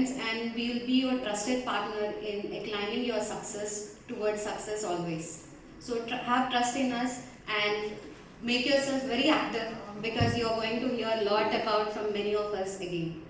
and we will be your trusted partner in climbing your success towards success always. So have trust in us and make yourself very active because you are going to hear a lot about from many of us again.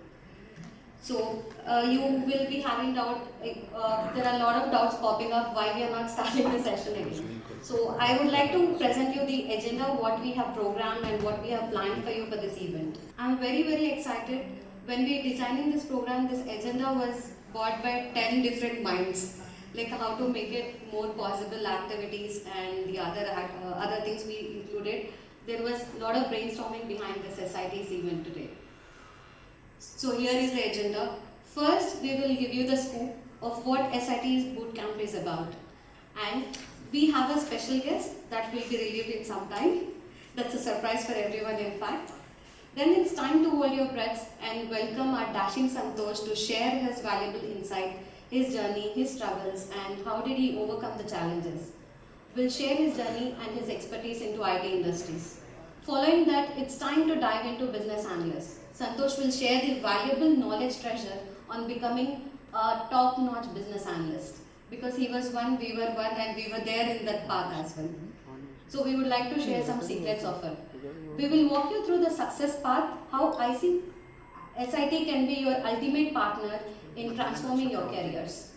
So you will be having doubt, there are a lot of doubts popping up why we are not starting the session again. So I would like to present you the agenda, what we have programmed and what we have planned for you for this event. I'm very excited. When we designing this program, this agenda was bought by 10 different minds, like how to make it more possible activities and the other things we included. There was a lot of brainstorming behind this SIT's event today. So here is the agenda. First, we will give you the scoop of what SIT's bootcamp is about. And we have a special guest that will be relieved in some time. That's a surprise for everyone, in fact. Then it's time to hold your breaths and welcome our dashing Santosh to share his valuable insight, his journey, his struggles, and how did he overcome the challenges. We'll share his journey and his expertise into IT industries. Following that, it's time to dive into business analysts. Santosh will share the valuable knowledge treasure on becoming a top-notch business analyst because he was one, we were one, and we were there in that path as well. So we would like to share some secrets of it. We will walk you through the success path, how SIT can be your ultimate partner in transforming your careers.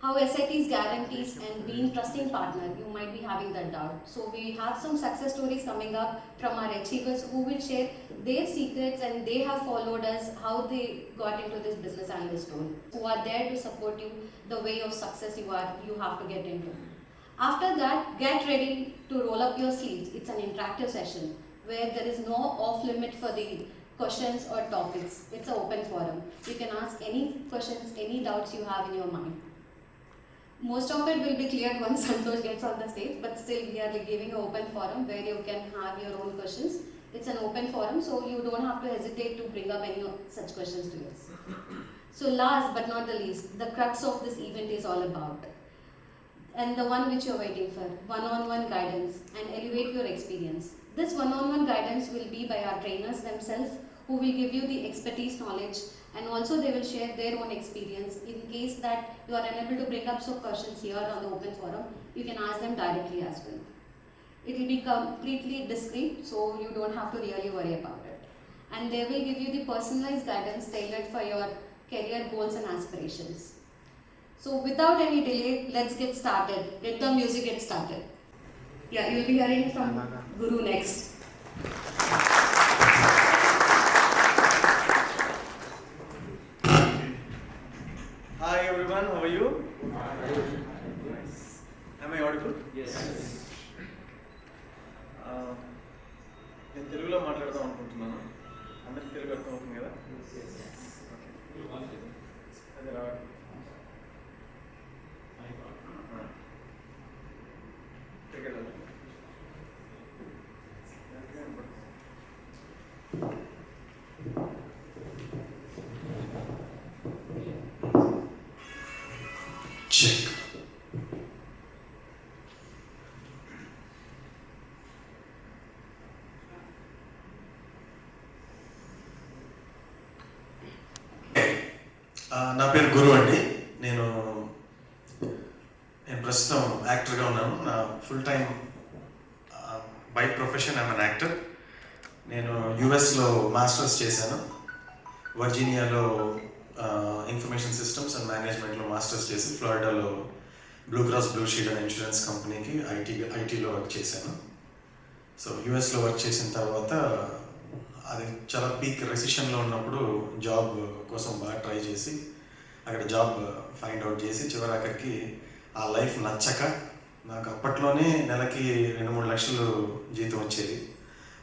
How SIT's guarantees and being trusting partner, you might be having that doubt. So we have some success stories coming up from our achievers who will share their secrets and they have followed us, how they got into this business analyst role, who are there to support you the way of success you have to get into. After that, get ready to roll up your sleeves. It's an interactive session where there is no off limit for the questions or topics. It's an open forum. You can ask any questions, any doubts you have in your mind. Most of it will be cleared once Santosh gets on the stage, but still we are giving an open forum where you can have your own questions. It's an open forum, so you don't have to hesitate to bring up any such questions to us. So last but not the least, the crux of this event is all about, and the one which you're waiting for, one-on-one guidance and elevate your experience. This one-on-one guidance will be by our trainers themselves who will give you the expertise knowledge and also they will share their own experience. In case that you are unable to bring up some questions here on the open forum, you can ask them directly as well. It will be completely discreet, so you don't have to really worry about it. And they will give you the personalized guidance tailored for your career goals and aspirations. So without any delay, let's get started. Let the music get started. Yeah, you'll be hearing from Guru next. Hi everyone, how are you? Am I audible? Yes. నేను తెలుగులో మాట్లాడదాం అనుకుంటున్నాను. అందరికి తెలుగు అర్థం అవుతుంది కదా? అది రావాలి. Check. నా పేరు గురు అండి. నేను ప్రస్తుతం యాక్టర్గా ఉన్నాను. నా full time by profession I'm an actor. నేను యుఎస్లో మాస్టర్స్ చేశాను. వర్జీనియాలో ఇన్ఫర్మేషన్ సిస్టమ్స్ అండ్ మేనేజ్మెంట్లో మాస్టర్స్ చేసి ఫ్లోరిడాలో బ్లూ క్రాస్ బ్లూ షీల్డ్ అనే ఇన్సూరెన్స్ కంపెనీకి ఐటీలో వర్క్ చేశాను. సో యుఎస్లో వర్క్ చేసిన తర్వాత అది చాలా పీక్ రెసిషన్లో ఉన్నప్పుడు జాబ్ కోసం బాగా ట్రై చేసి అక్కడ జాబ్ ఫైండ్ అవుట్ చేసి చివరాఖరికి ఆ లైఫ్ నచ్చక నాకు అప్పట్లోనే నెలకి 2-3 లక్షలు జీతం వచ్చేది.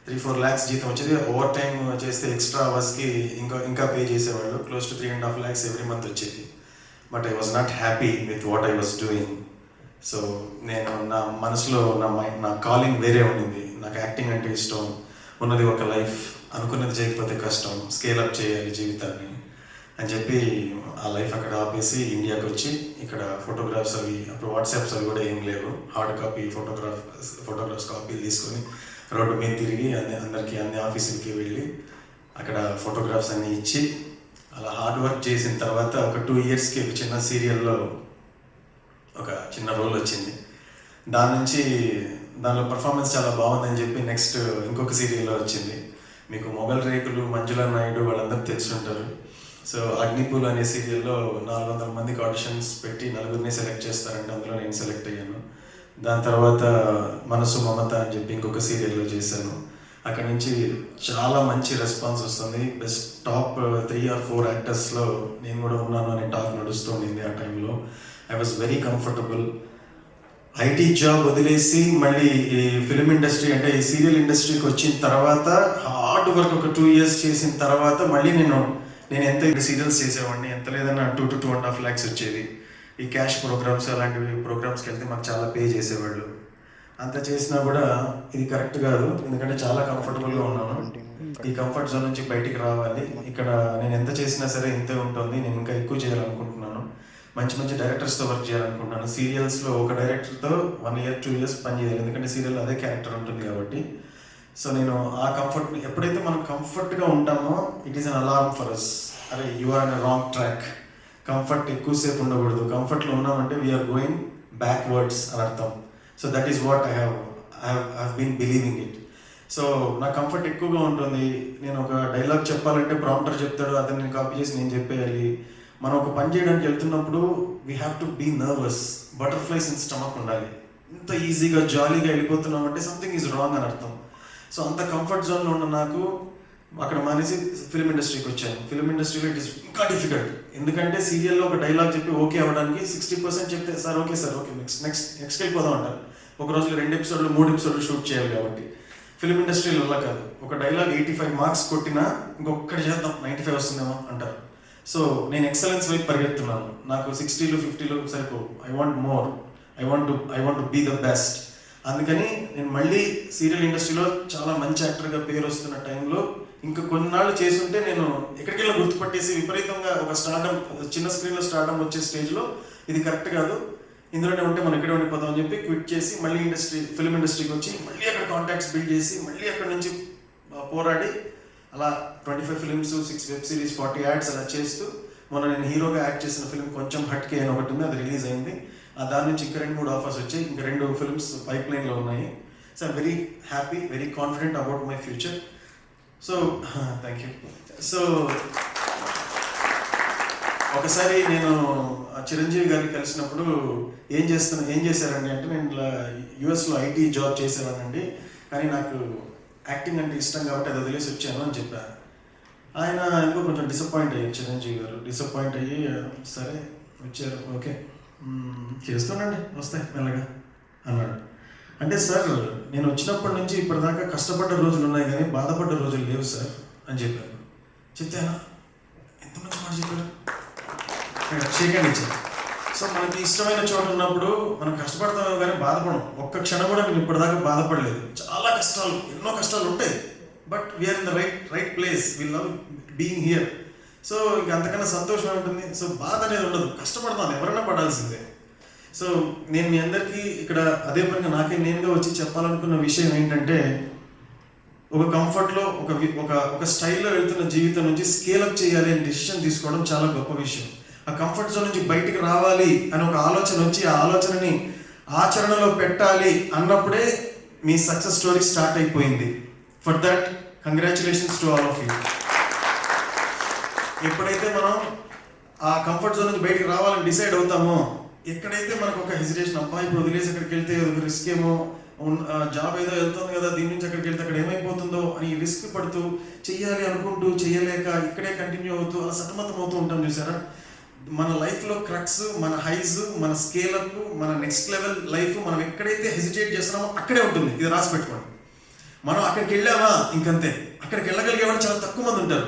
3-4 lakhs జీతం వచ్చేది. ఓవర్ టైం చేస్తే ఎక్స్ట్రా అవర్స్కి ఇంకా పే చేసేవాళ్ళు. Close to 3.5 lakhs every month వచ్చేది. But I was not happy with what I was doing. So నేను నా మనసులో నా కాలింగ్ వేరే ఉండింది. నాకు యాక్టింగ్ అంటే ఇష్టం. ఉన్నది ఒక లైఫ్, అనుకున్నది చేయకపోతే కష్టం, స్కేలప్ చేయాలి జీవితాన్ని అని చెప్పి ఆ లైఫ్ అక్కడ ఆపేసి ఇండియాకి వచ్చి ఇక్కడ ఫోటోగ్రాఫ్స్ అవి, అప్పుడు వాట్సాప్స్ అవి కూడా ఏం లేవు, హార్డ్ కాపీ ఫోటోగ్రాఫ్స్ కాపీలు తీసుకొని రోడ్డు మీద తిరిగి అందరికీ అన్ని ఆఫీసులకి వెళ్ళి అక్కడ ఫోటోగ్రాఫ్స్ అన్నీ ఇచ్చి అలా హార్డ్ వర్క్ చేసిన తర్వాత ఒక 2 ఇయర్స్కి ఒక చిన్న సీరియల్లో ఒక చిన్న రోల్ వచ్చింది. దానిలో పర్ఫార్మెన్స్ చాలా బాగుందని చెప్పి నెక్స్ట్ ఇంకొక సీరియల్లో వచ్చింది. మీకు మొగల్ రేకులు, మంజులా నాయుడు వాళ్ళందరూ తెలుసుంటారు. సో అగ్నిపూల్ అనే సీరియల్లో 400 మందికి ఆడిషన్స్ పెట్టి 4 సెలెక్ట్ చేస్తారంటే అందులో నేను సెలెక్ట్ అయ్యాను. దాని తర్వాత మనసు మమత అని చెప్పి ఇంకొక సీరియల్లో చేశాను. అక్కడ నుంచి చాలా మంచి రెస్పాన్స్ వస్తుంది. బెస్ట్ టాప్ 3 or 4 యాక్టర్స్లో నేను కూడా ఉన్నాను అనే టాక్ నడుస్తుండింది ఆ టైంలో. I was very comfortable. IT job వదిలేసి మళ్ళీ ఈ ఫిలిం ఇండస్ట్రీ అంటే ఈ సీరియల్ ఇండస్ట్రీకి వచ్చిన తర్వాత హార్డ్ వర్క్ ఒక 2 years చేసిన తర్వాత మళ్ళీ నేను ఎంత సీరియల్స్ చేసేవాడిని, ఎంత లేదన్నా 2 to 2.5 lakhs వచ్చేది. ఈ క్యాష్ ప్రోగ్రామ్స్ అలాంటివి ప్రోగ్రామ్స్కి వెళ్తే మాకు చాలా పే చేసేవాళ్ళు. అంత చేసినా కూడా ఇది కరెక్ట్ కాదు, ఎందుకంటే చాలా కంఫర్టబుల్గా ఉన్నాను. ఈ కంఫర్ట్ జోన్ నుంచి బయటికి రావాలి. ఇక్కడ నేను ఎంత చేసినా సరే ఇంతే ఉంటుంది. నేను ఇంకా ఎక్కువ చేయాలనుకుంటున్నాను. మంచి డైరెక్టర్స్తో వర్క్ చేయాలనుకుంటున్నాను. సీరియల్స్లో ఒక డైరెక్టర్తో 1 year 2 years పని చేయాలి, ఎందుకంటే సీరియల్ అదే క్యారెక్టర్ ఉంటుంది కాబట్టి. సో నేను ఆ కంఫర్ట్ని ఎప్పుడైతే మనం కంఫర్ట్గా ఉంటామో it is an alarm for us. అరే you are on wrong track. Comfort ఎక్కువసేపు ఉండకూడదు. కంఫర్ట్లో ఉన్నామంటే వీఆర్ గోయింగ్ బ్యాక్వర్డ్స్ అని అర్థం. So that is what I have been believing it. So నా కంఫర్ట్ ఎక్కువగా ఉంటుంది. నేను ఒక డైలాగ్ చెప్పాలంటే ప్రాంప్టర్ చెప్తాడు, అతను నేను కాపీ చేసి నేను చెప్పేయాలి. మనం ఒక పని చేయడానికి వెళ్తున్నప్పుడు we have to be nervous. Butterflies in stomach ఉండాలి. ఇంత ఈజీగా జాలీగా వెళ్ళిపోతున్నాం అంటే సంథింగ్ ఈజ్ రాంగ్ అని అర్థం. సో అంత కంఫర్ట్ జోన్లో ఉన్న నాకు అక్కడ మానేసి ఫిలిం ఇండస్ట్రీకి వచ్చాను. ఫిలిం ఇండస్ట్రీలో ఇట్ ఈస్ ఇంకా డిఫికల్ట్, ఎందుకంటే సీరియల్లో ఒక డైలాగ్ చెప్పి ఓకే అవ్వడానికి 60% చెప్తే సార్ ఓకే నెక్స్ట్ వెళ్ళిపోదాం అంటారు. ఒక రోజులో 2 episodes 3 episodes షూట్ చేయాలి కాబట్టి. ఫిలిం ఇండస్ట్రీలో అలా కాదు. ఒక డైలాగ్ 85 marks కొట్టినా ఇంకొకటి చేద్దాం 95 వస్తుందేమో అంటారు. సో నేను ఎక్సలెన్స్ వైపు పరిగెత్తున్నాను. నాకు 60 50 సరిపో. I want more. I want to be the best. అందుకని నేను మళ్ళీ సీరియల్ ఇండస్ట్రీలో చాలా మంచి యాక్టర్గా పేరు వస్తున్న టైంలో ఇంకా కొన్నాళ్ళు చేస్తుంటే నేను ఎక్కడికెళ్ళి గుర్తుపట్టేసి విపరీతంగా ఒక స్టార్డమ్, చిన్న స్క్రీన్లో స్టార్డమ్ వచ్చే స్టేజ్లో ఇది కరెక్ట్ కాదు, ఇందులోనే ఉంటే మనం ఎక్కడే ఉండిపోతాం అని చెప్పి క్విట్ చేసి మళ్ళీ ఫిలిం ఇండస్ట్రీకి వచ్చి మళ్ళీ అక్కడ కాంటాక్ట్స్ బిల్డ్ చేసి మళ్ళీ అక్కడ నుంచి పోరాడి అలా 25 films, 6 web series, 40 ads అలా చేస్తూ మొన్న నేను హీరోగా యాక్ట్ చేసిన ఫిల్మ్ కొంచెం హట్కే అని ఒకటి ఉంది, అది రిలీజ్ అయింది. దాని నుంచి ఇంకా 2-3 ఆఫర్స్ వచ్చాయి. ఇంకా 2 films పైప్లైన్లో ఉన్నాయి. So I'm very happy, very confident about my future. So thank you. So ఒకసారి నేను చిరంజీవి గారిని కలిసినప్పుడు ఏం చేశారండి అంటే, నేను ఇలా యూఎస్లో ఐటీ జాబ్ చేసేవానండి, కానీ నాకు యాక్టింగ్ అంటే ఇష్టం కాబట్టి అది వదిలేసి వచ్చాను అని చెప్పారు. ఆయన ఎందుకో కొంచెం డిసప్పాయింట్ అయ్యారు, చిరంజీవి గారు డిసప్పాయింట్ అయ్యి సరే వచ్చారు, ఓకే చేస్తుండండి వస్తాయి మెల్లగా అన్నాడు. అంటే సార్ నేను వచ్చినప్పటి నుంచి ఇప్పటిదాకా కష్టపడ్డ రోజులు ఉన్నాయి కానీ బాధపడ్డ రోజులు లేవు సార్ అని చెప్పారు. చెప్తానా ఎంత మంచి మాట చెప్పారు, షేకండి ఇచ్చారు. సో మనకి ఇష్టమైన చోట ఉన్నప్పుడు మనం కష్టపడతామేమో కానీ బాధపడం. ఒక్క క్షణం కూడా నేను ఇప్పటిదాకా బాధపడలేదు. చాలా కష్టాలు, ఎన్నో కష్టాలు ఉంటాయి, but we're in the right place. We love being here. So ఇంకా అంతకన్నా సంతోషం ఉంటుంది. సో బాధ అనేది ఉండదు, కష్టపడతాను, ఎవరైనా పడాల్సిందే. సో నేను మీ అందరికీ ఇక్కడ అదే పనిగా నేనుగా వచ్చి చెప్పాలనుకున్న విషయం ఏంటంటే, ఒక కంఫర్ట్లో ఒక స్టైల్లో వెళ్తున్న జీవితం నుంచి స్కేలప్ చేయాలి అని డిసిషన్ తీసుకోవడం చాలా గొప్ప విషయం. ఆ కంఫర్ట్ జోన్ నుంచి బయటికి రావాలి అని ఒక ఆలోచన వచ్చి ఆ ఆలోచనని ఆచరణలో పెట్టాలి అన్నప్పుడే మీ సక్సెస్ స్టోరీ స్టార్ట్ అయిపోయింది. For that congratulations to all of you. ఎప్పుడైతే మనం ఆ కంఫర్ట్ జోన్ నుంచి బయటికి రావాలని డిసైడ్ అవుతామో, ఎక్కడైతే మనకు ఒక హెసిటేషన్, అబ్బా ఇప్పుడు వదిలేసి అక్కడికి వెళ్తే రిస్క్ ఏమో, జాబ్ ఏదో వెళ్తుంది కదా దీని నుంచి అక్కడికి వెళ్తే అక్కడ ఏమైపోతుందో అని రిస్క్ పడుతూ చెయ్యాలి అనుకుంటూ చెయ్యలేక ఇక్కడే కంటిన్యూ అవుతూ అలా సతమతం అవుతూ ఉంటాం చూసారా. మన లైఫ్లో క్రక్స్, మన హైస్, మన స్కేలప్, మన నెక్స్ట్ లెవెల్ లైఫ్ మనం ఎక్కడైతే హెసిటేట్ చేస్తున్నామో అక్కడే ఉంటుంది. ఇది రాసి పెట్టుకోండి. మనం అక్కడికి వెళ్ళామా ఇంకంతే. అక్కడికి వెళ్ళగలిగే వాళ్ళు చాలా తక్కువ మంది ఉంటారు.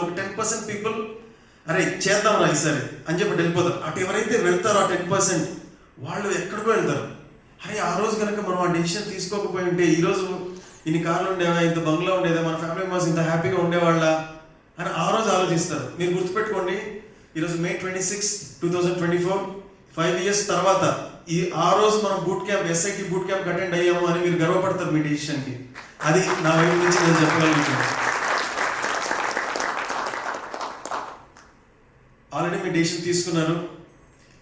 ఒక 10% పీపుల్ అరే చేద్దాం రా ఈసారి అని చెప్పి వెళ్ళిపోతారు. అటు ఎవరైతే వెళ్తారో ఆ 10% వాళ్ళు ఎక్కడికో వెళ్తారు. అరే ఆ రోజు కనుక మనం ఆ డెసిషన్ తీసుకోకపోయి ఉంటే ఈరోజు ఇన్ని కార్లు ఉండేవా, ఇంత బంగ్లా ఉండేదా, మన ఫ్యామిలీ మెంబర్స్ ఇంత హ్యాపీగా ఉండేవాళ్ళ అని ఆ రోజు ఆలోచిస్తారు. మీరు గుర్తుపెట్టుకోండి, ఈరోజు May 26, 2024, 5 years తర్వాత ఆ రోజు మనం SIT బూట్ క్యాంప్ అటెండ్ అయ్యాము అని మీరు గర్వపడతారు మీ డెసిషన్కి. అది నా వైపు నుంచి నేను చెప్పగలుగుతున్నాను. ఆల్రెడీ మీ డెసిషన్ తీసుకున్నారు.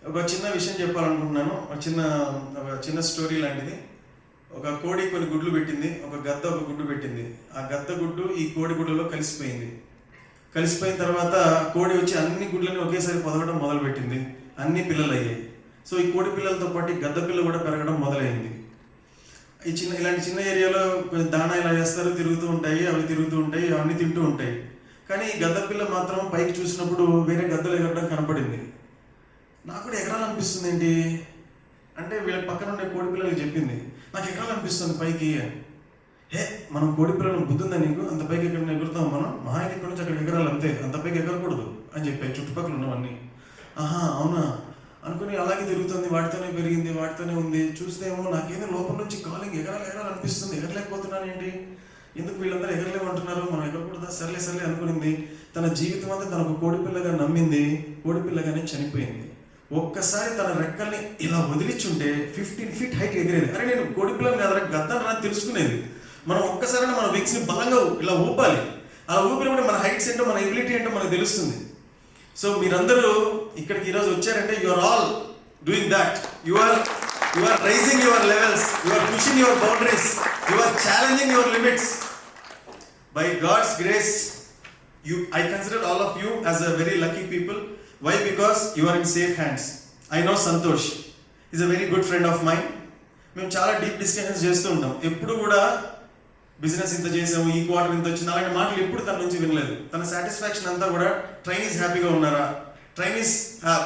ఒక చిన్న విషయం చెప్పాలనుకుంటున్నాను, ఒక చిన్న స్టోరీ లాంటిది. ఒక కోడి కొన్ని గుడ్లు పెట్టింది, ఒక గద్ద ఒక గుడ్డు పెట్టింది. ఆ గద్ద గుడ్డు ఈ కోడి గుడ్లలో కలిసిపోయింది. కలిసిపోయిన తర్వాత కోడి వచ్చి అన్ని గుడ్లని ఒకేసారి పొదగడం మొదలుపెట్టింది. అన్ని పిల్లలు అయ్యాయి. సో ఈ కోడి పిల్లలతో పాటు గద్ద పిల్ల కూడా పెరగడం మొదలైంది. ఇలాంటి చిన్న ఏరియాలో దానా ఇలా వేస్తారు, తిరుగుతూ ఉంటాయి, అవి తిరుగుతూ ఉంటాయి, అవన్నీ తింటూ ఉంటాయి. కానీ ఈ గద్ద పిల్ల మాత్రం పైకి చూసినప్పుడు వేరే గద్దలు ఎగరడం కనపడింది. నాకు కూడా ఎగరాలనిపిస్తుంది ఏంటి అంటే వీళ్ళ పక్కన ఉండే కోడి పిల్లలకి చెప్పింది, నాకు ఎగరాలనిపిస్తుంది పైకి. మనం కోడి పిల్లలు బుద్ధిందా నీకు? అంత పైకి ఎక్కడ ఎగురుతాం మనం? మహా ఇక్కడ నుంచి అక్కడ ఎగరాలి అంతే, అంత పైకి ఎగరకూడదు అని చెప్పాయి చుట్టుపక్కల ఉన్నవన్నీ. అవునా అనుకుని అలాగే తిరుగుతుంది, వాటితోనే పెరిగింది, వాటితోనే ఉంది. చూస్తే ఏమో నాకేదో లోపల నుంచి కాలింగ్ ఎగరాలనిపిస్తుంది, ఎగరలేకపోతున్నాను ఏంటి, ఎందుకు వీళ్ళందరూ ఎగరలేమంటున్నారు, మనం ఎగరకూడదా, సర్లే అనుకునింది. తన జీవితం అంతా తనకు కోడిపిల్లగా నమ్మింది, కోడిపిల్లగానే చనిపోయింది. ఒక్కసారి తన రెక్కల్ని ఇలా వదిలించుంటే 15 feet హైట్ ఎగిరేది. అరే నేను కోడిపిల్లని కాదు గద్దను అని తెలుసుకునేది. మనం ఒక్కసారి మన విక్స్ని బలంగా ఇలా ఊపాలి. అలా ఊపినప్పుడు మన హైట్స్ ఏంటో, మన ఎబిలిటీ ఏంటో మనకు తెలుస్తుంది. సో మీరందరూ ఇక్కడికి ఈరోజు వచ్చారంటే you are all doing that. You are raising your levels, you are pushing your boundaries, you are challenging your limits. By god's grace I consider all of you as a very lucky people. Why? Because you are in safe hands. I know Santosh is a very good friend of mine. మేము చాలా deep discussions చేస్తూ ఉంటాం. ఎప్పుడు కూడా business ఇంత చేసాము, ఈ quarter ఇంత వచ్చింది, అలాంటి మాటలు ఎప్పుడు తన నుంచి వినలేదు. తన సాటిస్ఫాక్షన్ అంతా కూడా ట్రైనీస్ హ్యాపీగా ఉన్నారా, ట్రైనీస్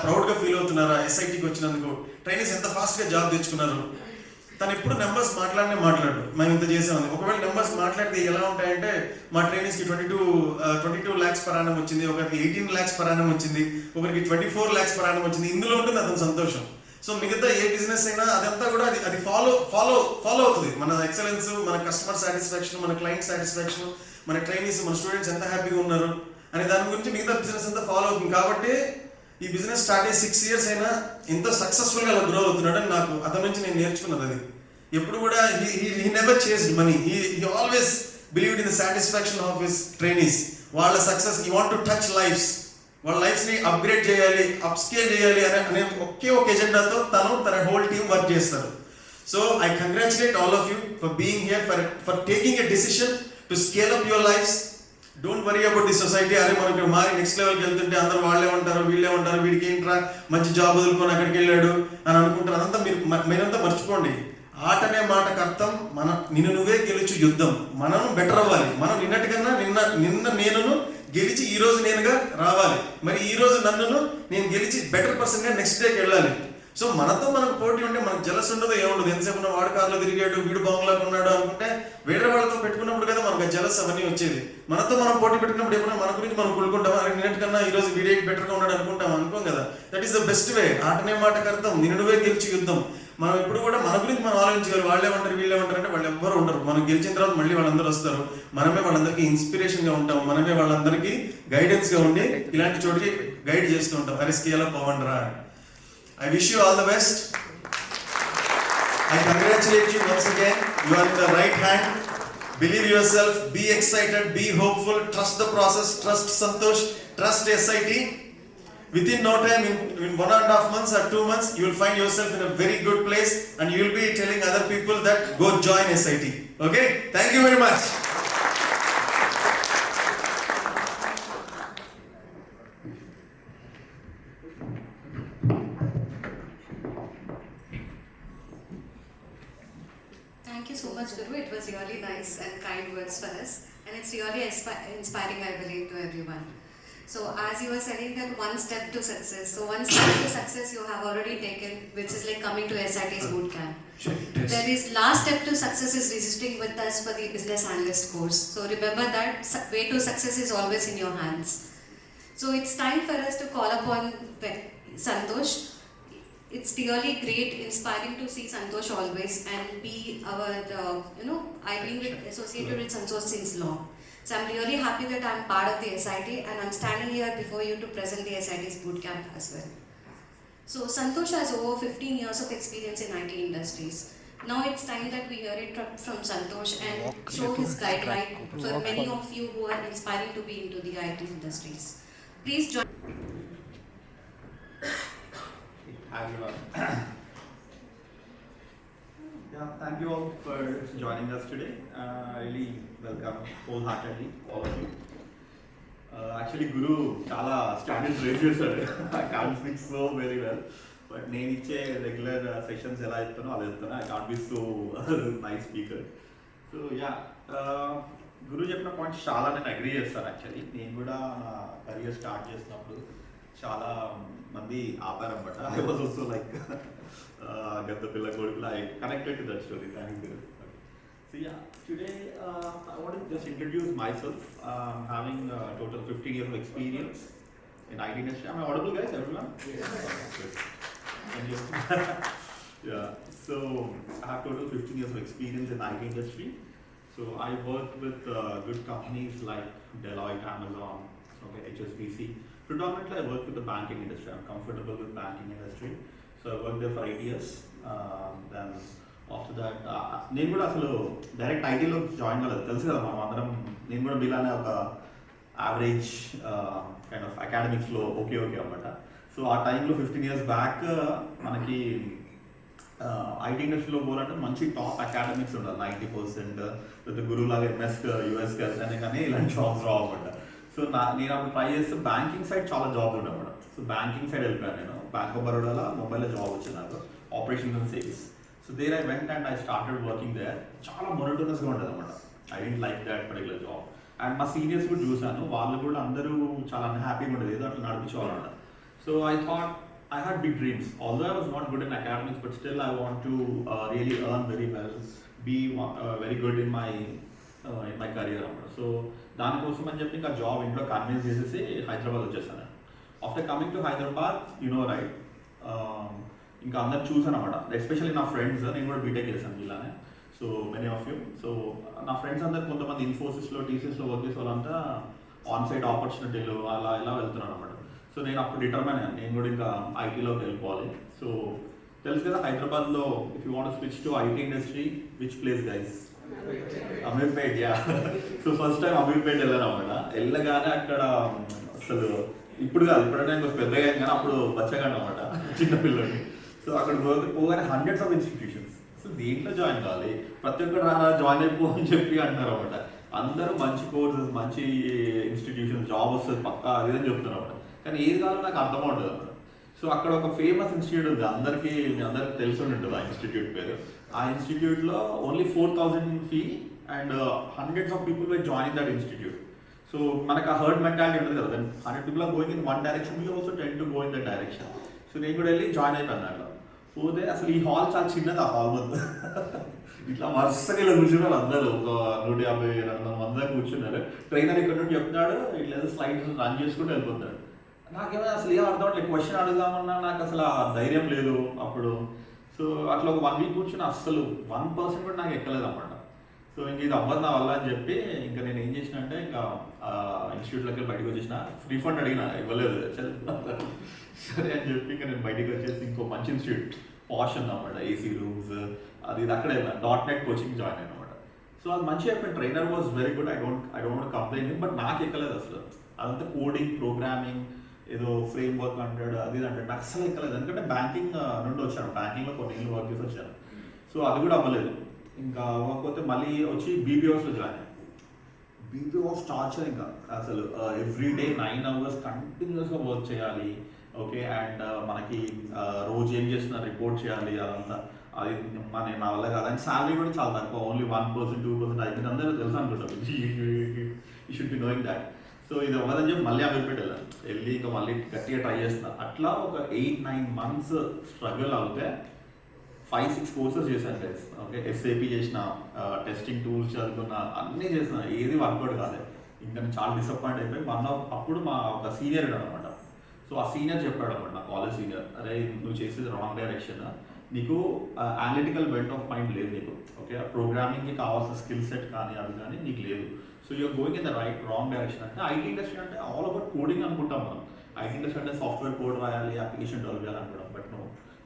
ప్రౌడ్గా ఫీల్ అవుతున్నారా ఎస్ఐటీకి వచ్చినందుకు, ట్రైనీస్ ఎంత ఫాస్ట్గా జాబ్ తెచ్చుకున్నారు. తను ఎప్పుడు నెంబర్స్ మాట్లాడు మేము ఇంత చేసామని. ఒకవేళ నెంబర్స్ మాట్లాడితే ఎలా ఉంటాయంటే, మా ట్రైనీస్కి 22 lakhs per annum వచ్చింది, ఒకరికి 18 lakhs per annum వచ్చింది, ఒకరికి 24 lakhs per annum వచ్చింది. ఇందులో ఉంటుంది అతని సంతోషం. సో మిగతా ఏ బిజినెస్ అయినా అదంతా కూడా అది ఫాలో అవుతుంది. మన ఎక్సలెన్స్, మన కస్టమర్ సాటిస్ఫాక్షన్, మన క్లయింట్ సాటిస్ఫాక్షన్, మన ట్రైనీస్, మన స్టూడెంట్స్ ఎంత హ్యాపీగా ఉన్నారు అనే దాని గురించి మిగతా బిజినెస్ అంతా ఫాలో అవుతుంది. కాబట్టి ఈ బిజినెస్ స్టార్ట్ అయ్యి 6 years అయినా ఎంతో సక్సెస్ఫుల్గా అలా గ్రో అవుతున్నాడు అని నాకు అతని నుంచి నేను నేర్చుకున్నది. అది ఎప్పుడు కూడా he never chased money, he always believed in the satisfaction of his trainees. వాళ్ళ success, he want to touch lives, వాళ్ళ లైఫ్స్ని అప్గ్రేడ్ చేయాలి, అప్స్కేల్ చేయాలి అనే ఒకే ఒక ఎజెండాతో తన హోల్ టీమ్ వర్క్ చేస్తారు. So I congratulate all of you for being here, for taking a decision to scale up your lifes. Don't worry about the society. అరే మనకి మారి నెక్స్ట్ లెవెల్కి వెళ్తుంటే అందరూ వాళ్ళే ఉంటారు, వీళ్ళే ఉంటారు, వీడికి ఏంట్రా మంచి జాబ్ వదులుకొని అక్కడికి వెళ్ళాడు అని అనుకుంటారు. అదంతా మీరంతా మర్చిపోండి. ఆట అనే మాటకు అర్థం నిన్ను నువ్వే గెలుచు యుద్ధం. మనం బెటర్ అవ్వాలి. మనం నిన్నటికన్నా నిన్న నేనును గెలిచి ఈ రోజు నేనుగా రావాలి. మరి ఈ రోజు నన్ను నేను గెలిచి బెటర్ పర్సన్గా నెక్స్ట్ డేకి వెళ్ళాలి. సో మనతో మనకు పోటీ ఉంటే మనకు జలస్ ఉండదు, ఏముండదు. ఎంతసేపు ఉన్న వాడు కార్లో తిరిగాడు, వీడు బాంగ్లాగా ఉన్నాడు అనుకుంటే వేరే వాళ్ళతో పెట్టుకున్నప్పుడు కదా మనకు జలస్ అవన్నీ వచ్చేది. మనతో మనం పోటీ పెట్టుకున్నప్పుడు ఏమన్నా మన గురించి మనం కొడుకుంటాం, నిన్నటికన్నా ఈ రోజు వీడియో బెటర్గా ఉన్నాడు అనుకోం కదా. That is the best way. ఆటనే మాటకు అర్థం నిన్ను నువ్వే గెలిచి యుద్ధం. మనం ఇప్పుడు కూడా మన గురించి మనం ఆలోచించాలి. వాళ్ళే ఉంటారు, వీళ్ళే ఉంటారు అంటే వాళ్ళు ఎవ్వరు ఉండరు. మనం గెలిచిన తర్వాత మళ్ళీ వాళ్ళందరూ వస్తారు. మనమే వాళ్ళందరికీ ఇన్స్పిరేషన్గా ఉంటాం, మనమే వాళ్ళందరికీ గైడెన్స్గా ఉండి ఇలాంటి చోటికి గైడ్ చేస్తూ ఉంటాం. అరే స్కేల్ అప్ అవ్వండి రా. I wish you all the best. I congratulate you once again. You are in the right hand. Believe yourself, be excited, be hopeful, trust the process, trust Santosh, trust SIT. Within no time, in 1.5 months or 2 months, you will find yourself in a very good place and you will be telling other people that go join SIT. Okay? Thank you very much. Thank you so much, Guru. It was really nice and kind words for us, and it's really inspiring, I believe, to everyone. So, as you were saying that one step to success. So, one step to success you have already taken, which is like coming to SIT's bootcamp. There is last step to success is registering with us for the business analyst course. So, remember that way to success is always in your hands. So, it's time for us to call upon Santosh. It's really great, inspiring to see Santosh always and be our, I've been associated with Santosh since long. So I'm really happy that I'm part of the SIT and I'm standing here before you to present the SIT's bootcamp as well. So Santosh has over 15 years of experience in IT industries. Now it's time that we hear it from Santosh and show his guideline for many of you who are inspiring to be into the IT industries. Please join. everyone. Yeah, thank you all for joining us today. Really welcome wholeheartedly all of you. Actually, Guru chala standards raise చేశాడు. I can't speak so very well, but నేను ఇచ్చే regular sessions ఎలా చెప్తానో అలా చెప్తాను. I can't be so nice speaker. So yeah, గురు చెప్పిన points చాలా నేను agree చేస్తాను. యాక్చువల్లీ నేను కూడా నా కెరియర్ స్టార్ట్ చేసినప్పుడు చాలా మంది ఆపారనమాట. ఐ వాజ్ ఆల్సో లైక్ గద్ద పిల్ల కొడుకులు. I connected to that story. Thank you. So yeah, today I want to just introduce myself. Having total 15 years of experience in IT industry. Am I audible, guys? Everyone? Yes. Thank you. Yeah. So I have total 15 years of experience in IT industry. So I worked with good companies like Deloitte, Amazon, okay, HSBC. Predominantly, I work with the banking industry. I'm comfortable with banking industry. So I worked there for 8 years. Then after that, నేను కూడా అసలు direct ఐటీలో join కాలేదు. తెలుసు కదా మనం అందరం. నేను కూడా మీలానే ఒక యావరేజ్ కైండ్ ఆఫ్ అకాడమిక్స్లో ఓకే అనమాట. సో ఆ టైంలో 15 years బ్యాక్ మనకి ఐటీ ఇండస్ట్రీలో పోవాలంటే మంచి టాప్ అకాడమిక్స్ ఉండాలి. 90% లేదా గురువులాగా ఎంఎస్ యూఎస్కి వెళ్తేనే కానీ ఇలాంటి జాబ్స్ రావు అనమాట. సో నేను అప్పుడు ట్రై చేస్తే బ్యాంకింగ్ సైడ్ చాలా జాబ్స్ ఉంటాయి అనమాట. సో బ్యాంకింగ్ సైడ్ వెళ్ళిపోయాను నేను. బ్యాంక్ ఆఫ్ బరోడాలో మొబైల్లో జాబ్ వచ్చింది నాకు, operations and sales. So there I went and I started working there. చాలా మొనోటోనస్గా ఉంటుంది అనమాట. I didn't like that particular job. And మా సీనియర్స్ కూడా చూశాను, వాళ్ళు కూడా అందరూ చాలా అన్హ్యాపీగా ఉండేది, ఏదో అట్లా నడిపించేవాళ్ళమాట. So I thought I had big dreams. Although I was not good in academics, but still I want to really earn very well, be very good in my career. So దానికోసం అని చెప్పి ఇంకా జాబ్ ఇంట్లో convince చేసేసి హైదరాబాద్ వచ్చేసాను. After coming to Hyderabad, you know right, ఇంకా అందరు చూసాను అనమాట. ఎస్పెషల్లీ నా ఫ్రెండ్స్, నేను కూడా బీటెక్ చేశాను ఇలానే. So many of you. So నా ఫ్రెండ్స్ అందరు కొంతమంది ఇన్ఫోసిస్లో, టీసీఎస్లో వర్క్ చేసే వాళ్ళంతా ఆన్ సైట్ ఆపర్చునిటీలు అలా ఇలా వెళ్తున్నాను అనమాట. సో నేను అప్పుడు డిటర్మైన్ అయ్యాను, నేను కూడా ఇంకా ఐటీలోకి వెళ్ళిపోవాలి. సో తెలుసు కదా హైదరాబాద్లో, if you want switch to IT industry, which place guys? Ameerpet. Yeah. So first time Ameerpet వెళ్ళాను అనమాట. వెళ్ళగానే అక్కడ అసలు ఇప్పుడు కాదు, ఇప్పుడంటే ఇంకొక పెద్దగా కానీ అప్పుడు బచ్చగాను అనమాట, చిన్నపిల్లడిని. సో అక్కడ పోగానే హండ్రెడ్స్ ఆఫ్ ఇన్స్టిట్యూషన్స్. సో దీంట్లో జాయిన్ కావాలి, ప్రతి ఒక్కరు జాయిన్ అయిపో అని చెప్పి అంటున్నారు అనమాట. అందరూ మంచి కోర్సెస్, మంచి ఇన్స్టిట్యూషన్, జాబ్ వస్తుంది పక్కా అది అని చెప్తున్నారు అనమాట. కానీ ఏది కావాలో నాకు అర్థం అవుతుంది అన్నమాట. సో అక్కడ ఒక ఫేమస్ ఇన్స్టిట్యూట్ ఉంది, అందరికీ తెలిసి ఉంటుంది ఆ ఇన్స్టిట్యూట్ పేరు. ఆ ఇన్స్టిట్యూట్లో only 4,000 fee and hundreds of people why joining that institute. So మనకు ఆ హర్డ్ మెంటాలిటీ ఉంటుంది కదా, 100 people are going in one direction, we also tend to go in that direction. So నేను కూడా వెళ్ళి జాయిన్ అయిపోయాను దాంట్లో. పోతే అసలు ఈ హాల్ చాలా చిన్నది, ఆ హాల్ మొత్తం ఇట్లా వరుసగా ఇలా కూర్చున్నారు అందరూ, ఒక 150-200 మంది కూర్చున్నారు. ట్రైనర్ ఇక్కడ నుండి చెప్తున్నాడు, ఇట్లా స్లైడ్స్ రన్ చేసుకుంటూ వెళ్ళిపోతాడు. నాకేమైనా అసలు ఏం అర్థం అవ్వట్లేదు, క్వశ్చన్ అడుగుదామన్నా నాకు అసలు ఆ ధైర్యం లేదు అప్పుడు. సో అట్లా ఒక 1 week కూర్చుని అసలు 1% కూడా నాకు ఎక్కలేదు అన్నమాట. సో ఇంక ఇది అవ్వదు నా వల్ల అని చెప్పి ఇంకా నేను ఏం చేసిన అంటే ఇంకా ఇన్స్టిట్యూట్లోకి బయటకు వచ్చేసిన. రీఫండ్ అడిగిన, ఇవ్వలేదు. సరే అని చెప్పి ఇంకా నేను బయటకు వచ్చేసి ఇంకో మంచి ఇన్స్టిట్యూట్ పాష్ ఉందన్నమాట, ఏసీ రూమ్స్ అది ఇది అక్కడే .NET కోచింగ్ జాయిన్ అయిన అనమాట. సో అది మంచిగా అయిపోయింది. Trainer was very good. I don't complain, but నాకు ఎక్కలేదు అసలు. అదంతా కోడింగ్, ప్రోగ్రామింగ్, ఏదో ఫ్రేమ్ వర్క్ అంటాడు, అది అంటే నాకు అసలు ఎక్కలేదు. ఎందుకంటే బ్యాంకింగ్ నుండి వచ్చాను, బ్యాంకింగ్లో కొన్ని ఏళ్ళు వర్క్ చేసి వచ్చాను. సో అది కూడా అవ్వలేదు. ఇంకా అవ్వకపోతే మళ్ళీ వచ్చి బీపీఓస్లో జాయిన్ అయ్యాను. బీపీఓస్ టార్చర్ ఇంకా అసలు ఎవ్రీ డే 9 hours కంటిన్యూస్గా వర్క్ చేయాలి. ఓకే, అండ్ మనకి రోజు ఏం చేస్తున్నా రిపోర్ట్ చేయాలి, అదంతా అది నా వల్ల కాదు. అండ్ శాలరీ కూడా చాలా తక్కువ, ఓన్లీ 1%, 2% అయిపోయింది. అందరూ తెలుసు అనుకుంటాం, you should be knowing that. So ఇది అవ్వదని చెప్పి మళ్ళీ అమీర్పేట వెళ్ళి ఇంకా మళ్ళీ గట్టిగా ట్రై చేస్తున్నా. అట్లా ఒక 8-9 months స్ట్రగుల్ అవుతే 5-6 కోర్సెస్ చేశాను గైస్. ఓకే, SAP చేసిన, టెస్టింగ్ టూల్స్ చదువుకున్న, అన్నీ చేసిన, ఏది వర్కౌట్ కాలేదు. ఇంకా నేను చాలా డిసప్పాయింట్ అయిపోయి అప్పుడు మా ఒక సీనియర్ అనమాట. సో ఆ సీనియర్ చెప్పాడు అనమాట, నా కాలేజ్ సీనియర్, అరే నువ్వు చేసేది రాంగ్ డైరెక్షన్, నీకు అనలిటికల్ బెల్ట్ ఆఫ్ మైండ్ లేదు నీకు. ఓకే, ప్రోగ్రామింగ్కి కావాల్సిన స్కిల్ సెట్ కానీ అది కానీ నీకు లేదు. So you're going in the wrong direction. అంటే ఐటీ ఇండస్ట్రీ అంటే ఆల్ అబౌట్ కోడింగ్ అనుకుంటాం మనం. ఐటీ ఇండస్ట్రీ అంటే సాఫ్ట్వేర్ కోడ్ రాయాలి, అప్లికేషన్ డెవలప్ చేయాలి అనుకుంటాం. బట్ నో,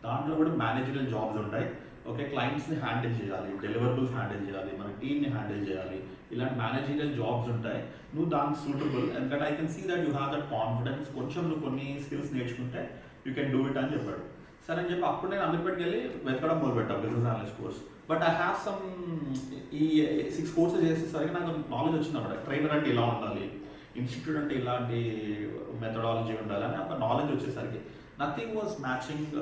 దాంట్లో కూడా మేనేజరల్ జాబ్స్ ఉంటాయి. ఓకే, క్లయింట్స్ని హ్యాండిల్ చేయాలి, డెలివరబుల్స్ హ్యాండిల్ చేయాలి, మన టీమ్ని హ్యాండిల్ చేయాలి, ఇలాంటి మేనేజరల్ జాబ్స్ ఉంటాయి. నువ్వు దానికి సూటబుల్, ఎందుకంటే I can see that you have that confidence. కొంచెం నువ్వు కొన్ని స్కిల్స్ నేర్చుకుంటే యూ కెన్ డూ ఇట్ అని చెప్పాడు. సరే అని చెప్పి అప్పుడు నేను అమీర్పేట్కి వెళ్ళి వెతకడం మొదలుపెట్టాను business analyst course. But I have some ఈ 6 కోర్సెస్ చేసేసరికి నాకు నాలెడ్జ్ వచ్చింది అన్నమాట. ట్రైనర్ అంటే ఇలా ఉండాలి, ఇన్స్టిట్యూట్ అంటే ఇలాంటి మెథడాలజీ ఉండాలి అని ఒక నాలెడ్జ్ వచ్చేసరికి nothing was matching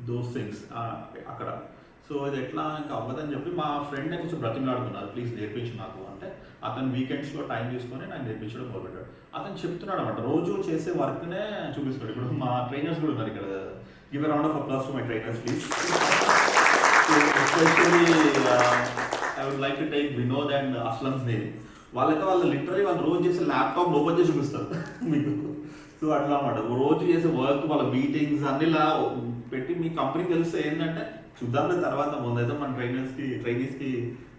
those things అక్కడ. సో ఇది ఎట్లా ఇంకా అవ్వదని చెప్పి మా ఫ్రెండ్నే కొంచెం బ్రతిమలాడుతున్నారు, ప్లీజ్ నేర్పించు నాకు అంటే. అతను వీకెండ్స్లో టైం తీసుకొని నాకు నేర్పించడం మొదలుపెట్టాడు. అతను చెప్తున్నాడు అనమాట, రోజు చేసే వర్క్నే చూపిస్తున్నాడు. ఇప్పుడు మా ట్రైనర్స్ కూడా ఉన్నారు ఇక్కడ, give a round of applause to my trainers please. Especially I would like to take Vinod and Aslam's name. వాళ్ళైతే వాళ్ళు లిటరలీ వాళ్ళు రోజు చేసే ల్యాప్టాప్ ఓపెన్ చేసి చూపిస్తారు మీకు. సో అట్లా అనమాట, రోజు చేసే వర్క్, వాళ్ళ మీటింగ్స్ అన్నిలా పెట్టి మీ కంపెనీకి తెలిస్తే ఏంటంటే చూద్దాంలే తర్వాత, ముందైతే మన ట్రైనీస్కి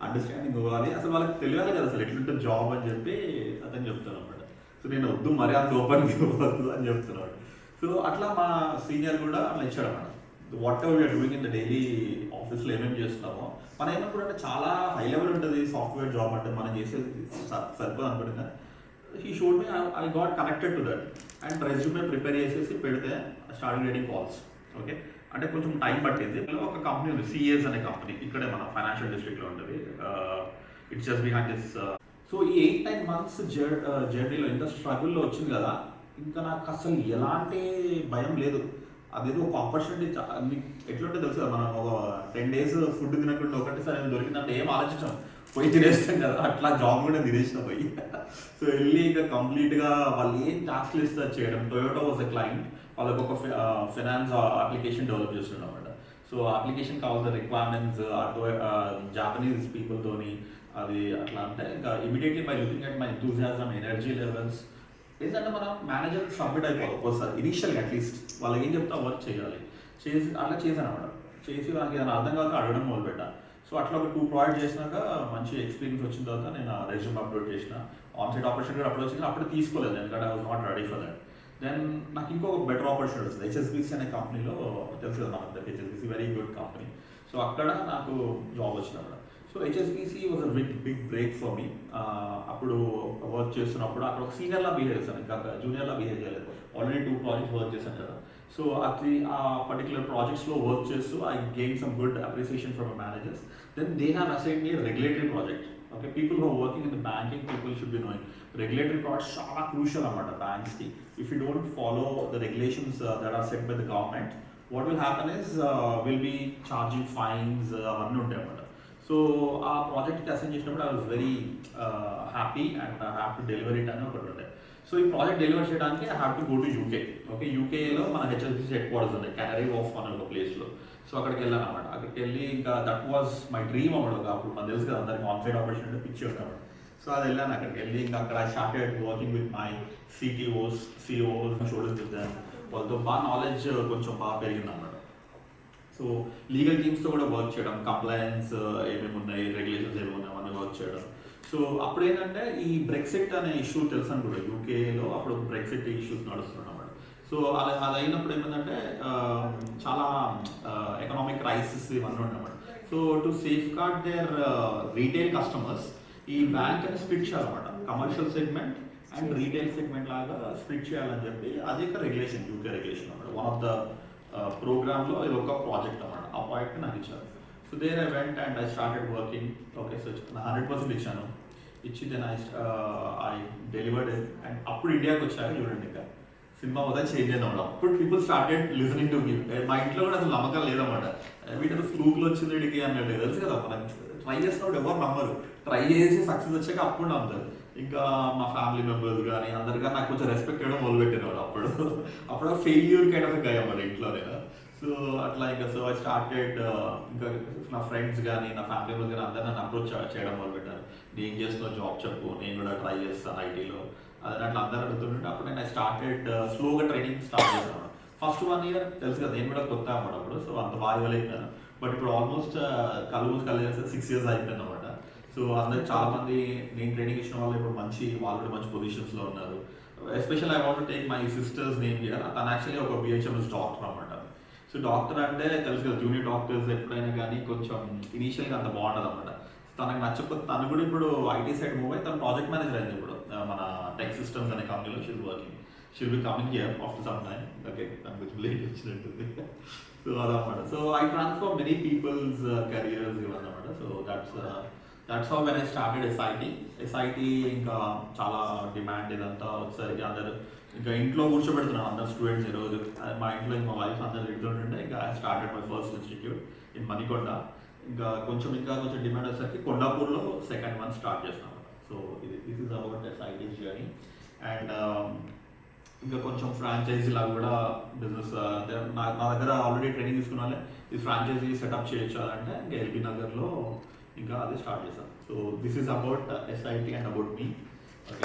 అండర్స్టాండింగ్ ఇవ్వాలి, అసలు వాళ్ళకి తెలియాలి కదా అసలు ఎట్లుంటుంది జాబ్ అని చెప్పి అతను చెప్తాను అనమాట. సో నేను వద్దు మరీ అంత ఓపెన్గా ఇవ్వద్దు అని చెప్తున్నాడు. సో అట్లా మా సీనియర్ కూడా అట్లా ఇచ్చాడు అనమాట. Whatever you're doing in the daily ఆఫీస్లో ఏమేమి చేస్తున్నామో మనం ఏమనుకుంటే అంటే చాలా హై లెవెల్ ఉంటుంది సాఫ్ట్వేర్ జాబ్ అంటే, మనం చేసేది సరిపోదు అనుకుంటుంది. He showed me, I got connected to that and resume prepare చేసేసి పెడితే స్టార్ట్ గెటింగ్ కాల్స్. ఓకే, అంటే కొంచెం టైం పట్టింది. ఒక కంపెనీ ఉంది సిఎస్ అనే కంపెనీ, ఇక్కడే మన ఫైనాన్షియల్ డిస్ట్రిక్ట్లో ఉంటుంది. It's just behind this. So ఈ 8-9 months జర్నీలో ఇంత స్ట్రగుల్లో వచ్చింది కదా, ఇంకా నాకు అసలు ఎలాంటి భయం లేదు. అదేదో ఒక ఆపర్చునిటీ ఎట్లుంటే తెలుసు కదా, మనం ఒక 10 days ఫుడ్ తినకుండా ఒకటిసారి దొరికిందంటే ఏం ఆలోచించాం, పోయి తినేస్తాం కదా, అట్లా జాబ్ కూడా తినేసిన పోయి. సో వెళ్ళి ఇంకా కంప్లీట్గా వాళ్ళు ఏం టాస్క్లు ఇస్తారు చేయడం. టొయోటా వాజ్ ఎ క్లయింట్, వాళ్ళకి ఒక ఫైనాన్స్ అప్లికేషన్ డెవలప్ చేస్తున్నాం అనమాట. సో అప్లికేషన్ కావాల్సిన రిక్వైర్మెంట్స్ జాపనీస్ పీపుల్తోని అది అట్లా అంటే ఇంకా immediately by looking at my enthusiasm, energy levels ఏంటంటే మనం మేనేజర్ సబ్మిట్ అయిపోవాలి ఒక్కోసారి ఇనీషియల్గా అట్లీస్ట్ వాళ్ళకి ఏం చెప్తా వర్క్ చేయాలి చేసి అట్లా చేశాను అనమాట. చేసి నాకు ఏదైనా అర్థం కాక అడగడం మొదలుపెట్టాను. సో అట్లా ఒక 2 projects చేసినాక మంచి ఎక్స్పీరియన్స్ వచ్చిన తర్వాత నేను రెజ్యూమ్ అప్లోడ్ చేసిన. ఆన్సైట్ ఆపర్చునిటీ అప్పుడు వచ్చింది, అప్పుడు తీసుకోలేదు ఎందుకంటే I was not ready for that. Then నాకు ఇంకొక బెటర్ ఆపర్చునిటీ వచ్చింది హెచ్ఎస్బిసి అనే కంపెనీలో, తెలుసు కదా మనకు HSBC very good company. So అక్కడ నాకు జాబ్ వచ్చినప్పుడు. So HSBC was a big break for me. అప్పుడు వర్క్ చేస్తున్నప్పుడు అక్కడ ఒక సీనియర్లా బిహేవ్ చేశాను, ఇంకా జూనియర్లా బిహేవ్ చేయలేదు. ఆల్రెడీ 2 projects వర్క్ చేశాను కదా. సో అది ఆ పర్టికులర్ ప్రాజెక్ట్స్లో వర్క్ చేస్తూ I gain some good appreciation from managers. Then they have assigned me regulatory project. Okay, people who are working in the banking people should be knowing regulatory projects చాలా crucial అనమాట బ్యాంక్స్కి. If you don't follow the regulations that are set by the government, what will happen is will be charging fines అవన్నీ ఉంటాయి అన్నమాట. So ఆ ప్రాజెక్ట్కి assign చేసినప్పుడు I was very happy and I have to deliver it అని ఒకటి ఉంటాయి. So ఈ ప్రాజెక్ట్ డెలివర్ చేయడానికి I have to go to UK. Okay, యూకేలో మన హెచ్ఎస్బిసి హెడ్ క్వార్టర్స్ ఉన్నాయి, క్యారీ ఆఫ్ అనే ఒక ప్లేస్లో. సో అక్కడికి వెళ్ళాను అనమాట. అక్కడికి వెళ్ళి ఇంకా దట్ వాజ్ మై డ్రీమ్ అవ్వడం. అప్పుడు మనకు తెలుసు కదా అందరికి ఆన్సైట్ ఆపర్చునిటీ పిచ్చి ఉంటాడు. సో అది వెళ్ళాను అక్కడికి వెళ్ళి ఇంకా అక్కడ I started working with my CTOs, COs, shoulders with them. వాళ్ళతో బాగా నాలెడ్జ్ కొంచెం బాగా పెరిగింది అన్నమాట. సో లీగల్ టీమ్స్తో కూడా వర్క్ చేయడం, కంప్లైన్స్ ఏమేమి ఉన్నాయి, రెగ్యులేషన్స్ ఏమేమి ఉన్నాయి అవన్నీ వర్క్ చేయడం. సో అప్పుడు ఏంటంటే ఈ బ్రెక్సిట్ అనే ఇష్యూ తెలుసు అనుకుంటా, యూకేలో అప్పుడు బ్రెక్సిట్ ఇష్యూస్ నడుస్తున్నాయి అన్నమాట. సో అది అయినప్పుడు ఏమైందంటే చాలా ఎకనామిక్ క్రైసిస్ ఇవన్నీ ఉన్నమాట. So to safeguard their retail customers ఈ బ్యాంక్ అని స్ప్లిట్ చేయాలన్నమాట. Commercial segment and retail segment లాగా స్ప్లిట్ చేయాలని చెప్పి అది ఒక రెగ్యులేషన్, యూకే రెగ్యులేషన్ అన్నమాట. వన్ ఆఫ్ ద ప్రోగ్రామ్లో ఇది ఒక ప్రాజెక్ట్ అన్నమాట. ఆ ప్రాజెక్ట్ నాకు ఇచ్చారు. So there I went and I started working. Okay, so 100% ఇచ్చాను. ఇచ్చి then I delivered it. And అప్పుడు ఇండియాకి వచ్చాక చూడండి ఇంకా సినిమా మొత్తం చేంజ్ అయిందన్నమాట. అప్పుడు people started listening to me. మా ఇంట్లో కూడా అసలు నమ్మకం లేదన్నమాట. వీటి ఫ్లూక్లో వచ్చింది వీడికి అన్నట్టు తెలుసు కదా, మనం ట్రై చేసినప్పుడు ఎవరు నమ్మరు. ట్రై చేసి సక్సెస్ వచ్చాక అప్పుడు నమ్ముతారు. ఇంకా మా ఫ్యామిలీ మెంబర్స్ కానీ అందరికీ నాకు కొంచెం రెస్పెక్ట్ ఇవ్వడం మొదలుపెట్టిన అప్పుడు ఫెయిల్యూర్ కైండ్ ఆఫ్ గాయ మన ఇంట్లో నేను. సో అట్లా ఇంకా సో ఐ స్టార్టెడ్ ఇంకా నా ఫ్రెండ్స్ కానీ నా ఫ్యామిలీ మెంబర్స్ కానీ అందరూ నన్ను అప్రోచ్ చేయడం మొదలుపెట్టారు. నేను చేస్తున్న జాబ్ చెప్పు, నేను కూడా ట్రై చేస్తాను ఐటీలో అది అట్లా అందరూ అడుగుతుంటే అప్పుడు నేను ఐ స్టార్టెడ్ స్లోగా ట్రైనింగ్ స్టార్ట్ చేశాను. ఫస్ట్ 1 year తెలుసు కదా నేను కూడా కొత్త అన్నమాట అప్పుడు. సో అంత బాగా ఇవ్వలేకపోయాను. బట్ ఇప్పుడు ఆల్మోస్ట్ కళ్ళు 6 years అయిపోయింది అనమాట. సో అందరికి చాలా మంది నేను ట్రైనింగ్ ఇచ్చిన వాళ్ళు ఇప్పుడు వాళ్ళు కూడా మంచి పొజిషన్స్లో ఉన్నారు. Special I want take my sister's name here. తను యాక్చువల్లీ ఒక బిహెచ్ఎంఎస్ డాక్టర్ అనమాట. సో డాక్టర్ అంటే తెలుసు కదా, జూనియర్ డాక్టర్స్ ఎప్పుడైనా కానీ కొంచెం ఇనీషియల్గా అంత బాగుంటుంది అనమాట. తనకు నచ్చకపోతే తను కూడా ఇప్పుడు ఐటీ సైడ్ మూవ్ అయ్యి తను ప్రాజెక్ట్ మేనేజర్ అయింది ఇప్పుడు మన టెక్ సిస్టమ్స్ అనే కంపెనీలో she's working. she'll be coming here after some time. Okay, I'm going to late so adamada. So I transform many people's careers ivanamada. So that's how when I started SIT. SIT ఇంకా చాలా demand ఇదంతా ఒకసారి అందరు ఇంకా ఇంట్లో కూర్చోబెడుతున్నాను అందరు students ఈరోజు మా ఇంట్లో మా వైఫ్ అందరు తింటుంటే ఇంకా I started my first institute in Manikonda. ఇంకా కొంచెం డిమాండ్ వచ్చేసరికి కొండాపూర్లో సెకండ్ వన్ స్టార్ట్ చేస్తాను. So this is about SIT journey. And ఇంకా కొంచెం ఫ్రాంచైజీ లాగా కూడా బిజినెస్ నా దగ్గర ఆల్రెడీ ట్రైనింగ్ తీసుకున్న వాళ్ళే ఈ ఫ్రాంచైజీ సెటప్ చేయొచ్చు అంటే ఇంకా ఎల్బీ నగర్లో ఇంకా అది స్టార్ట్ చేశాను. So this is about SIT and about me. Okay,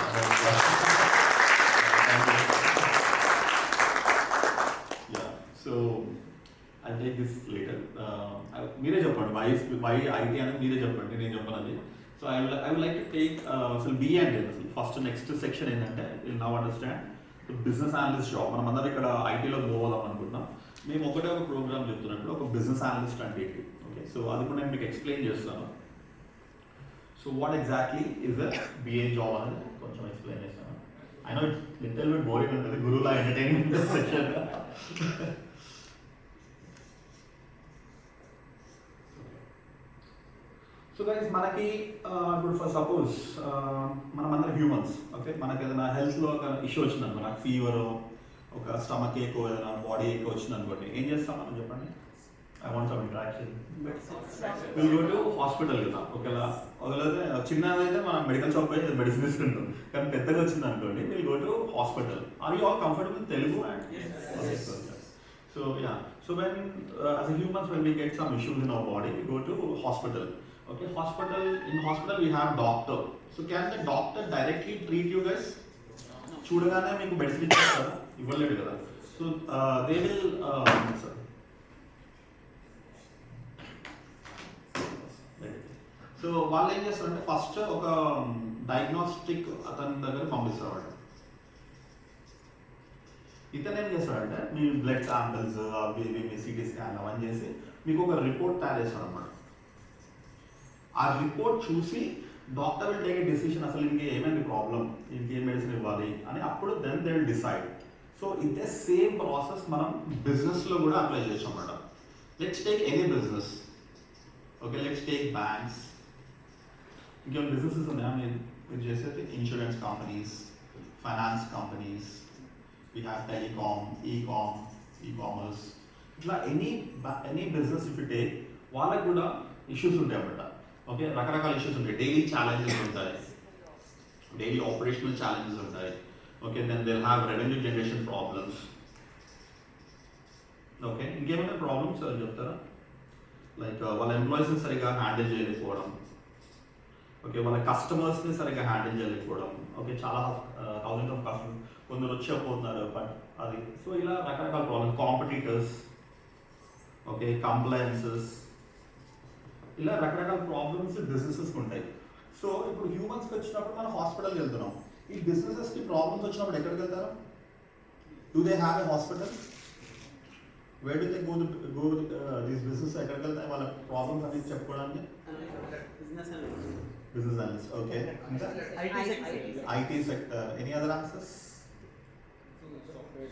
yeah. So I take this later. మీరే చెప్పండి వై IT అనేది మీరే చెప్పండి, నేను చెప్పాలి. So I would like to take అసలు B అండ్ అసలు ఫస్ట్ నెక్స్ట్ సెక్షన్ ఏంటంటే will now understand business analyst job. మనం అందరం ఇక్కడ ఐటీలో పోవాలని అనుకుంటున్నాం. మేము ఒక ప్రోగ్రామ్ చెప్తున్నప్పుడు ఒక బిజినెస్ అనలిస్ట్ అంటే ఏంటి. ఓకే, సో అది కూడా నేను మీకు ఎక్స్ప్లెయిన్ చేస్తాను. So what exactly is a BA job అనేది కొంచెం ఎక్స్ప్లెయిన్ చేస్తాను. I know it's little bit boring ఉంటుంది, గురువులా ఎంటర్టైన్మెంట్ సెక్షన్. సో గైస్ మనకి ఇప్పుడు ఫర్ సపోజ్ మనం అందరం హ్యూమన్స్. ఓకే, మనకి ఏదైనా హెల్త్లో ఒక ఇష్యూ వచ్చిందనుకో, నాకు ఫీవర్, ఒక స్టమక్ ఏకో, ఏదైనా బాడీ ఏకో వచ్చిందనుకోండి, ఏం చేస్తాం మనం చెప్పండి? I want some interaction. Will go to hospital కదా. ఒకవేళ చిన్నదైతే మనం మెడికల్ షాప్ పోయి మెడిసిన్ తీసుకుంటాం. కానీ పెద్దగా వచ్చింది అనుకోండి, will go to hospital. Are you all comfortable Telugu? And so yeah, so when as a humans when we get some issues in our body we go to hospital. Okay, in hospital we have doctor. So can the doctor directly treat you guys? చూడగానే మీకు medicine ఇచ్చేస్తారా? ఇవ్వలేడు కదా. So they will so వాళ్ళు ఏం చేస్తారంటే first ఒక diagnostic అతని దగ్గర పంపిస్తారు. ఇతను ఏం చేస్తాడంటే మీ బ్లడ్ శాంపిల్స్ అవి మీ సిటీ స్కాన్ అవన్నీ చేసి మీకు ఒక రిపోర్ట్ తయారు చేస్తాడు అన్నమాట. ఆ రిపోర్ట్ చూసి doctor will take a decision, అసలు ఇంకే ఏమైంది ప్రాబ్లం, ఇంకేం మెడిసిన్ ఇవ్వాలి అని. అప్పుడు then they will decide. So ఇదే సేమ్ ప్రాసెస్ మనం బిజినెస్లో కూడా అప్లై చేసాం అన్నమాట. Let's take any business. Okay, let's take banks. ఇంకేమైనా బిజినెసెస్ ఉన్నాయా మీరు చేసేది? Insurance companies, finance companies, we have telecom, e-commerce. ఇట్లా any business if you take, వాళ్ళకి కూడా ఇష్యూస్ ఉంటాయి అన్నమాట. ఓకే, రకరకాల ఇష్యూస్ ఉంటాయి. డైలీ ఛాలెంజెస్ ఉంటాయి, డైలీ ఆపరేషనల్ ఛాలెంజెస్ ఉంటాయి. Okay, then they have revenue generation problems. Okay, ఇంకేమైనా ప్రాబ్లమ్స్ చెప్తారా? లైక్ వాళ్ళ ఎంప్లాయీస్ని సరిగ్గా హ్యాండిల్ చేయలేకపోవడం. ఓకే, వాళ్ళ కస్టమర్స్ని సరిగ్గా హ్యాండిల్ చేయలేకపోవడం. ఓకే, చాలా థౌసండ్స్ ఆఫ్ కస్టమర్స్, కొందరు వచ్చేపోతున్నారు బట్ అది. సో ఇలా రకరకాల ప్రాబ్లమ్స్, కాంపిటీటర్స్. ఓకే, కంప్లైన్సెస్, ఇలా రకరకాల ప్రాబ్లమ్స్ బిజినెసెస్కి ఉంటాయి. సో ఇప్పుడు హ్యూమన్స్కి వచ్చినప్పుడు మనం హాస్పిటల్కి వెళ్తున్నాం. ఈ బిజినెసెస్కి ప్రాబ్లమ్స్ వచ్చినప్పుడు ఎక్కడికి వెళ్తారు? Do they have a hospital? Wear do they go these business ఎక్కడికి వెళ్తాయి వాళ్ళ ప్రాబ్లమ్స్ అనేది చెప్పుకోవడానికి? Business analyst. Okay, IT sector. Any other answers?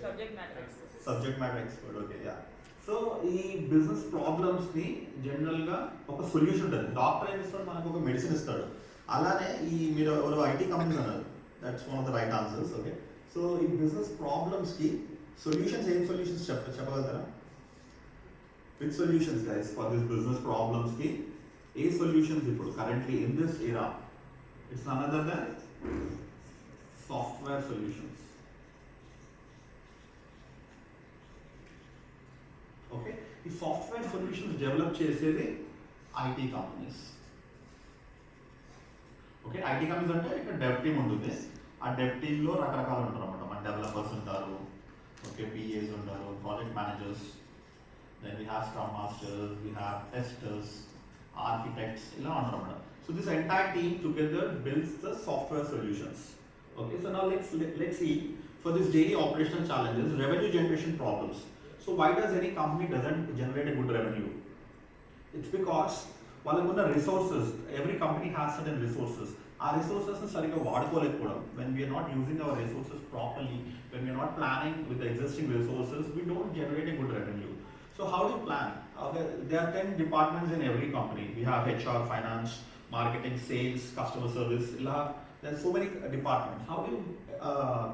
Subject matter expert. Okay, yeah. So ఈ బిజినెస్ ప్రాబ్లమ్స్ని జనరల్గా ఒక సొల్యూషన్ ఉంటుంది. డాక్టర్ ఏం ఇస్తాడు? మనకు ఒక మెడిసిన్ ఇస్తాడు. అలానే ఈ మీరు ఎవరు IT కంపెనీస్ అన్నారు, that's one of the right answers. Okay, so ఈ బిజినెస్ ప్రాబ్లమ్స్కి సొల్యూషన్స్, ఏం సొల్యూషన్స్ చెప్పగలుగుతారా? With solutions guys for this business ప్రాబ్లమ్స్కి ఏ సొల్యూషన్స్ ఇప్పుడు currently in this era? It's none other than software solutions. Okay, ఈ software solutions develop చేసేది IT companies. Okay, IT companies అంటే ఇక్కడ డెవ్ టీమ్ ఉంటుంది. ఆ డెవ్ టీమ్లో రకరకాలు ఉంటారు అన్నమాట. మన డెవలపర్స్ ఉంటారు, ఓకే, PAs ఉంటారు, project managers, then we have scrum masters, we have testers, architects, ఇలా ఉంటారు అన్నమాట. So this entire team together builds the software solutions. Okay, so now let's see for this daily operational challenges, revenue generation problems. So why does any company doesn't generate a good revenue? It's because వాళ్ళకున్న resources, every company has certain resources. ఆ రిసోర్సెస్ని సరిగ్గా వాడుకోలేకపోవడం. When we are not using our resources properly, when we are not planning with the existing resources, we don't generate a good revenue. So how do you plan? Okay, there are 10 departments in every company. We have HR, finance, marketing, sales, customer service. There are so many departments. How do you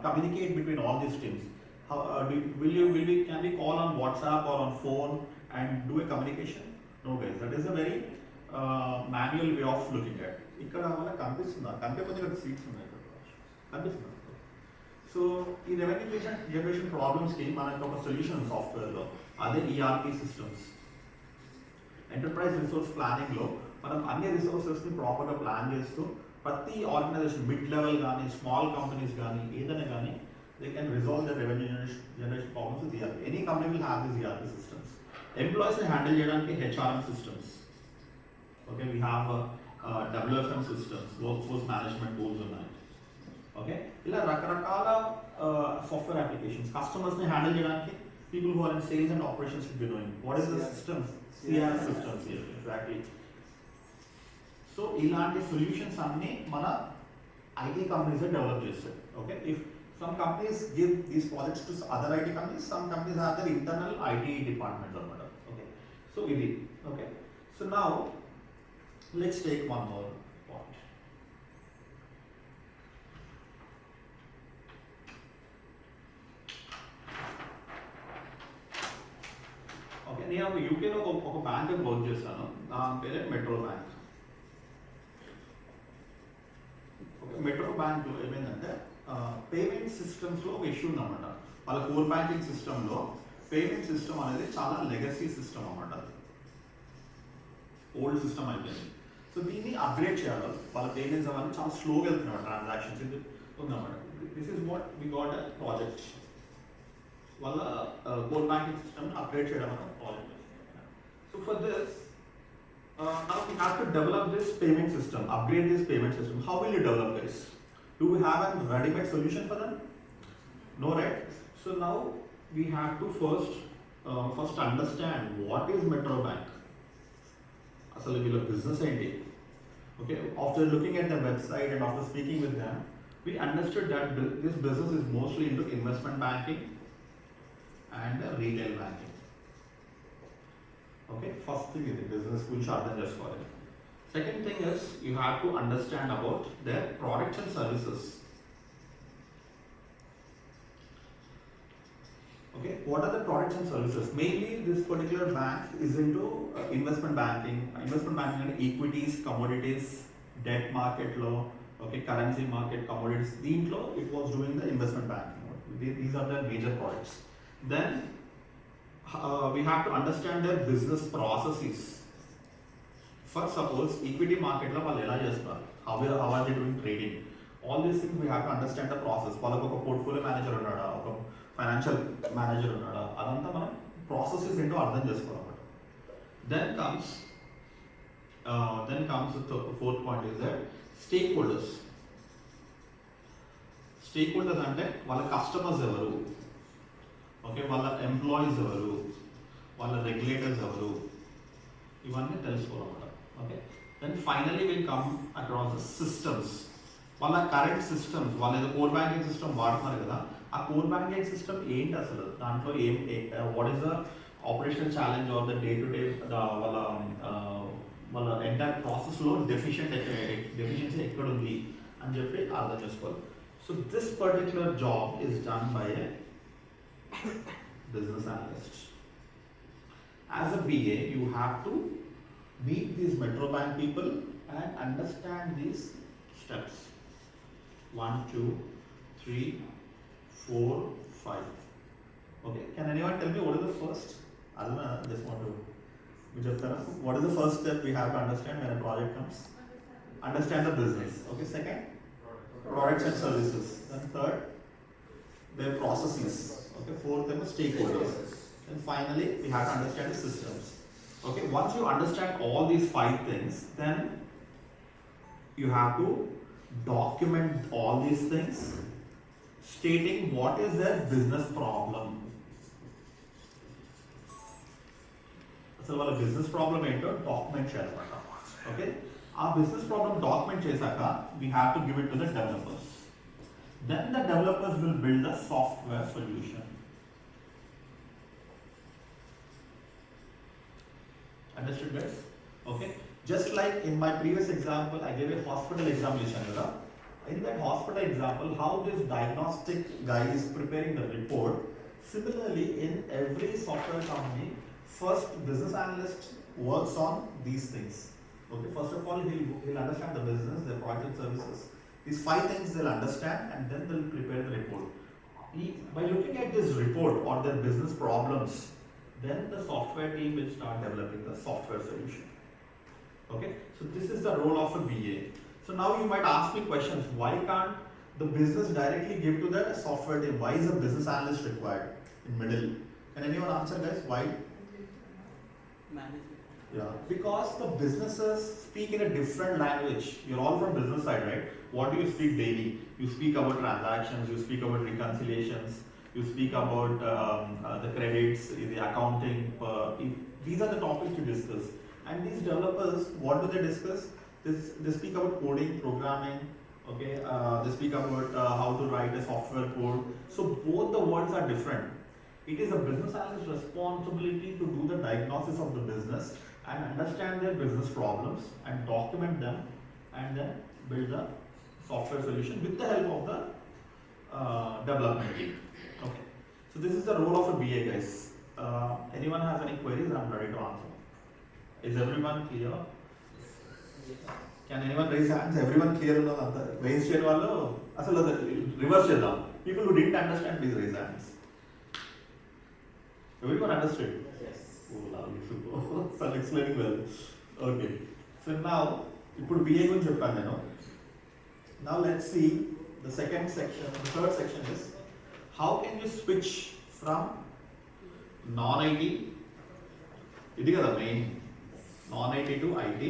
communicate between all these teams? How can we call on WhatsApp or on phone and do a communication? No guys, that is a very manual way of looking at. ఇక్కడ వల్ల కనిపిస్తుందా? కనిపించకపోతే ఇక్కడ seats ఉన్నాయి ఇక్కడ కనిపిస్తుందా? So ఈ revenue generation ప్రాబ్లమ్స్కి మనకు ఒక సొల్యూషన్ సాఫ్ట్వేర్లో అదే ఈఆర్పి సిస్టమ్స్. ఎంటర్ప్రైజ్ రిసోర్స్ ప్లానింగ్లో మనం అన్ని రిసోర్సెస్ని ప్రాపర్గా ప్లాన్ చేస్తూ ప్రతి ఆర్గనైజేషన్ మిడ్ లెవెల్ కానీ స్మాల్ కంపెనీస్ కానీ ఏదైనా కానీ they can resolve the revenue generation problems with ERP. Any company will have this ERP systems. ఎంప్లాయీస్ని హ్యాండిల్ చేయడానికి HRM systems. Okay, we have WFM systems, work force management tools ఉన్నాయి. Okay, ఇలా రకరకాల software applications కస్టమర్స్ని handle చేయడానికి people who are in sales and operations should be knowing what is the systems. CRM systems exactly. So ఇలాంటి solutions అన్నీ మన IT companies develop చేస్తాయి. Okay, if some companies give these projects to other IT companies, some companies have their internal IT departments anamata. Okay, so idi. Okay, so now let's take one more point. Okay, నేను UK లో ఒక bank work చేస్తాను. దాని పేరే metro bank. Metro బ్యాంక్లో ఏమైందంటే payment సిస్టమ్స్లో ఒక ఇష్యూ ఉందన్నమాట. వాళ్ళ కోర్ బ్యాంకింగ్ సిస్టంలో పేమెంట్ సిస్టమ్ అనేది చాలా లెగసీ సిస్టమ్ అన్నమాట. ఓల్డ్ సిస్టమ్ అయిపోయింది. సో దీన్ని అప్గ్రేడ్ చేయాలి. వాళ్ళ పేమెంట్స్ అవన్నీ చాలా స్లోగా వెళ్తున్నాయి ట్రాన్సాక్షన్స్ ఇది ఉందన్నమాట. This is what we got a project. వాళ్ళ కోర్ బ్యాంకింగ్ సిస్టమ్ని అప్గ్రేడ్ చేయడం అన్న project. So for this now we have to develop this payment system, upgrade this payment system. How will you develop this? Do we have a ready-made solution for them? No, right? So now we have to first understand what is Metro Bank. Asal veela business enti. Okay, after looking at the website and after speaking with them, we understood that this business is mostly into investment banking and retail banking. Okay, first thing is the business గురించి అర్థం చేసుకోవాలి. Second thing is you have to understand about their products and services. Okay, what are the products and services? Mainly this particular bank is into investment banking. Investment banking and equities, commodities, debt market law, okay, currency market, commodities. Deentlo it was doing the investment banking. These are the major products. Then we have to understand their business processes. For suppose equity market lo vallu ela chestunnaru, how are they doing trading, all these things we have to understand the process. Vallaku oka portfolio manager unnada, oka financial manager unnada, adantha manam processes ento ardham chesukovalam. Then comes the fourth point is that stakeholders ante valla customers evaru, okay, వాళ్ళ employees ఎవరు, వాళ్ళ regulators ఎవరు, ఇవన్నీ తెలుసుకోవాలన్నమాట. Okay, then finally will come across the systems. వాళ్ళ current systems, వాళ్ళు ఏదో core banking system వాడుతున్నారు కదా, ఆ కోర్ బ్యాంకింగ్ సిస్టమ్ ఏంటి అసలు, దాంట్లో what is the operational challenge or the day to day వాళ్ళ ఎంటైర్ ప్రాసెస్లో డెఫిషియన్సీ ఎక్కడ ఉంది అని చెప్పి అర్థం చేసుకోవాలి. So this particular job is done by a business analyst. As a BA, you have to meet these Metro Bank people and understand these steps. 1, 2, 3, 4, 5. Okay, can anyone tell me what is the first? I just want to what is the first step we have to understand when a project comes? Understand the business. Okay, second, products and services. Then third, their processes. Okay, fourth thing is stakeholders. And finally, we have to understand the systems. Okay, once you understand all these 5 things, then you have to document all these things, stating what is their business problem. So, our business problem ento document cheyalannamata. Okay, Our business problem document chesaka, we have to give it to the developers. Then the developers will build a software solution. Understood, guys? Okay. Just like in my previous example, I gave a hospital examination. In that hospital example, how this diagnostic guy is preparing the report. Similarly, in every software company, first business analyst works on these things. Okay. First of all, he'll understand the business, the product and services. These 5 things they'll understand, and then they'll prepare the report. By looking at this report or their business problems, then the software team will start developing the software solution. Okay, so this is the role of a BA. So now you might ask me questions, why can't the business directly give to the software team? Why is a business analyst required in middle? Can anyone answer, guys? Why? Management. Yeah, because the businesses speak in a different language. You're all from business side, right? What do you speak daily? You speak about transactions, you speak about reconciliations, you speak about the credits, the accounting. These are the topics you discuss. And these developers, what do they discuss? They speak about coding, programming, okay? They speak about how to write a software code. So both the words are different. It is a business analyst's responsibility to do the diagnosis of the business and understand their business problems and document them and then build the software solution with the help of the development team. Okay. So this is the role of a BA, guys. Anyone has any queries? I'm ready to answer. Is everyone clear? Can anyone raise hands? Everyone clear on the raise hand wallo? Asalu reverse chedam. People who didn't understand, please raise hands. Everyone understood? Yes. Oh, lovely, super. So I'm explaining well. Okay. So now, ఇప్పుడు BA గురించి చెప్పాను నేను. Now let's see the second section. The third section is how can you switch from non-IT, ఇది కదా main, non-IT to IT,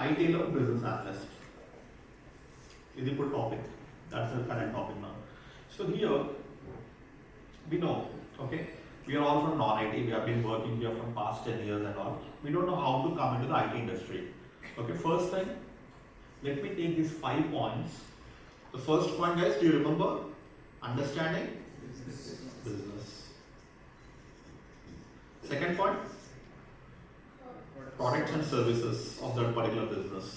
IT లో business analyst. ఇది ఇప్పుడు topic. That's the current topic now. So here we know, okay, we are all from non-IT. We have been working here for past 10 years and all. We don't know how to come into the IT industry. Okay, first thing, let me take these 5 points. The first point, guys, do you remember? Understanding business. Second point, products and services of that particular business.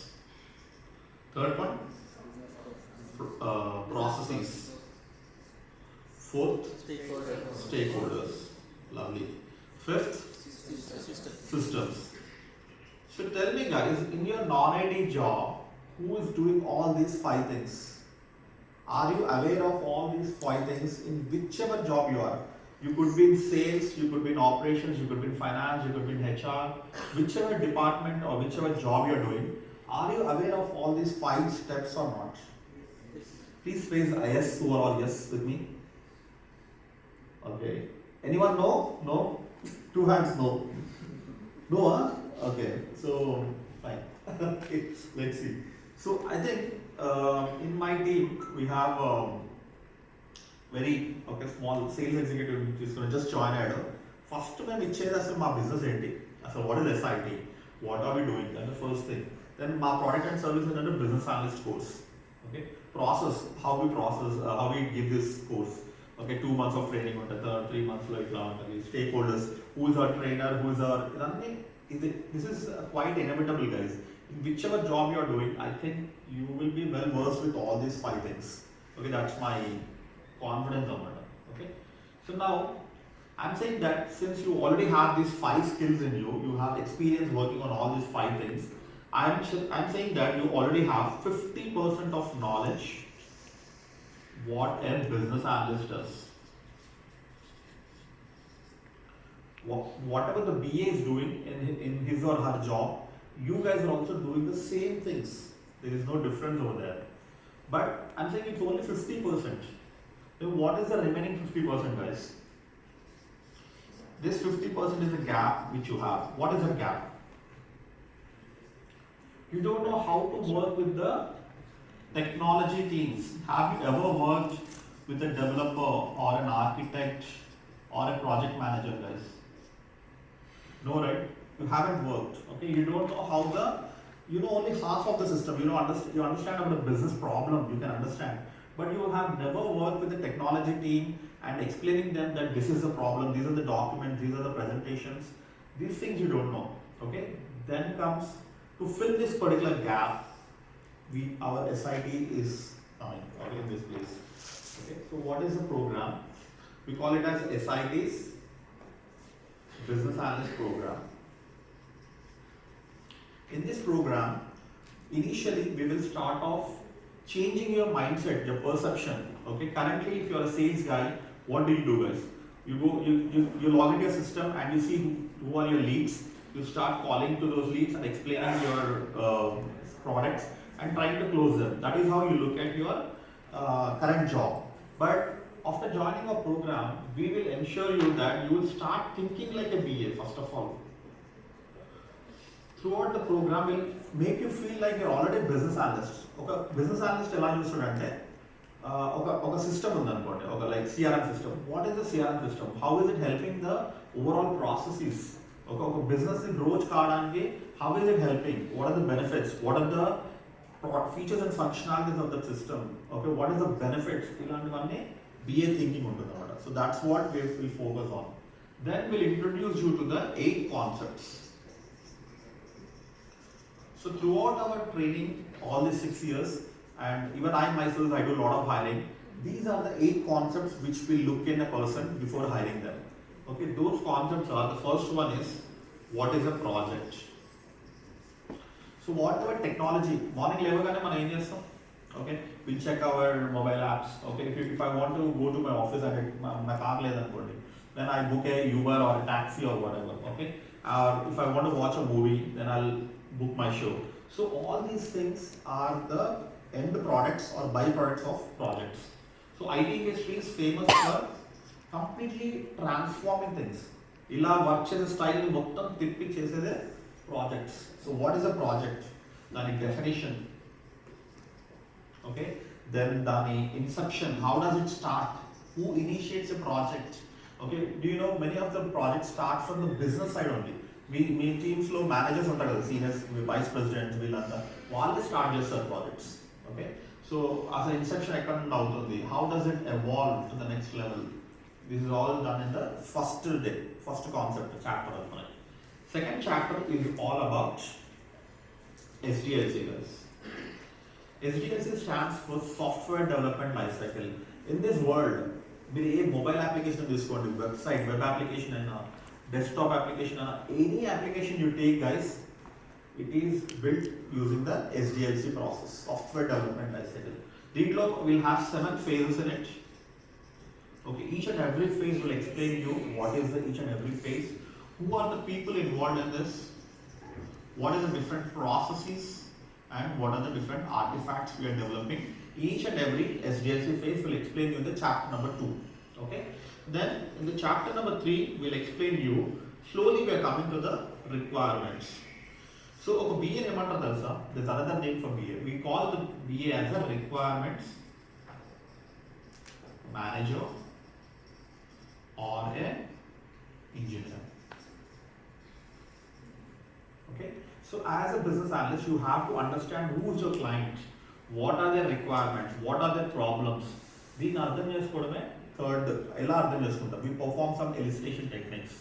Third point, processes. Fourth, stakeholders. Lovely. Fifth, systems. So tell me, guys, in your non-IT job, who is doing all these 5 things? Are you aware of all these 5 things in whichever job you are? You could be in sales, you could be in operations, you could be in finance, you could be in HR, whichever department or whichever job you're doing. Are you aware of all these 5 steps or not? Please raise a yes who are all yes with me. Okay. Anyone no? No? 2 hands no. No, huh? Okay. So, fine. Okay. Let's see. So, I think in my team, we have very small sales executive which is going to just join it. First, మేము ఇచ్చేది అసలు మా business ఏంటి, అసలు what is SIT, what are we doing, that the first thing. Then మా product and service ఏంటంటే business analyst course. Okay, process, how we give this course. Okay, 2 months of training ఉంటుంది, 3 months లో ఇట్లా ఉంటుంది. Stake holders, who is our trainer, who is our, ఇదన్నీ this is quite inevitable, guys. In whichever job you are doing, I think you will be well versed with all these 5 things. Okay, that's my confidence on it. Okay, so now I'm saying that since you already have these 5 skills in you, you have experience working on all these 5 things, I'm saying that you already have 50% of knowledge what a business analyst does. Whatever the BA is doing in his or her job, you guys are also doing the same things. There is no difference over there. But I'm saying it's only 50%. Then what is the remaining 50%, guys? This 50% is a gap which you have. What is a gap? You don't know how to work with the technology teams. Have you ever worked with a developer or an architect or a project manager, guys? No, right? You haven't worked. Okay, you don't know how the you know only half of the system. You understand about the business problem, you can understand, but you have never worked with the technology team and explaining them that this is the problem, these are the documents, these are the presentations. These things you don't know. Okay. Then comes to fill this particular gap. Our SIT is coming in this place. Okay. So what is the program? We call it as SIT's Business Analyst Program. In this program, initially we will start off changing your mindset, your perception. Okay. Currently, if you are a sales guy, what do you do, guys? You log into your system and you see who are your leads. You start calling to those leads and explaining your products and trying to close them. That is how you look at your current job. But after joining our program, we will ensure you that you will start thinking like a BA first of all. Throughout the program, will make you feel like you're already a business analyst. Okay, business analyst ఎలా చూస్తాడంటే ఒక system ఉందనుకోండి, ఒక like CRM system. What is the CRM system? How is it helping the overall processes? ఒక business ని grow కావడానికి how is it helping? What are the benefits? What are the features and functionalities of the system? Okay, what is the benefits? ఇలాంటివన్నీ BA thinking ఉంటుంది అన్నమాట. So that's what we will focus on. Then we'll introduce you to the 8 concepts. So throughout our training, all these 6 years, and even I myself, I do a lot of hiring. These are the 8 concepts which we look in a person before hiring them. Okay, those concepts are, the first one is, what is a project? So whatever technology, morning levagane mana em chestam? Okay, we'll check our mobile apps. Okay, if I want to go to my office and my car ledanukondi, then I book a Uber or a taxi or whatever. Okay, or if I want to watch a movie, then I'll book my show. So all these things are the end products or byproducts of projects. So IT industry is famous for completely transforming things. ఇలా work చేసే style మొత్తం తిప్పి చేసేదే projects. So what is a project? దాని definition. Okay, then దాని inception, how does it start, who initiates a project. Okay, do you know many of the projects start from the business side only. మీ టీమ్స్లో managers ఉంటారు కదా, seniors, vice presidents, వీళ్ళంతా వాళ్ళే start చేస్తారు projects. Okay, so అసలు inception ఎక్కడ నుండి అవుతుంది, how does it evolve to the next level. This is all done in the first day, first concept chapter of mine. Second chapter is all about SDLC, guys. SDLC stands for Software Development Lifecycle. In this world, మీరు ఏ mobile application తీసుకోండి, website, web application అయినా, desktop application, any application you take, guys, it is built using the SDLC process, Software Development Lifecycle. దీంట్లో will have 7 phases in it. Okay, each and every phase will explain you what is the each and every phase, who are the people involved in this, what are the different processes, and what are the different artifacts we are developing. Each and every SDLC phase will explain you in the chapter number 2. Okay. Then in the chapter number 3, we'll explain you, slowly we are coming to the requirements. So okay, BA emantaru telsa, there's another name for BA. We call the BA as a requirements manager or a engineer. Okay, so as a business analyst, you have to understand who is your client, what are their requirements, what are their problems. దీన్ని అర్థం చేసుకోవడమే third. ఎలా అర్థం చేసుకుంటాం? We perform some elicitation techniques,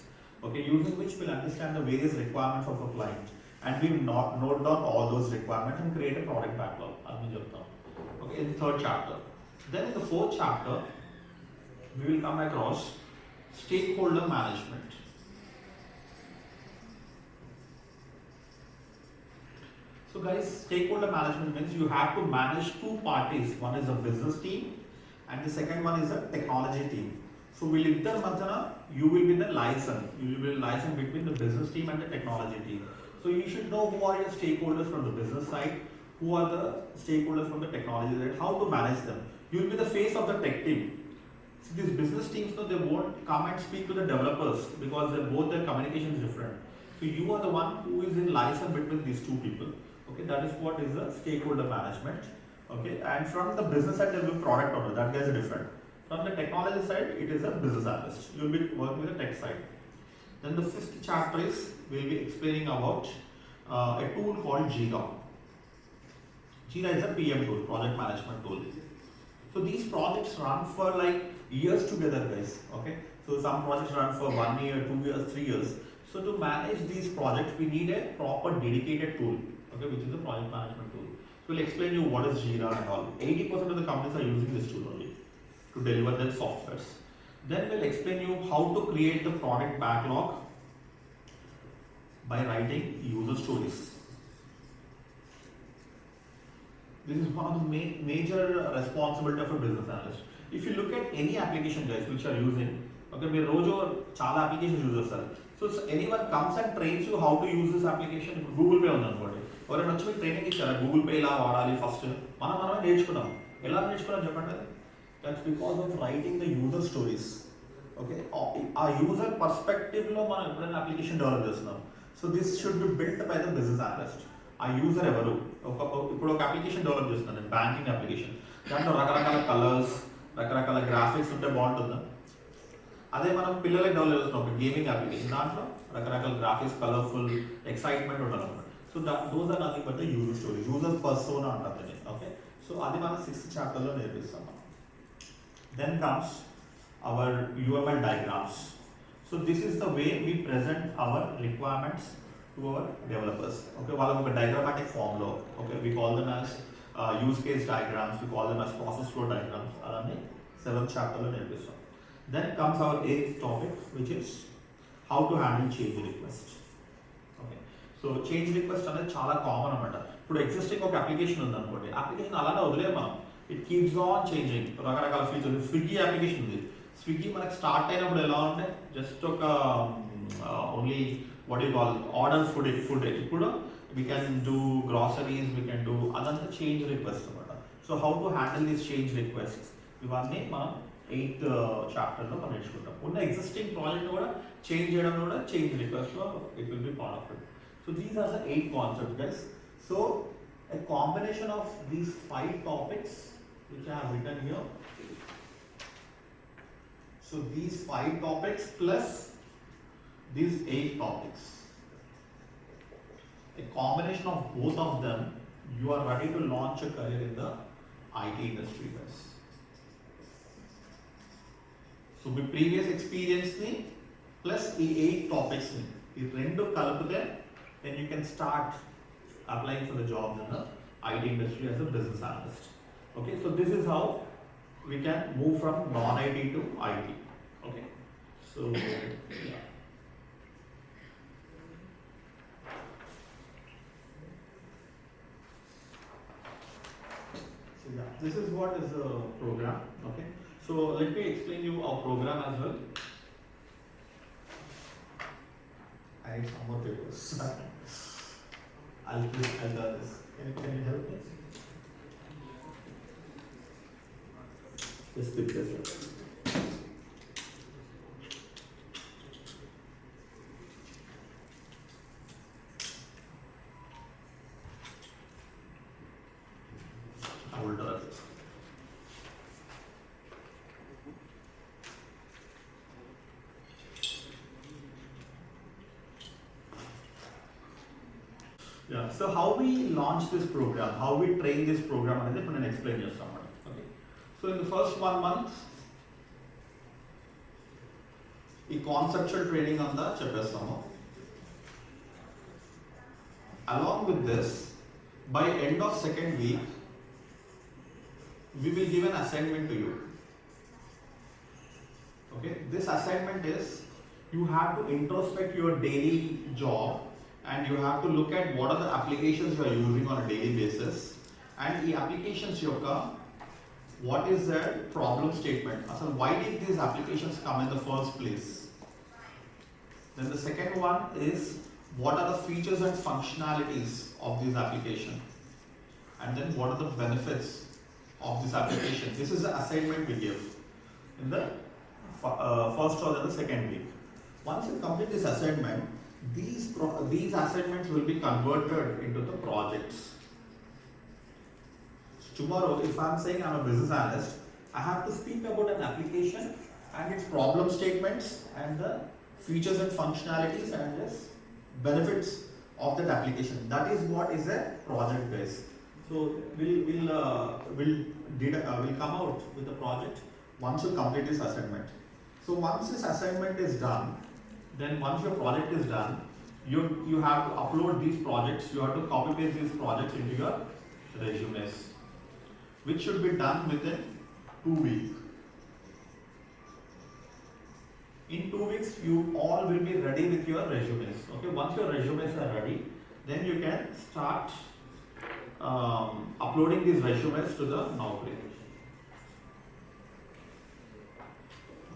okay, using which we'll understand the various requirements of a client and we note down all those requirements and create a product backlog. అర్థం చెప్తాం. Okay, in the third chapter. Then in the fourth chapter, we will come across stakeholder management. So guys, stakeholder management means you have to manage 2 parties. One is a business team and the second one is a technology team. So వీళ్ళిద్దరి మధ్యన you will be the liaison. You will be the liaison between the business team and the technology team. So you should know who are your stakeholders from the business side, who are the stakeholders from the technology side, how to manage them. You will be the face of the tech team. So these business teams, no, they won't come and speak to the developers because both their communication is different. So you are the one who is in liaison between these 2 people. Okay, that is what is the stakeholder management. Okay, and from the business side there will be product owner, that guy is different. From the technology side, it is a business analyst. You will be working with the tech side. Then the 5th chapter is, we will be explaining about a tool called Jira. Jira is a PM tool, project management tool. So these projects run for like years together, guys. Okay. So some projects run for 1 year, 2 years, 3 years. So to manage these projects, we need a proper dedicated tool, okay, which is a project management tool. So we'll explain you what is Jira and all. 80% of the companies are using this tool only to deliver their softwares. Then we'll explain you how to create the product backlog by writing user stories. This is one of the major responsibility of a business analyst. If you look at any application, guys, which are using, okay, we rojo chala applications use sir. So anyone comes and trains you how to use this application. Google Pay ఉందనుకోండి, ఎవరైనా వచ్చి మీకు training ఇచ్చారా Google pay ఇలా వాడాలి first మనమే నేర్చుకున్నాం. ఎలా నేర్చుకున్నాం చెప్పండి. That's because of writing the user stories. Okay, ఆ యూజర్ పర్స్పెక్టివ్లో మనం ఎప్పుడైనా అప్లికేషన్ డెవలప్ చేస్తున్నాం. So this should be built by the business analyst. ఆ యూజర్ ఎవరు, ఇప్పుడు ఒక అప్లికేషన్ డెవలప్ చేస్తున్నాను, బ్యాంకింగ్ అప్లికేషన్. దాంట్లో రకరకాల కలర్స్, రకరకాల గ్రాఫిక్స్ ఉంటే బాగుంటుందా? అదే మనం పిల్లలకి డెవలప్ చేస్తున్నాం ఒక గేమింగ్ అప్లికేషన్, దాంట్లో రకరకాల గ్రాఫిక్స్, కలర్ఫుల్, ఎక్సైట్మెంట్ ఉండాలన్నమాట. So those are nothing but the user story, user persona అంటారు. ఓకే, సో అది మనం 6th చాప్టర్లో నేర్పిస్తాం మనం. Then comes our UML diagrams. So this is the way we present our requirements to our developers. Okay, వాళ్ళకి ఒక diagrammatic form లో, okay, we call them as use case diagrams, we call them as process flow diagrams. అలానే 7th chapter లో నేర్పిస్తాం. Then comes our 8th topic, which is how to handle change request. Okay, so change request అనేది చాలా common అన్నమాట. ఇప్పుడు existing ఒక application ఉందనుకోండి, application అలానే వదిలే మనం, ఇట్ కీప్స్ ఆన్ చేంజింగ్. రకరకాల ఫీచర్స్, స్విగ్గీ అప్లికేషన్ ఉంది. స్విగ్గీ మనకి స్టార్ట్ అయినప్పుడు ఎలా ఉంటే జస్ట్ ఒక only what you call order food. ఇప్పుడు we can do groceries, we can do, అదంతా చేంజ్ రిక్వెస్ట్ అనమాట. So how to handle this change request, ఇవన్నీ మనం 8th చాప్టర్లో మనం నేర్చుకుంటాం. ఉన్న ఎగ్జిస్టింగ్ ప్రాజెక్ట్ కూడా చేంజ్ చేయడం కూడా చేంజ్ రిక్వెస్ట్లో it will be part of it. So these are the 8 concepts, guys. So a combination of these 5 topics which I have written here. So these 5 topics plus these 8 topics, a combination of both of them, you are ready to launch a career in the IT industry, guys. So with previous experience ni plus the 8 topics ni, ఈ రెండు కలిపితే then you can start applying for the jobs in the IT industry as a business analyst. Okay, so this is how we can move from non-IT to IT. Okay, so yeah. So yeah, this is what is the program. Okay, so let me explain you our program as well. I need some more papers. I'll do this. Can you help me? Just pick this up. I will do this. Yeah, so how we launch this program, how we train this program, and then explain you somewhat. Okay, so in the first 1 month, the conceptual training on the cheppestamu. Along with this, by end of 2nd week, we will give an assignment to you. Okay, this assignment is you have to introspect your daily job. And you have to look at what are the applications you are using on a daily basis, and the applications yokka what is their problem statement. So why did these applications come in the first place? Then the second one is what are the features and functionalities of this application, and then what are the benefits of this application. This is the assignment we give in the first or the 2nd week. Once you complete this assignment, these assignments will be converted into the projects. So tomorrow, if I'm saying I'm a business analyst, I have to speak about an application and its problem statements and the features and functionalities and the benefits of that application. That is what is a project, guys. So So we'll come out with a project once you complete this assignment. So once this assignment is done, then once your project is done, you have to upload these projects. You have to copy paste these projects into your resumes, which should be done within 2 weeks. In 2 weeks, you all will be ready with your resumes. Okay, once your resumes are ready, then you can start uploading these resumes to the Naukri.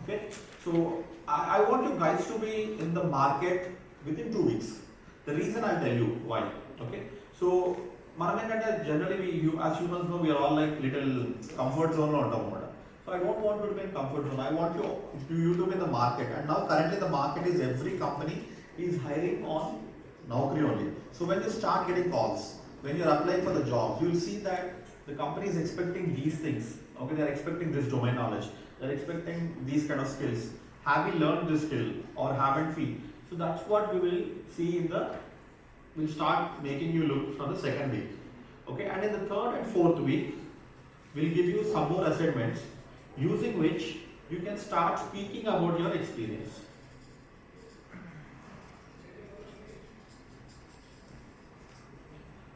Okay, so I want you guys to be in the market within 2 weeks. The reason I'll tell you why. Okay, so generally as humans know, we are all like little comfort zone or something. So I don't want you to be in comfort zone. I want you to be in the market. And now currently the market is every company is hiring on Naukri only. So when you start getting calls, when you're applying for the jobs, you'll see that the company is expecting these things. Okay, they're expecting this domain knowledge. They're expecting these kind of skills. Have we learned this skill or haven't we? So that's what we will see we'll start making you look from the second week. Okay, and in the third and fourth week, we'll give you some more assignments using which you can start speaking about your experience.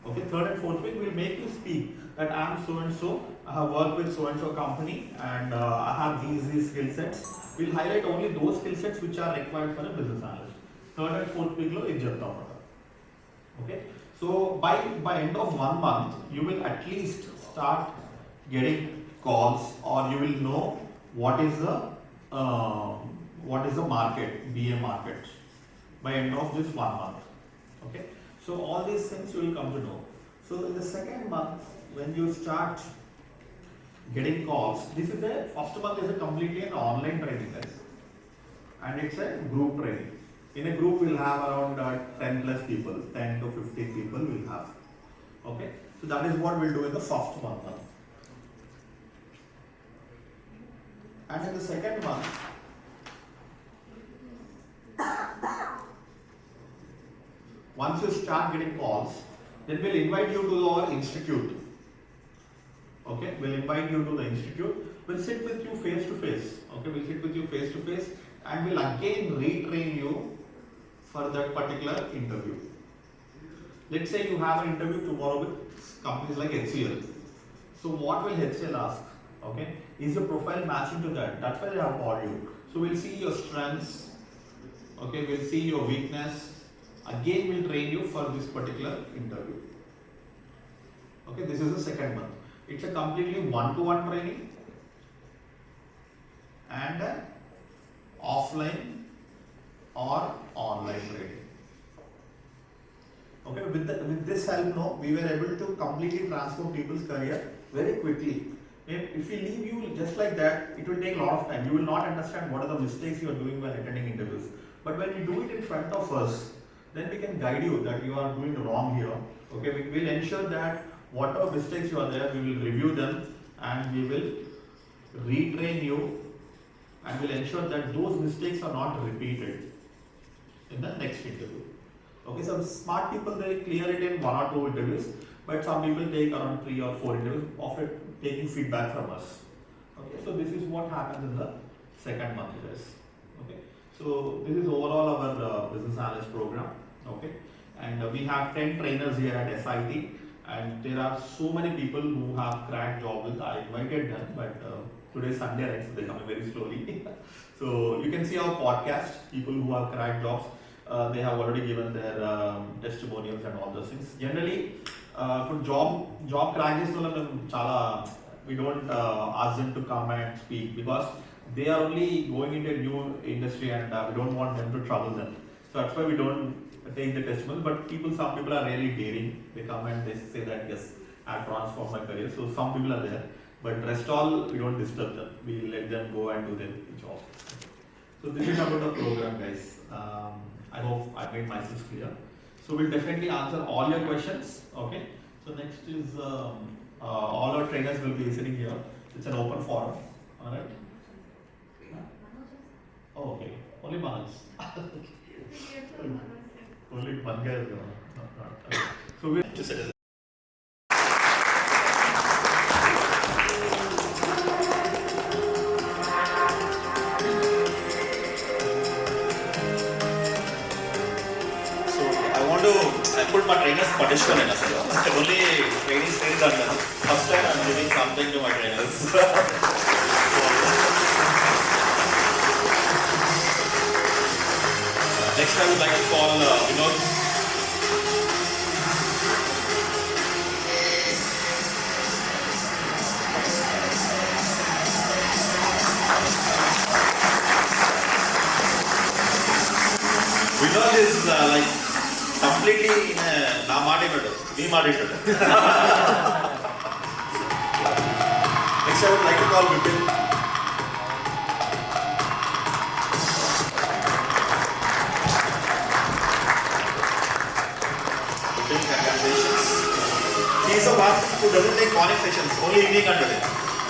Okay, third and fourth week we'll make you speak that I am so and so, I have worked with so and so company and I have these skill sets. We'll highlight only those skill sets which are required for a business analyst. Third and fourth week lo ijjata. Okay, so by end of 1 month you will at least start getting calls, or you will know what is the market, BA market, by end of this 1 month. Okay, so all these things you will come to know. So in the second month, when you start getting calls, first month is completely an online training guys, and it's a group training. In a group we'll have around 10 plus people, 10 to 15 people we'll have. Okay, so that is what we'll do in the first month. And in the second month, once you start getting calls, then we'll invite you to our institute. Okay, we'll invite you to the institute. We'll sit with you face to face. Okay, we'll sit with you face to face, and we'll again retrain you for that particular interview. Let's say you have an interview tomorrow with companies like HCL. So what will HCL ask? Okay, is your profile matching to that? That's why they have called you. So we'll see your strengths. Okay, we'll see your weakness. Again, we'll train you for this particular interview. Okay, this is the second month. It's a completely one-to-one training and offline or online training. Okay, with this help, no, we were able to completely transform people's career very quickly. If we leave you just like that, it will take a lot of time. You will not understand what are the mistakes you are doing while attending interviews. But when you do it in front of us, then we can guide you that you are doing wrong here. Okay, we will ensure that whatever mistakes you are there, we will review them and we will retrain you and will ensure that those mistakes are not repeated in the next interview. Okay, so smart people, they clear it in 1 or 2 interviews, but some people take around 3 or 4 interviews after taking feedback from us. Okay, so this is what happens in the second month, guys. Okay, so this is overall our business analyst program. Okay, and we have 10 trainers here at SIT, and there are so many people who have cracked jobs. I invited them, but today is Sunday, right? So they're coming very slowly. So you can see our podcast, people who have cracked jobs. They have already given their testimonials and all those things. Generally, for job cracks, we don't ask them to come and speak because they are only going into a new industry and we don't want them to trouble them. So that's why we don't take the testimonials. But some people are really daring. They come and they say that yes, I transformed my career. So some people are there, but rest all we don't disturb them. We let them go and do their job. So this is about the program, guys. I hope I made myself clear. So we'll definitely answer all your questions. Okay. So next is all our trainers will be sitting here. It's an open forum. All right. Oh, okay. Only Manoj. Only one guy is there. So we. మా trainers పట్టించుకోలేను అసలు. Only trainings అంటాను. First time I'm giving something to my trainers. Next I would like to call Vinod. Vinod is like completely in na maatitadu, nee maatitadu. Next I would like to call Vipin. Vipin, congratulations. He is the one who doesn't take morning sessions, only evening and day.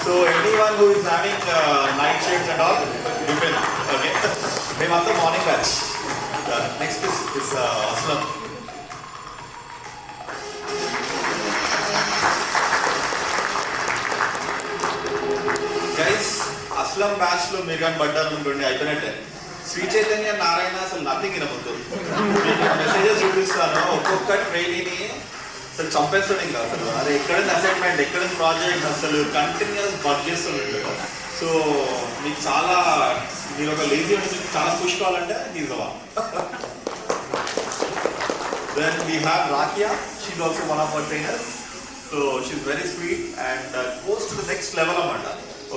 So anyone who is having night shifts and all, Vipin, okay. We want the morning batch. Next is Aslam. Guys, Aslam batch lo మీరు కానీ పడ్డారు అనుకోండి అయిపోయినట్టే. శ్రీ చైతన్య నారాయణ అసలు nothing వినవద్దు. Messages చూపిస్తాను ఒక్కొక్క ట్రైనీని అసలు చంపేస్తాడు ఇంకా అసలు. అరే ఎక్కడైనా అసైన్మెంట్ ఎక్కడైనా ప్రాజెక్ట్ అసలు కంటిన్యూస్ వర్క్ చేస్తుండే. సో మీకు చాలా మీరు ఒక లేజీ ఉంటే మీకు చాలా పుష్ కావాలంటే he's the one. Then we have Rakiya. She's also one of our trainers. So she's very sweet and goes to the next level అన్నమాట.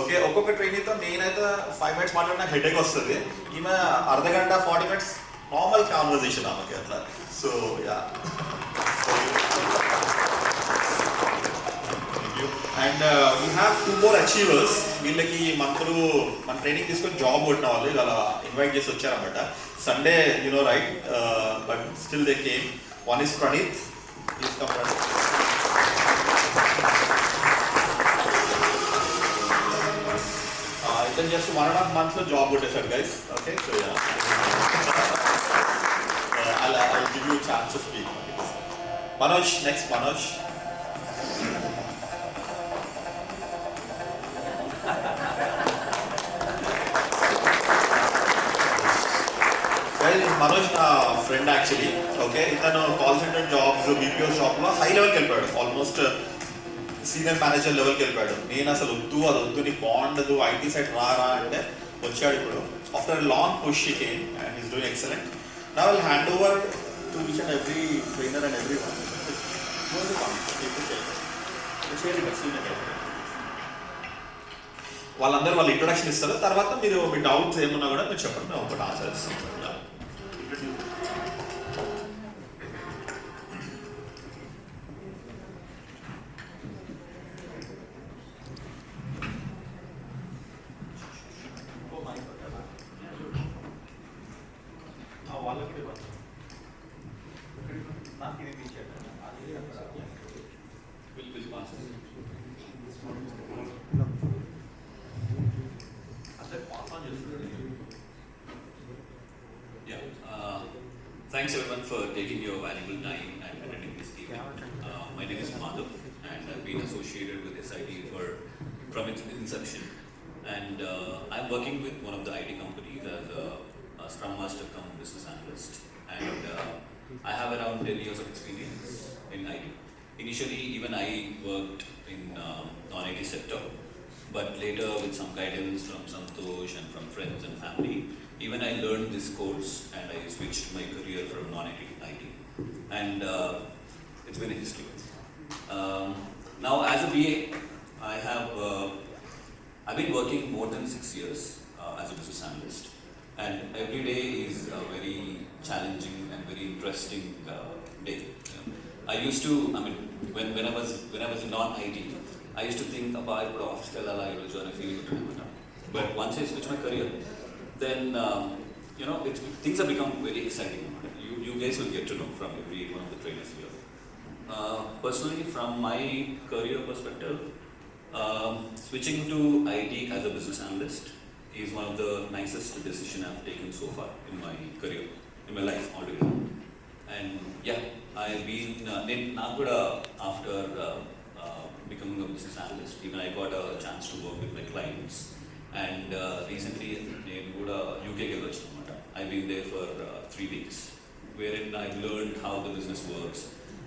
ఓకే, ఒక్కొక్క ట్రైనీతో నేనైతే 5 minutes మాట్లాడినా హెడేక్ వస్తుంది. ఈమె అర్ధగంట 40 minutes నార్మల్ కాన్వర్జేషన్ ఆమెకి అట్లా. So yeah, and we have 2 more achievers. వీళ్ళకి మంత్రులు మన ట్రైనింగ్ తీసుకొని జాబ్ కొట్టిన వాళ్ళు ఇలా ఇన్వైట్ చేసి వచ్చారన్నమాట. Sunday you know right, but still they came. One is Praneeth. Please come Praneeth. ఇతను జస్ట్ 1.5 months లో జాబ్ కొట్టేశాడు guys. Okay, so yeah, I'll give you a chance to speak. Manoj, next Manoj. Manoj నా ఫ్రెండ్ యాక్చువల్లీ. ఓకే, ఇతను call centre jobs BPO షాప్లో high లెవెల్కి వెళ్ళిపోయాడు. Almost senior manager లెవెల్కి వెళ్ళిపోయాడు. నేను అసలు వద్దు నీ బాగుండదు, ఐటీ సైడ్ రారా అంటే వచ్చాడు. ఇప్పుడు after long push he came and is doing excellent. Now will hand over to each and every trainer and every one. వాళ్ళందరూ వాళ్ళు ఇంట్రొడక్షన్ ఇస్తారు. తర్వాత మీరు మీ డౌట్స్ ఏమన్నా కూడా మీరు చెప్పండి, మేము ఒకటి ఆన్సర్ ఇస్తాం. Thanks everyone for taking your valuable time and attending this evening. My name is Madhav and I've been associated with SIT from its inception. And I'm working with one of the IT companies as a Scrum Master cum business analyst. And I have around 10 years of experience in IT. Initially, even I worked in non-IT sector, but later with some guidance from Santosh and from friends and family, even I learned this course and I switched my career from non-IT to IT. And it's been a history. Now as a BA, I've been working more than 6 years as a business analyst. And every day is a very challenging and very interesting day. I used to, when I was in non-IT, I used to think about office kelala iroju ani feeling untadannamata. But once I switched my career, then things have become very exciting. You guys will get to know from every one of the trainers here. Personally, from my career perspective, switching to IT as a business analyst is one of the nicest decisions I've taken so far in my career, in my life altogether. And yeah, I've been after becoming a business analyst, even I got a chance to work with my clients. And recently, UK I've been there for 3 weeks, wherein I've learned how the business works,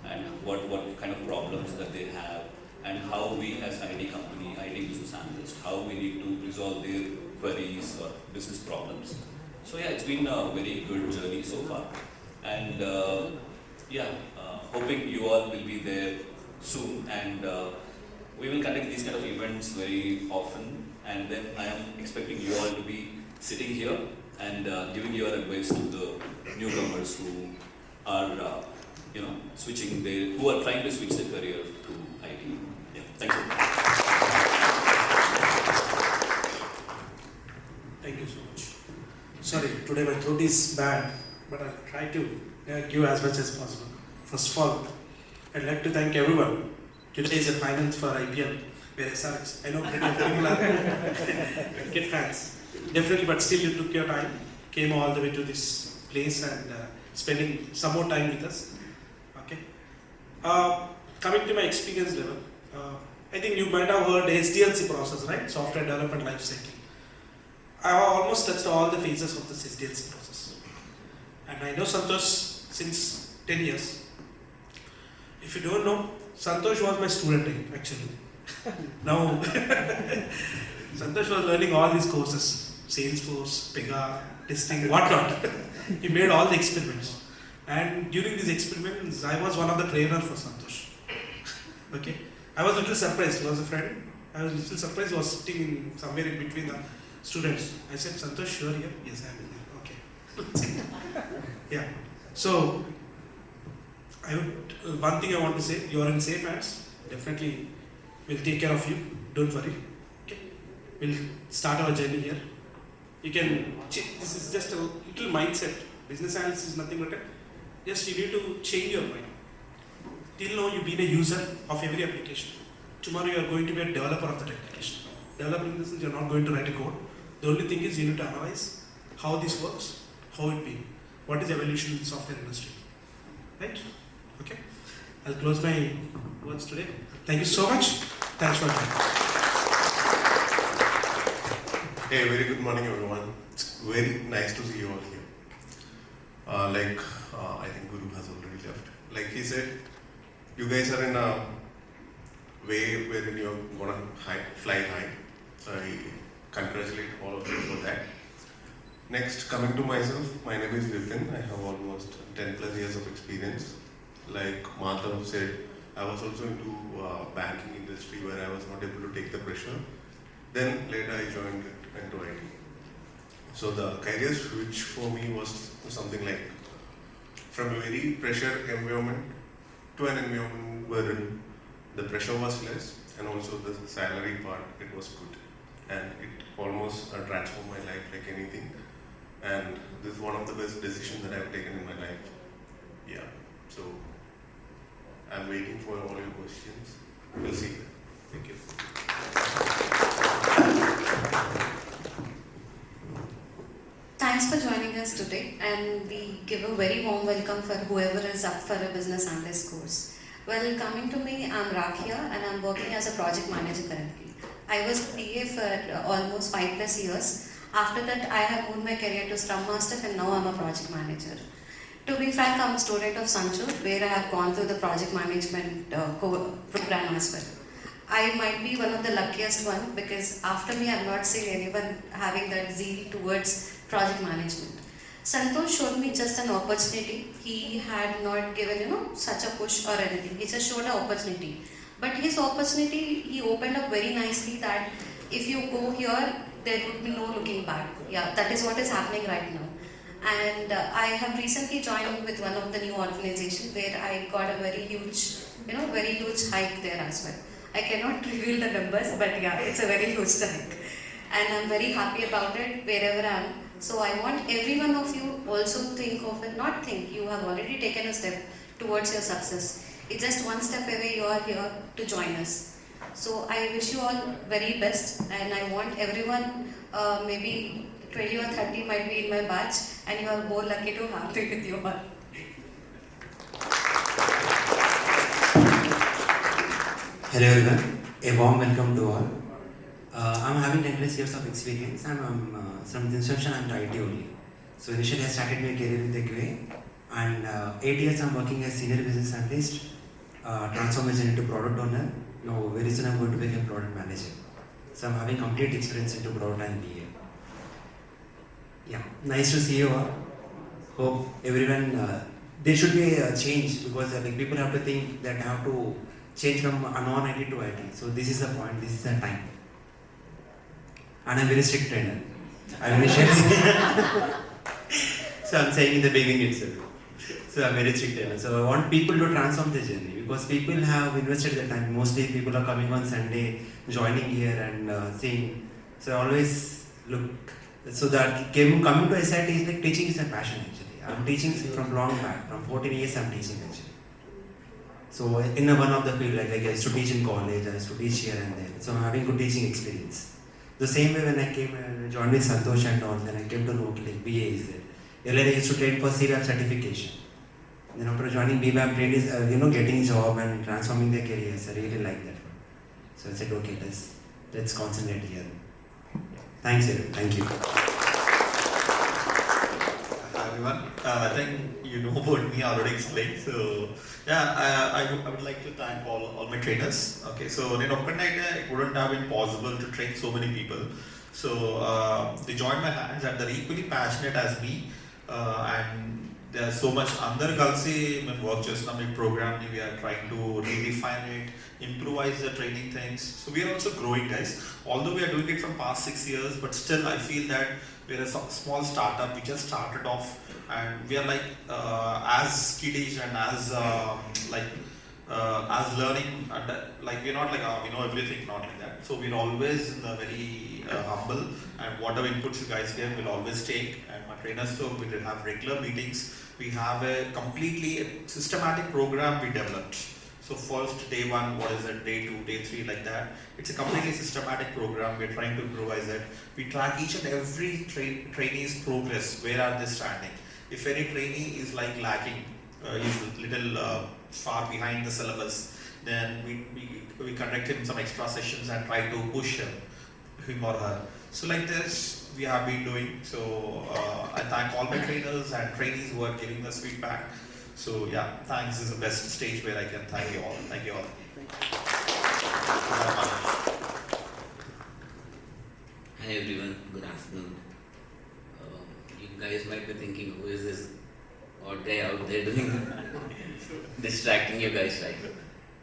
and what kind of problems that they have, and how we as IT company, IT business analyst, how we need to resolve their queries or business problems. So yeah, it's been a very good journey so far, and hoping you all will be there soon, and we will conduct these kind of events very often, and then I am expecting you all to be sitting here and giving your advice to the newcomers who are who are trying to switch their career to IT. Yeah, thank you. Thank you so much. Sorry, today my throat is bad, but I'll try to give as much as possible. First of all, I'd like to thank everyone. Today is a finals for IPL, where SRX, I know plenty of people are cricket fans. Definitely, but still you took your time, came all the way to this place and spending some more time with us. Okay. Coming to my experience level, I think you might have heard SDLC process, right? Software Development Life Cycle. I have almost touched all the phases of this SDLC process. And I know Santosh since 10 years. If you don't know, Santosh was my student actually. Now, Santosh was learning all these courses, Salesforce, Pega, testing, whatnot. He made all the experiments. And during these experiments, I was one of the trainers for Santosh. Okay. I was a little surprised. He was a friend. I was a little surprised. He was sitting somewhere in between the students. I said, Santosh, sure here? Yes, I am here. Okay. Yeah. So, one thing I want to say, you are in safe hands. Definitely, we'll take care of you. Don't worry. Okay. We'll start our journey here. You can, this is just a little mindset. Business analysis is nothing but just you need to change your mind. Till now, you've been a user of every application. Tomorrow, you are going to be a developer of that application. Developer in the sense, you're not going to write a code. The only thing is you need to analyze how this works, how it be, what is evolution in the software industry. Right? Okay. I'll close my words today. Thank you so much. Thanks for coming. Hey, very good morning, everyone. It's very nice to see you all here. I think Guru has already left. Like he said, you guys are in a way wherein you're gonna fly high. I congratulate all of you for that. Next, coming to myself, my name is Vipin. I have almost 10 plus years of experience. Like Madhav said, I was also into banking industry where I was not able to take the pressure. Then later I joined into IT. So the career switch for me was something like from a very pressure environment to an environment wherein the pressure was less and also the salary part, it was good. And it almost transformed my life like anything. And this is one of the best decisions that I've taken in my life. Yeah, so I'm waiting for all your questions. We'll see. Thank you. Thanks for joining us today, and we give a very warm welcome for whoever is up for a business analyst course. Well, coming to me, I'm Rakhia and I'm working as a project manager currently. I was PA for almost 5+ years. After that, I have moved my career to Scrum Master and now I'm a project manager. To be frank, I'm a student of Sancho, where I have gone through the project management program as well. I might be one of the luckiest one because after me, I've not seen anyone having that zeal towards project management. Santosh showed me just an opportunity. He had not given, such a push or anything. He just showed an opportunity. But his opportunity, he opened up very nicely that if you go here, there would be no looking back. Yeah, that is what is happening right now. And I have recently joined with one of the new organizations where I got a very huge hike there as well. I cannot reveal the numbers, but yeah, it's a very huge hike. And I'm very happy about it wherever I am. So I want every one of you also think of it, not think, you have already taken a step towards your success. It's just one step away, you are here to join us. So I wish you all very best, and I want everyone, maybe 20 or 30 might be in my batch, and you are more lucky to have me with you all. Hello everyone, a warm welcome to all. I'm having 10+ years of experience and I'm from the inception I'm IT only. So initially I started my career with QA And 8 years I'm working as senior business analyst, transformation into product owner. Now very soon I'm going to become product manager. So I'm having complete experience into product and BA. Yeah, nice to see you all. Hope everyone, there should be a change because like people have to think that I have to change from non-IT to IT. So this is the point, this is the time. And I'm very strict trainer. I'm very strict. So I'm saying in the beginning itself. So I'm very strict trainer. So I want people to transform the journey because people have invested their time. Mostly people are coming on Sunday, joining here and seeing. So I always look. So that coming to SIT is like teaching is a passion actually. I'm teaching from long back. From 14 years I'm teaching actually. So in one of the field, like I used to teach in college, I used to teach here and there. So I'm having good teaching experience. The same way when I came and joined with Santosh and all, then I came to know like BA is there. Earlier I used to train for CBAP certification. Then after joining BBAP, train is getting job and transforming their careers. I really like that one. So I said okay, let's concentrate here. Thanks everyone. Thank you. Hi everyone. I think you know about me, I already explained. So yeah, I would like to thank all my trainers. Okay, so it wouldn't have been possible to train so many people. So they joined my hands and they're equally passionate as me. And there's so much under Galsi work just now in programming. We are trying to redefine it, improvise the training things. So we are also growing, guys. Although we are doing it from past 6 years, but still I feel that we're a small startup. We just started off, and we are like as kiddish and as learning, and like we're not like we know everything, not like that. So we're always in the very humble, and whatever inputs you guys give, we'll always take. And my trainers too, we will have regular meetings. We have a completely systematic program we developed. So first day 1, what is it, day 2, day 3, like that. It's a completely systematic program. We're trying to improvise it. We track each and every trainee's progress. Where are they standing? If any trainee is like lacking, is a little far behind the syllabus, then we conduct him some extra sessions and try to push him or her. So like this we have been doing. So I thank all my trainers and trainees who are giving us feedback. So yeah, thanks. This is the best stage where I can thank you all. Thank you all. Hi everyone, good afternoon. You guys might be thinking, who is this odd guy out there doing distracting you guys, right?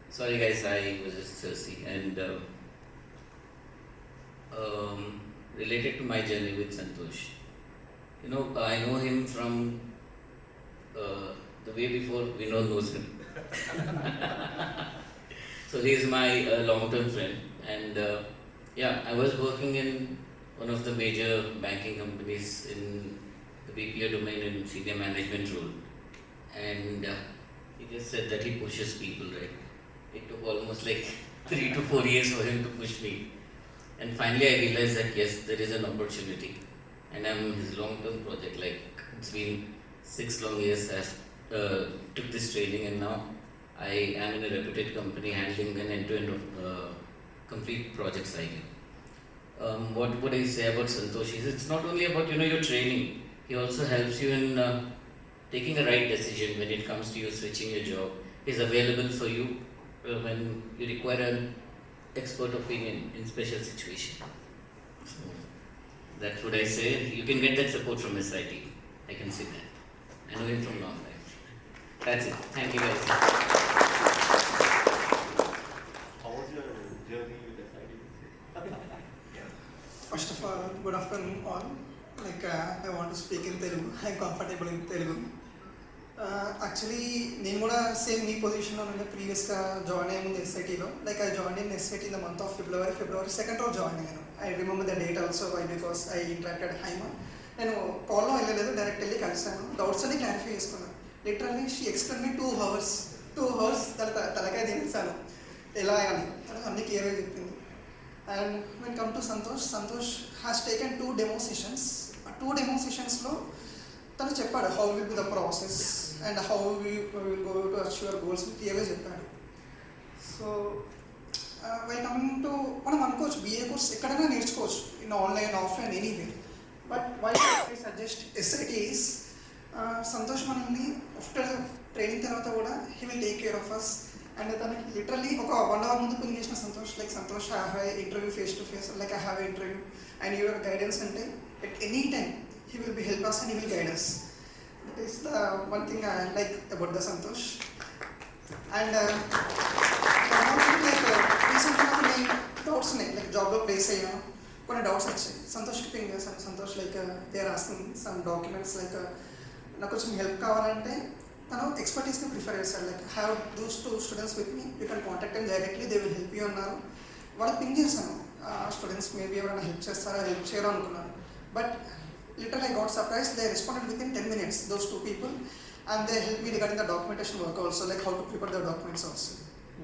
Sorry guys, I was just thirsty. And related to my journey with Santosh, I know him from the way before Vinod knows him. So he is my long-term friend, and I was working in one of the major banking companies in the BPO domain in senior management role, and he just said that he pushes people, right? It took almost like 3 to 4 years for him to push me, and finally I realized that yes, there is an opportunity, and I'm his long-term project. Like it's been 6 long years I've took this training, and now I am in a reputed company handling an end-to-end complete project cycle. What would I say about Santosh is it's not only about your training. He also helps you in taking a right decision when it comes to you switching your job. He's available for you when you require an expert opinion in special situation. So that's what I say. You can get that support from SIT. I can see that. I know him from long time. That's it. Thank you guys. How was your journey with SIT? First of all, good afternoon all. I want to speak in Telugu. I am comfortable in Telugu. Actually, నేను కూడా same మీ పొజిషన్లో ఉండే ప్రీవియస్గా join అయ్యింది ఎస్ఐటీలో. I joined in SIT in the month of February 2nd రోజు join అయ్యాను. I remember the date also because I interacted Haima. నేను కాల్లో వెళ్ళలేదు, డైరెక్ట్ వెళ్ళి కలిసాను. డౌట్స్ అన్ని క్లారిఫై చేసుకున్నాను. Literally she explain me 2 hours తలకాయ తినేసాను ఎలా అని అన్ని క్లియర్గా చెప్పింది. And when come to Santosh has taken 2 demo sessions. ఆ 2 demo sessionsలో తను చెప్పాడు how will be the process and how we will go to achieve our goals క్లియర్గా చెప్పాడు. సో while coming to మనం అనుకోవచ్చు BA కోర్స్ ఎక్కడైనా నేర్చుకోవచ్చు in online offline anyway. But why I suggest SIT is Santhosh మనల్ని after training తర్వాత కూడా he will take care of us. And తనకి లిటరల్లీ ఒక 1 hour ముందు పింగ్ చేసిన Santhosh, like Santhosh I have interview face to face, like I have interview and your guidance అంటే at any time he will be help us and he will guide us. That is the one thing I like about the Santosh. And like రీసెంట్గా కొన్ని doubts ఉన్నాయి, like జాబ్లో place అయ్యాను, కొన్ని doubts వచ్చాయి. సంతోష్కి ping చేశాను. Santosh like they are asking some documents, like నాకు కొంచెం హెల్ప్ కావాలంటే తను ఎక్స్పర్టీస్ని ప్రిఫర్ చేస్తాడు. Like have those 2 students with me, you can contact them directly, they will help you అన్నారు. వాళ్ళకి పింగ్ చేశాను, స్టూడెంట్స్ మేబీ ఎవరైనా హెల్ప్ చేస్తారా, హెల్ప్ చేయరు అనుకున్నాను. But literal I got surprise, they responded within 10 minutes, those 2 people, and they helped me regarding the documentation work also, like how to prepare the documents also.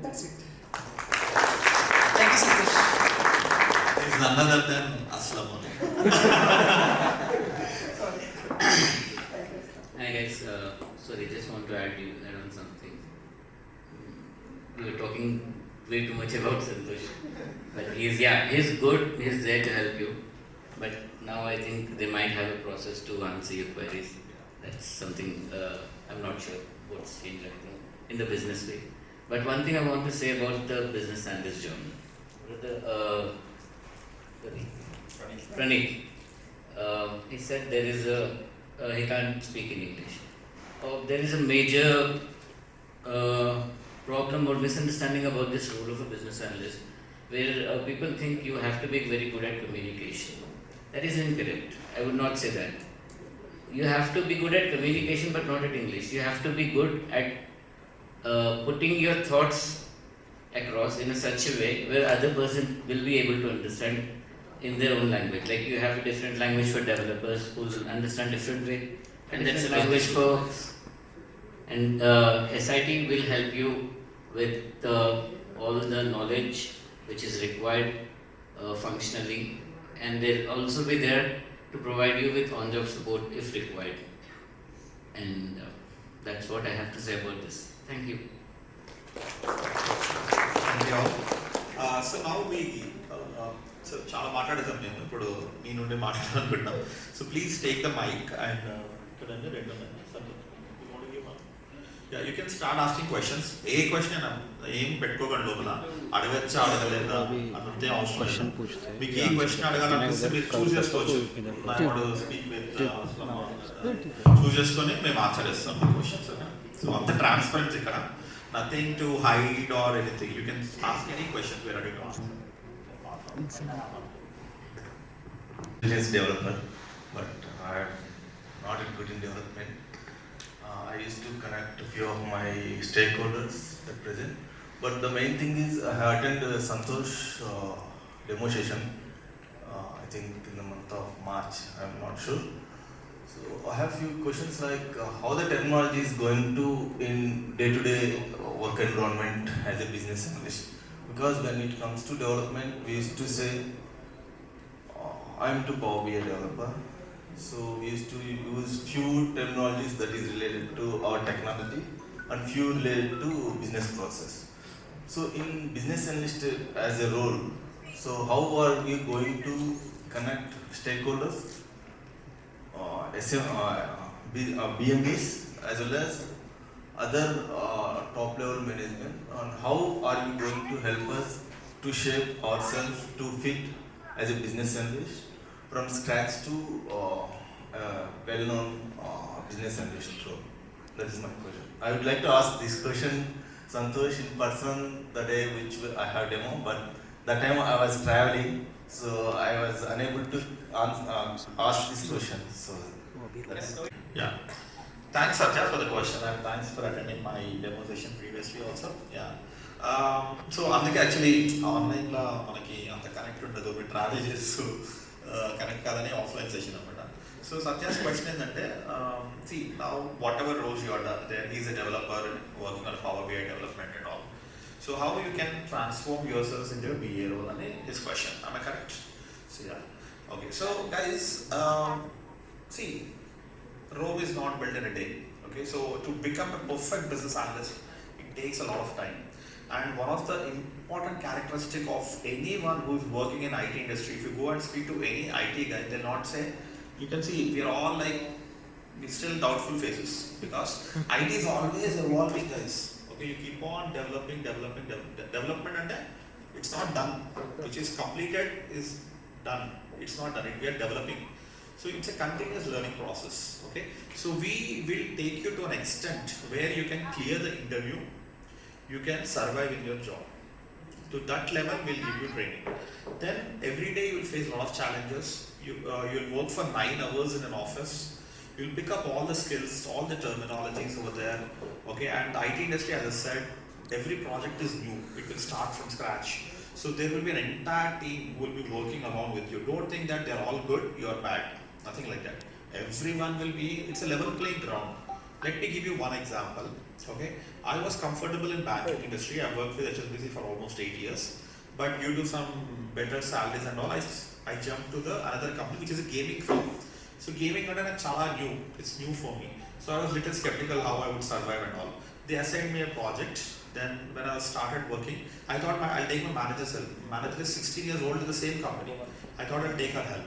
That's it. Thank you, Santosh. It's none other than Aslam. Sorry. Hi guys, sorry, just want to add on something. We were talking way too much about Santosh, but he's good, he's there to help you. But now I think they might have a process to answer your queries. That's something I'm not sure what's changed right now in the business way. But one thing I want to say about the business analyst journey. Praneeth, he said there is he can't speak in English. There is a major problem or misunderstanding about this role of a business analyst, where people think you have to be very good at communication. That is incorrect. I would not say that. You have to be good at communication but not at English. You have to be good at putting your thoughts across in a such a way where other person will be able to understand in their own language. Like you have a different language for developers who will understand different way, and that's a language for. And SIT will help you with all the knowledge which is required functionally, and they'll also be there to provide you with on-job support if required. And that's what I have to say about this. Thank you. Thank you all. So now we so చాలా మాట్లాడేసాం మేము ఇప్పుడు మీ నుండి మాట్లాడాలనుకుంటున్నాం. So please take the mic and చూడండి 2 ఉన్నాయి. Yeah, you can start asking questions. ఏ question ఏం పెట్టుకోకండి లోపల, అడగచ్చా అడగలేదా అంతే అవసరం లేదు. మీకు ఏ క్వశ్చన్ అడగాలనిపిస్తే మీరు చూస్ చేసుకోవచ్చు. చూస్ చేసుకొని మేము ఆన్సర్ ఇస్తాం మీ క్వశ్చన్స్. సో అంత ట్రాన్స్పరెన్స్ ఇక్కడ, nothing to hide or anything. You can ask any questions we're ready to answer. Intelligence developer, but I'm not good in development. I used to connect a few of my stakeholders at present, but the main thing is I have attended Santosh demo session, I think in the month of March, I'm not sure. So I have few questions like how the technology is going to in day-to-day work environment as a business analyst, because when it comes to development we used to say I'm to Power BI developer. So we used to use few terminologies that is related to our technology and few related to business process. So in business analyst as a role, so how are we going to connect stakeholders, BMBs as well as other top level management, and how are you going to help us to shape ourselves to fit as a business analyst from scratch to well-known business analyst role? That is my question. I would like to ask this question, Santosh, in person the day which I had demo, but that time I was traveling, so I was unable to ask this question. So that's Yeah. Thanks Satya for the question and thanks for attending my demo session previously also. Yeah. So అందుకే actually ఆన్లైన్లో మనకి అంత connect ఉండదు, మీరు travel చేస్తూ connect కాదని offline session అనమాట. So Satya's question ఏంటంటే, see now whatever roles you are there, he is a developer working on Power BI development and all. So how you can transform yourselves into a BA role అని his question. Am I correct? So yeah. Okay. So guys, see, Rome is not built in a day. Okay. So to become a perfect business analyst, it takes a lot of time. And one of the important characteristic of anyone who is working in IT industry, if you go and speak to any IT guy, they'll not say, you can see we are all like it's still doubtful phases because IT is always evolving, guys. Okay, you keep on developing. Development and it's not done. Which is completed is done. It's not done. We are developing. So it's a continuous learning process. Okay. So we will take you to an extent where you can clear the interview, you can survive in your job. To that level, we'll give you training. Then every day you will face a lot of challenges. You'll work for 9 hours in an office. You'll pick up all the skills, all the terminologies over there. Okay, and the IT industry, as I said, every project is new. It will start from scratch. So there will be an entire team who will be working along with you. Don't think that they're all good, you're bad. Nothing like that. Everyone will be, it's a level playing ground. Let me give you one example. Okay, I was comfortable in banking industry. I worked with HSBC for almost 8 years. But due to some better salaries and all, I jumped to the another company which is a gaming firm. So gaming and chala new. It's new for me. So I was little skeptical how I would survive and all. They assigned me a project. Then when I started working, I thought I'll take my manager's help. Manager is 16 years old in the same company. I thought I'll take her help.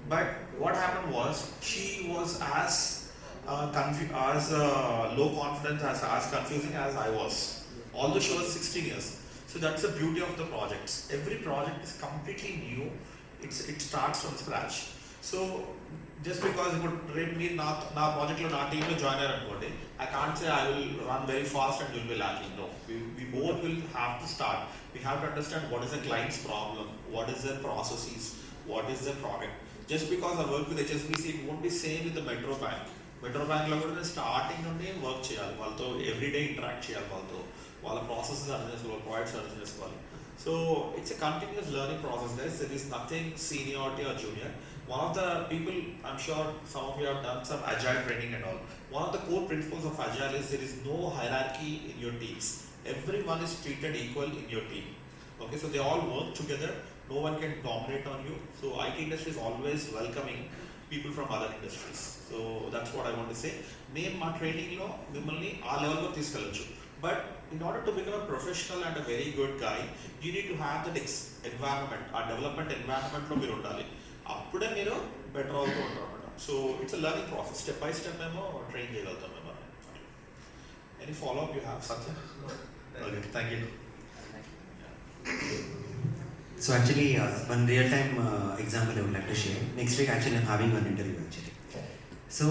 But what happened was, she was as low confidence, as confusing as I was. Although she was 16 years. So that's the beauty of the projects. Every project is completely new. It starts from scratch. So just because you would rate me na project lo na team lo join anukondi, I can't say I will run very fast and you will be lacking. No, we both will have to start. We have to understand what is the client's problem, what is their processes, what is their product. Just because I work with HSBC, it won't be same with the Metro Bank. Metro Bank lo kuda starting నుండి work cheyali, వాళ్ళతో everyday interact cheyali, వాళ్ళ processes అర్థం చేసుకోవాలి, products అర్థం చేసుకోవాలి. So it's a continuous learning process, guys. There is nothing seniority or junior. One of the people, I'm sure some of you have done some agile training and all. One of the core principles of agile is there is no hierarchy in your teams. Everyone is treated equal in your team. Okay, so they all work together. No one can dominate on you. So IT industry is always welcoming people from other industries. So that's what I want to say. Name my training lo mimmalni aa level lo తీసుకెళ్ళొచ్చు. But in order to become a professional and a very good guy, you need to have that environment, a development environment lo మీరు ఉండాలి. అప్పుడే మీరు better అవుతూ ఉంటారు అన్నమాట. So it's a learning process. Step by step మేము train చేయగలుగుతాం మేము. Any follow up you have Satya? Okay, thank you. So actually, one real-time example I would like to share. Next week, actually, I'm having one interview actually. So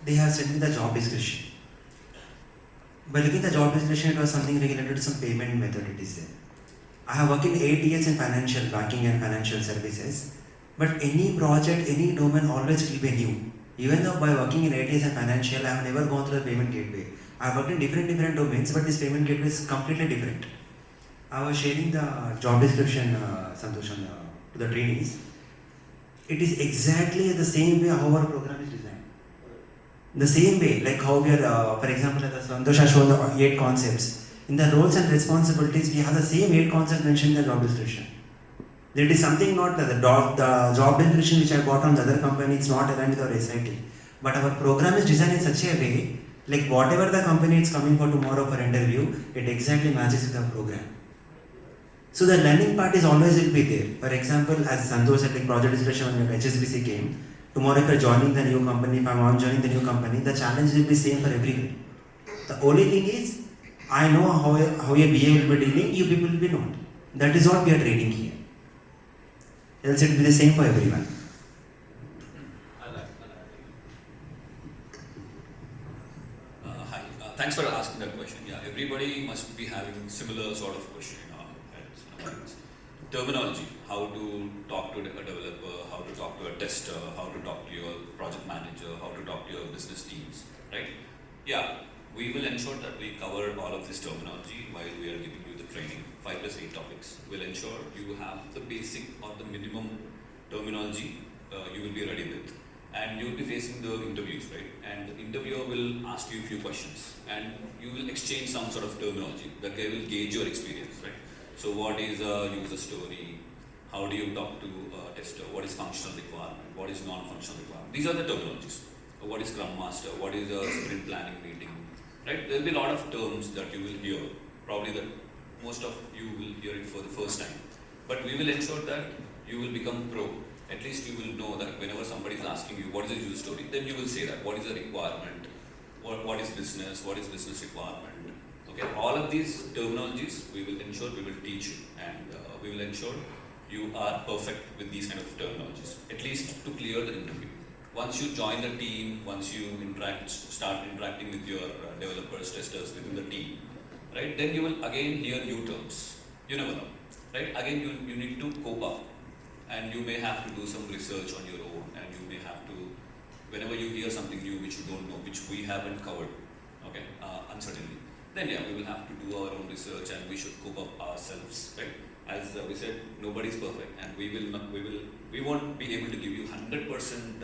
they have sent me the job description. By looking at the job description, it was something related to some payment method. It is there. I have worked in 8 years in financial banking and financial services. But any project, any domain always will be new. Even though by working in 8 years in financial, I have never gone through the payment gateway. I have worked in different domains, but this payment gateway is completely different. I was sharing the job description, Santosh, to the trainees. It is exactly the same way how our program is designed. The same way, like how we are, for example, as Santosh has shown the 8 concepts. In the roles and responsibilities, we have the same 8 concepts mentioned in the job description. There is something not the job description which I got from the other company, it's not aligned with our SIT. But our program is designed in such a way, like whatever the company is coming for tomorrow for interview, it exactly matches with the program. So the learning part is always will be there. For example, as Santosh said, like project description when HSBC came, tomorrow if you're joining the new company, if I'm joining the new company, the challenge will be same for everyone. The only thing is, I know how a BA will be dealing, you people will be not. That is what we are training here. Else it will be the same for everyone. Hi, thanks for asking that question. Yeah, everybody must be having similar sort of question in our heads. Terminology, how to talk to a developer, how to talk to a tester, how to talk to your project manager, how to talk to your business teams, right? Yeah, we will ensure that we cover all of this terminology while we are giving you the training. 5 plus 8 topics. We'll ensure you have the basic or the minimum terminology you will be ready with. And you will be facing the interviews, right? And the interviewer will ask you a few questions and you will exchange some sort of terminology that they will gauge your experience, right? So what is a user story? How do you talk to a tester? What is functional requirement? What is non-functional requirement? These are the terminologies. What is Scrum Master? What is a sprint planning meeting? Right? There will be a lot of terms that you will hear. Probably that most of you will hear it for the first time. But we will ensure that you will become pro At least you will know that whenever somebody is asking you what is a user story, then you will say that what is the requirement, what is business requirement. Okay, all of these terminologies we will ensure we will teach you, and we will ensure you are perfect with these kind of terminologies, at least to clear the interview. Once you join the team, once you start interacting with your developers, testers within the team, right, then you will again hear new terms. You never know, right? Again, you need to cope up, and you may have to do some research on your own, and you may have to, whenever you hear something new which you don't know, which we haven't covered, okay, uncertainly, then yeah, we will have to do our own research, and we should cope up ourselves, right? As we said, nobody is perfect, and we won't be able to give you 100%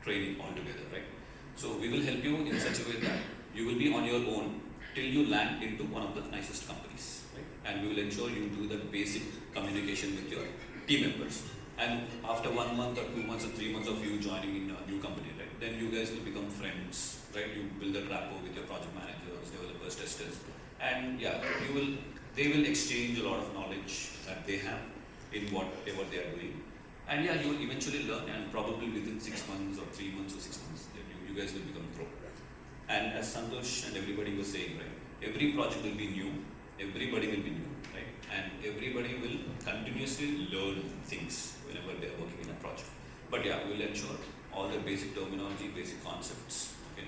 training altogether, right? So we will help you in such a way that you will be on your own till you land into one of the nicest companies, right? And we will ensure you do the basic communication with your team members. And after 1 month or 2 months or 3 months of you joining in a new company, right, then you guys will become friends, right? You build a rapport with your project managers, developers, testers, and yeah, they will exchange a lot of knowledge that they have in whatever they are doing. And yeah, you will eventually learn, and probably within 6 months or 3 months or 6 months, then you guys will become pro. And as Santosh and everybody was saying, right, every project will be new, everybody will be new, right? And everybody will continuously learn things whenever they are working in a project. But yeah, we will ensure all the basic terminology, basic concepts, okay,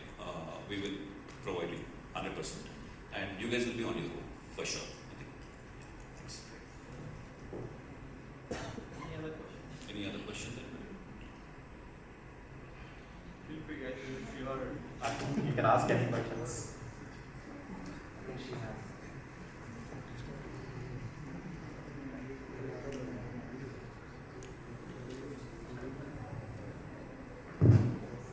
we will provide you 100%. And you guys will be on your own, for sure. I think. Thanks. Any other questions? Feel free, guys, if you are. You can ask any questions.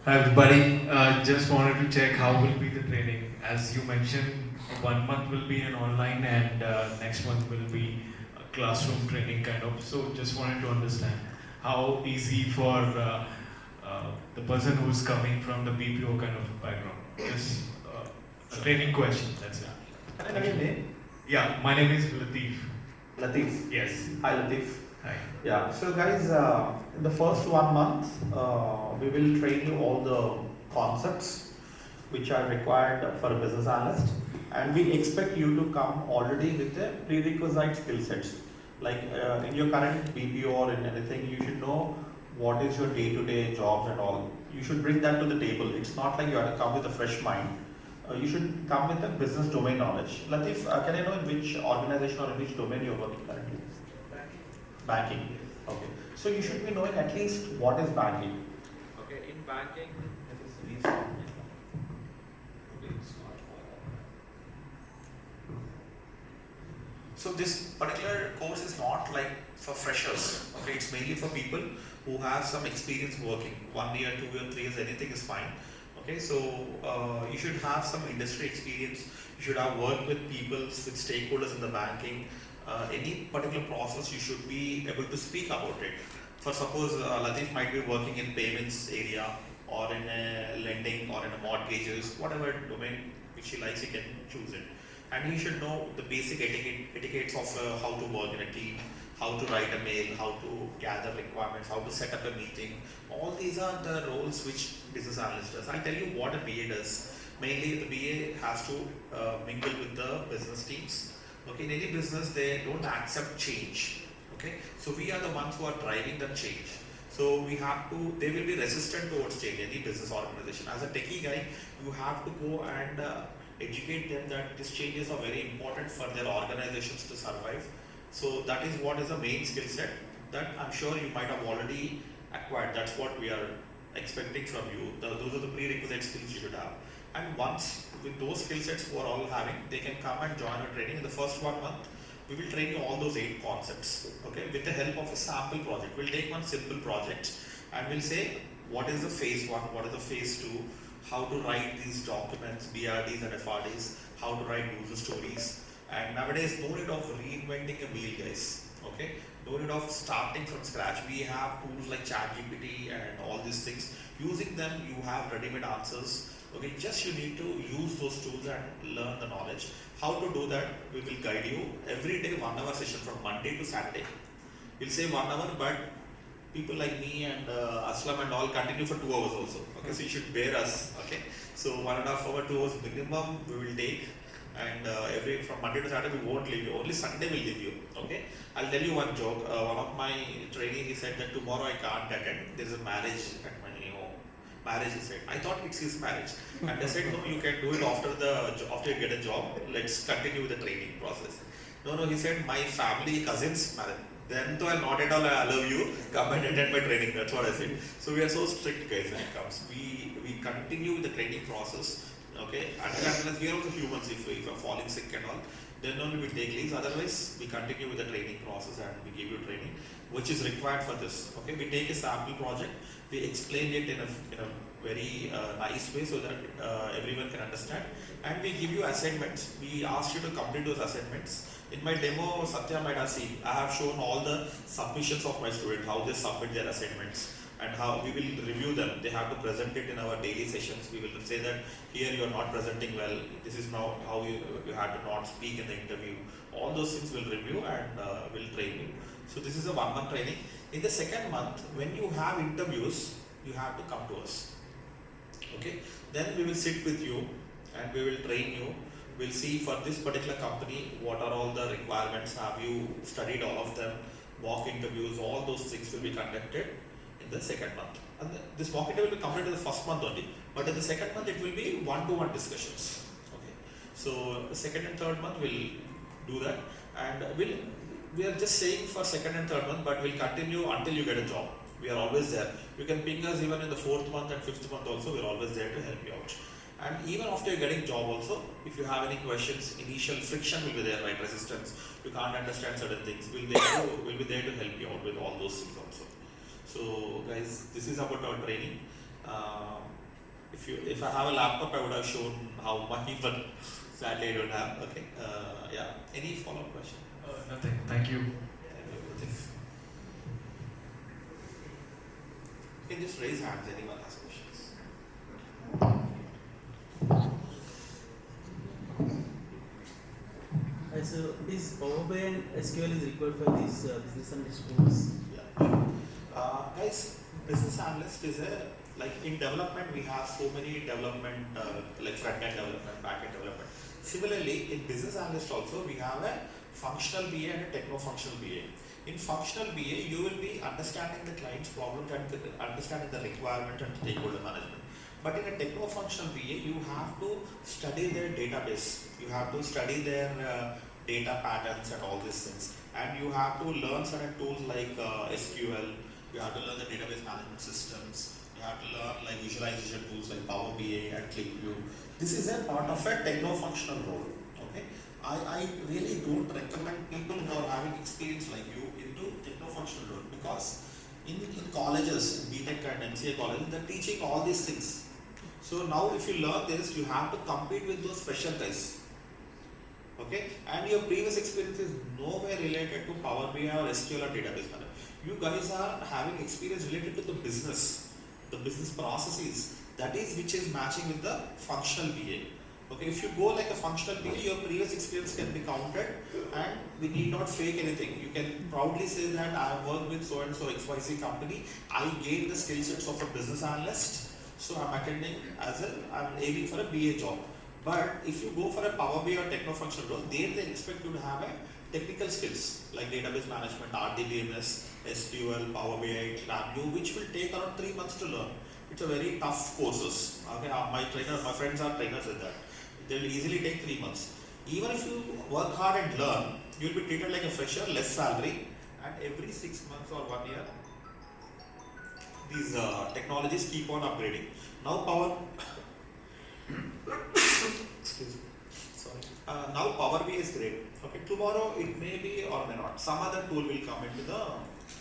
Hi everybody, just wanted to check how will be the training. As you mentioned, 1 month will be an online and next month will be a classroom training kind of. So just wanted to understand how easy for the person who's coming from the BPO kind of background. Just a training question, that's it. Can I know your name? Yeah, my name is Latif. Latif. Yes. Hi Latif. Hi. Yeah, so guys, in the first 1 month, we will train you all the concepts which are required for a business analyst, and we expect you to come already with the prerequisite skill sets. Like in your current BPO or in anything, you should know what is your day-to-day jobs and all. You should bring that to the table. It's not like you have to come with a fresh mind. You should come with a business domain knowledge. Latif, can I know in which organization or in which domain you're working currently? Banking. Okay. So you should be knowing at least what is banking. Okay, in banking, it is So this particular course is not like for freshers. Okay, it's mainly for people who have some experience working. 1 year, 2 years, 3 years, anything is fine. Okay, so you should have some industry experience. You should have worked with people, with stakeholders in the banking. Any particular process, you should be able to speak about it. For suppose Latif might be working in payments area or in a lending or in a mortgages, whatever domain which he likes, he can choose it. And he should know the basic etiquettes of how to work in a team, how to write a mail, how to gather requirements, how to set up a meeting. All these are the roles which business analyst does. I'll tell you what a BA does. Mainly the BA has to mingle with the business teams. Okay, in any business they don't accept change. Okay, so we are the ones who are driving the change. So we have to, they will be resistant towards change, any business organization. As a techie guy, you have to go and educate them that these changes are very important for their organizations to survive. So that is what is the main skill set that I'm sure you might have already acquired. That's what we are expecting from you. Those are the prerequisite skills you should have. And once with those skill sets who are all having, they can come and join our training. In the first 1 month, we will train you all those 8 concepts, okay, with the help of a sample project. We'll take one simple project and we'll say what is the phase 1, what is the phase 2, how to write these documents, BRDs and FRDs, how to write user stories. And nowadays, no need of reinventing a wheel, guys, okay? No need of starting from scratch. We have tools like ChatGPT and all these things. Using them, you have ready-made answers. Okay, just you need to use those tools and learn the knowledge. How to do that, we will guide you every day, 1 hour session from Monday to Saturday. We'll say 1 hour, but people like me and Aslam and all continue for 2 hours also. Okay, so you should bear us. Okay, so 1.5 hour, 2 hours minimum we will take, and every from Monday to Saturday we won't leave you. Only Sunday we'll leave you. Okay, I'll tell you one joke. One of my trainees, he said that tomorrow I can't attend. There's a marriage at my home. Marriage, he said. I thought it's his marriage, and I said no, you can do it after you get a job. Let's continue with the training process. No, he said my family cousins marriage. Then though I'm not at all I allow you, come and attend my training. That's what I said. So we are so strict guys when it comes. We continue with the training process. Okay, unless we are also humans, if we are falling sick and all, then only we take leaves. Otherwise, we continue with the training process and we give you training, which is required for this. Okay, we take a sample project, we explain it in a very nice way so that everyone can understand, and we give you assignments. We ask you to complete those assignments. In my demo, Satya might have seen, I have shown all the submissions of my students, how they submit their assignments, and how we will review them. They have to present it in our daily sessions. We will say that here you are not presenting well, this is now how you have to not speak in the interview. All those things we'll review and we'll train you. So this is a 1 month training. In the second month, when you have interviews, you have to come to us. Okay, then we will sit with you and we will train you. We'll see for this particular company what are all the requirements, have you studied all of them, mock interviews, all those things will be conducted in the second month. And this mock interview will be completed in the first month only, but in the second month it will be one-to-one discussions. Okay, so the second and third month we'll do that, and we are just saying for second and third month, but we'll continue until you get a job. We are always there. You can ping us even in the 4th month and 5th month also. We're always there to help you out. And even after you're getting job also, if you have any questions, initial friction will be there, right? Resistance. You can't understand certain things. We'll be there to help you out with all those things also. So guys, this is about our training. If I have a laptop, I would have shown how much, but sadly I don't have. Okay. Yeah. Any follow-up question? Nothing. Thank you. You can just raise hands. Anyone has questions? So is Power BI and SQL is required for these business analyst roles? Yeah. Guys, business analyst is like in development we have so many development like front-end development, back-end development. Similarly, in business analyst also we have a functional BA and a techno-functional BA. In functional BA, you will be understanding the client's problems and understanding the requirement and stakeholder management. But in a techno-functional BA, you have to study their database. You have to study their data patterns and all these things. And you have to learn certain tools like SQL. You have to learn the database management systems. You have to learn like visualization tools like Power BI and ClickView. This is a part of a techno-functional role. Okay. I really don't recommend people who are having experience like you into techno-functional role, because in colleges, BTech and MCA colleges, they're teaching all these things. So now if you learn this, you have to compete with those fresher guys. Okay, and your previous experience is nowhere related to Power BI or SQL or database management. You guys are having experience related to the business processes. That is which is matching with the functional BA. Okay, if you go like a functional BA, your previous experience can be counted and we need not fake anything. You can proudly say that I have worked with so and so XYZ company. I gained the skill sets of a business analyst. So I'm aiming for a BA job. But if you go for a Power BI or techno-functional role, they expect you to have a technical skills like database management, RDBMS, SQL, Power BI, ClickView, which will take around 3 months to learn. It's a very tough courses. Okay, my friends are trainers with that. They will easily take 3 months. Even if you work hard and learn, you will be treated like a fresher, less salary, and every 6 months or 1 year, these technologies keep on upgrading. Now now Power BI is great. Okay, tomorrow it may be or may not. Some other tool will come into the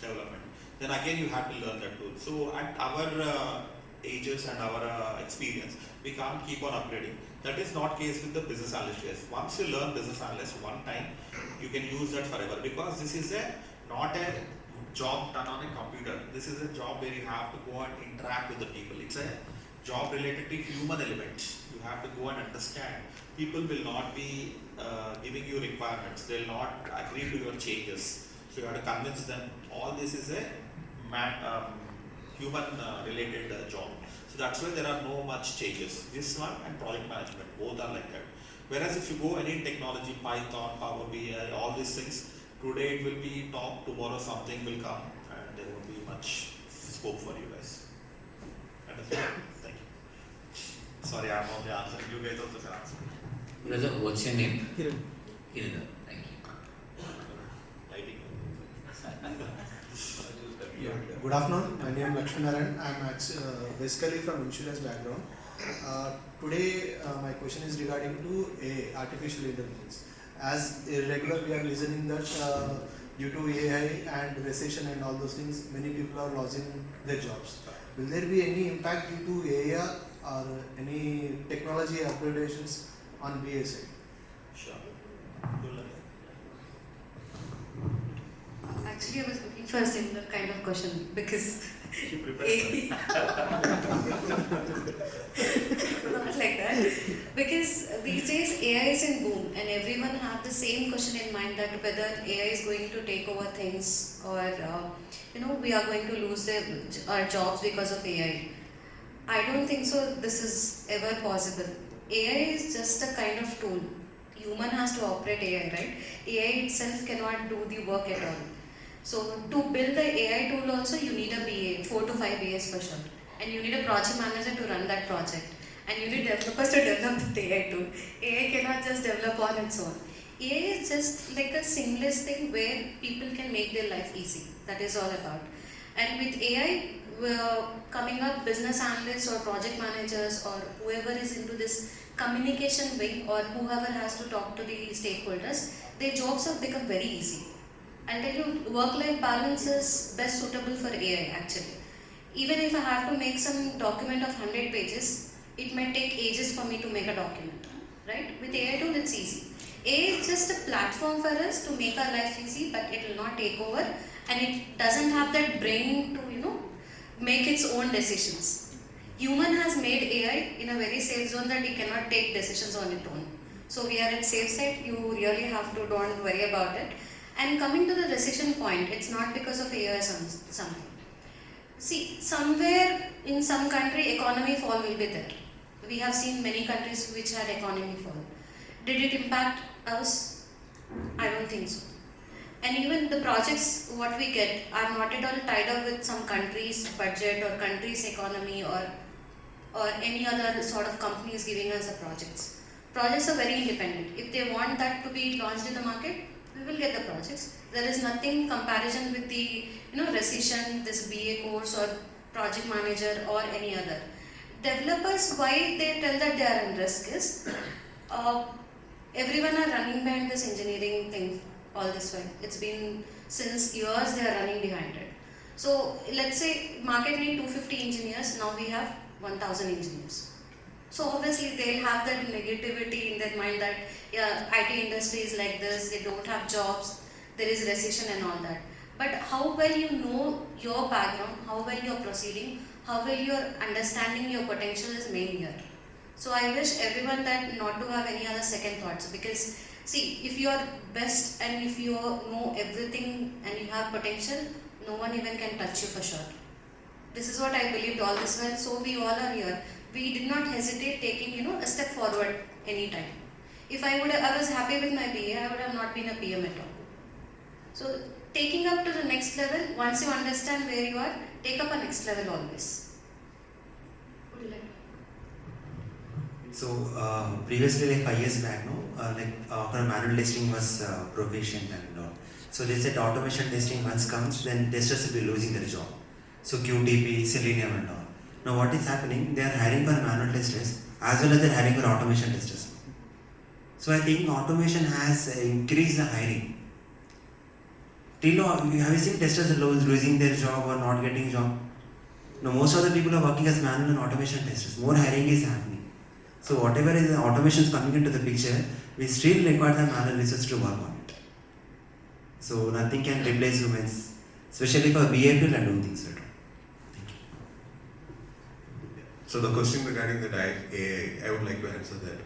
development. Then again you have to learn that tool. So at our ages and our experience, we can't keep on upgrading. That is not case with the business analyst. Once you learn business analyst one time, you can use that forever, because this is not a job done on a computer. This is a job where you have to go and interact with the people. It's a job related to human element. You have to go and understand. People will not be giving you requirements. They will not agree to your changes. So you have to convince them. All this is a human related job. So that's why there are no much changes. This one and project management, both are like that. Whereas if you go any technology, Python, Power BI, all these things, today it will be top, tomorrow something will come, and there won't be much scope for you guys. Understand? Thank you. Sorry, I'm only answering. You guys also can answer. Brother, what's your name? Kiran. Kiran. Thank you. Lighting. Good afternoon. My name is Lakshmi Narayan. I am basically from insurance background. Today, my question is regarding to AI, artificial intelligence. As a regular, we are listening that due to AI and recession and all those things, many people are losing their jobs. Will there be any impact due to AI or any technology upgradations on BA side? Sure. Actually, I was looking for a similar kind of question because She prepared. not like that. Because these days AI is in boom and everyone have the same question in mind that whether AI is going to take over things or we are going to lose our jobs because of AI. I don't think so. This is ever possible. AI is just a kind of tool. Human has to operate AI, right? AI itself cannot do the work at all. So to build the AI tool also you need a BA, 4 to 5 BAs for sure. And you need a project manager to run that project. And you need developers to develop the AI tool. AI cannot just develop on its own. AI is just like a seamless thing where people can make their life easy. That is all about. And with AI, coming up business analysts or project managers or whoever is into this communication wing or whoever has to talk to the stakeholders, their jobs have become very easy. I'll tell you, work-life balance is best suitable for AI actually. Even if I have to make some document of 100 pages, it might take ages for me to make a document, right? With AI tool, it's easy. AI is just a platform for us to make our life easy, but it will not take over and it doesn't have that brain to, make its own decisions. Human has made AI in a very safe zone that it cannot take decisions on its own. So we are at safe side, you really have to don't worry about it. And coming to the recession point, it's not because of AI or something. See, somewhere in some country, economy fall will be there. We have seen many countries which had economy fall. Did it impact us? I don't think so. And even the projects what we get are not at all tied up with some country's budget or country's economy or any other sort of companies giving us the projects. Projects are very independent. If they want that to be launched in the market, we will get the projects. There is nothing comparison with the recession, this BA course or project manager or any other. Developers, why they tell that they are in risk is everyone are running behind this engineering thing all this while. It's been since years they are running behind it. So let's say market need 250 engineers, now we have 1000 engineers. So obviously they'll have that negativity in their mind that IT industry is like this, they don't have jobs, there is recession and all that. But how well you know your background, how well you're proceeding, how well you're understanding your potential is main here. So I wish everyone that not to have any other second thoughts, because see, if you are best and if you know everything and you have potential, no one even can touch you for sure. This is what I believed all this while, so we all are here. We did not hesitate taking a step forward anytime. If I was happy with my BA, I would have not been a PM at all. So taking up to the next level, once you understand where you are, take up a next level always. Would you like to? So previously, like 5 years back, manual testing was proficient and so they said automation testing once comes, then testers will be losing their job. So QTP, Selenium and all. Now what is happening? They are hiring for manual testers as well as they are hiring for automation testers. So I think automation has increased the hiring. Till now, have you seen testers losing their job or not getting job? No, most of the people are working as manual and automation testers. More hiring is happening. So whatever is the automation is coming into the picture, we still require the manual resources to work on it. So nothing can replace humans, especially for BA people and doing things better. So the question regarding the AI, I would like to answer that.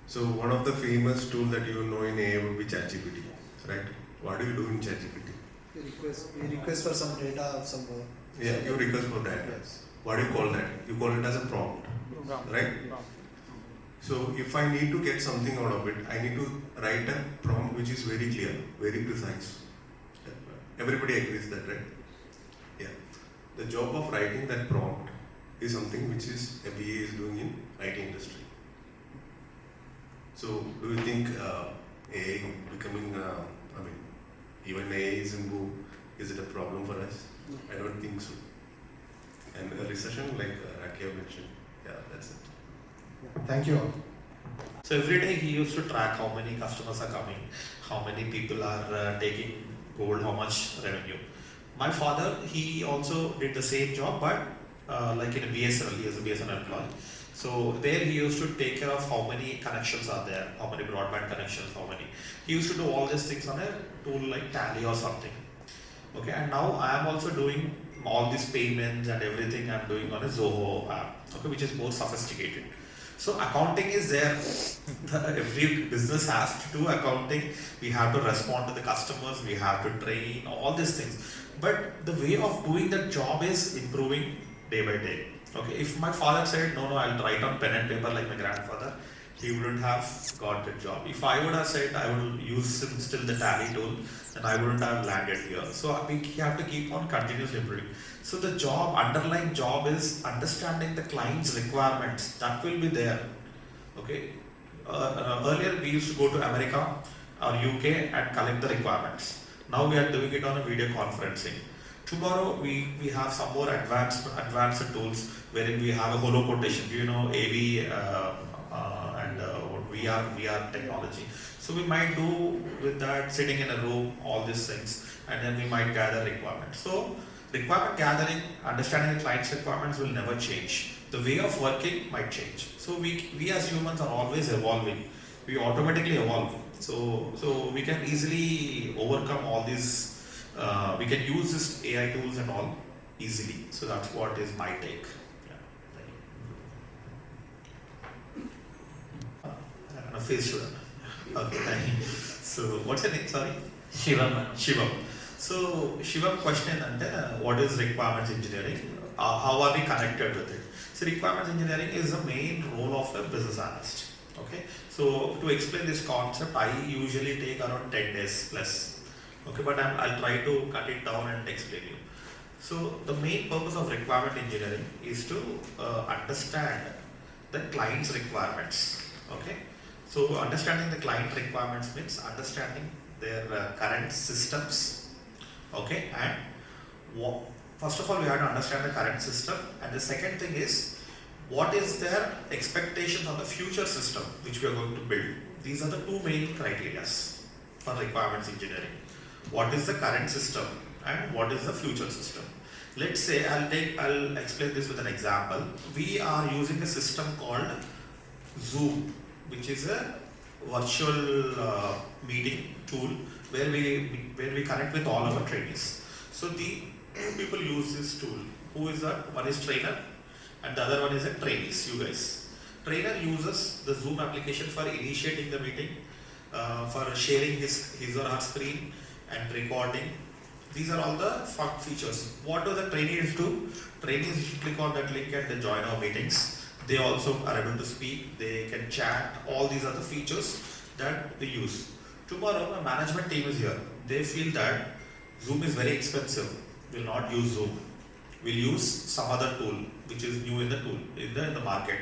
So one of the famous tools that you know in AI would be ChatGPT, right? What do you do in ChatGPT? We request for some data or some work. Yeah, you request for that. Yes. What do you call that? You call it as a prompt, right? So if I need to get something out of it, I need to write a prompt which is very clear, very precise. Everybody agrees that, right? Yeah. The job of writing that prompt is something which is a BA is doing in IT industry. So do you think AI becoming, even AI is in boom, is it a problem for us? I don't think so. And a recession like Rakesh mentioned, yeah, that's it. Thank you all. So every day he used to track how many customers are coming, how many people are taking gold, how much revenue. My father, he also did the same job, but like in a BSNL, he is a BSNL employee. So there he used to take care of how many connections are there, how many broadband connections, how many. He used to do all these things on a tool like Tally or something. Okay, and now I am also doing all these payments and everything I'm doing on a Zoho app, okay, which is more sophisticated. So accounting is there. Every business has to do accounting. We have to respond to the customers. We have to train all these things. But the way of doing that job is improving day by day. Okay, if my father said no, I'll write on pen and paper like my grandfather, he wouldn't have got the job. If I would have said I will use still the Tally tool, then I wouldn't have landed here. So we have to keep on continuously improving. So the job, underlying job is understanding the client's requirements. That will be there. Okay. Earlier we used to go to America or UK and collect the requirements. Now we are doing it on a video conferencing. Tomorrow we have some more advanced tools wherein we have a holo quotation. Do you know AV and VR technology? So we might do with that, sitting in a room, all these things, and then we might gather requirements. So requirement gathering, understanding the client's requirements will never change. The way of working might change. So we as humans are always evolving. We automatically evolve. So we can easily overcome all these. We can use this AI tools and all easily. So that's what is my take. Yeah. I'm a face student. Okay, thank you. So what's your name? Sorry. Shivam. Shivam. So Shivam question what is requirements engineering? How are we connected with it? So requirements engineering is the main role of a business analyst. Okay. So to explain this concept, I usually take around 10 days plus. Okay, but I'll try to cut it down and explain you. So the main purpose of requirement engineering is to understand the client's requirements. Okay. So understanding the client requirements means understanding their current systems. Okay, and first of all we have to understand the current system, and the second thing is what is their expectations on the future system which we are going to build. These are the two main criteria for requirements engineering. What is the current system and what is the future system? Let's say I'll explain this with an example. We are using a system called Zoom, which is a virtual meeting tool where we connect with all our trainees. So the two people use this tool. Who is that? One is trainer and the other one is a trainees, you guys. Trainer uses the Zoom application for initiating the meeting, for sharing his or her screen and recording. These are all the fun features. What do the trainees do? Trainees click on that link and they join our meetings. They also are able to speak, they can chat, all these are the features that we use. Tomorrow a management team is here. They feel that Zoom is very expensive. We'll not use Zoom. We'll use some other tool which is new in the market.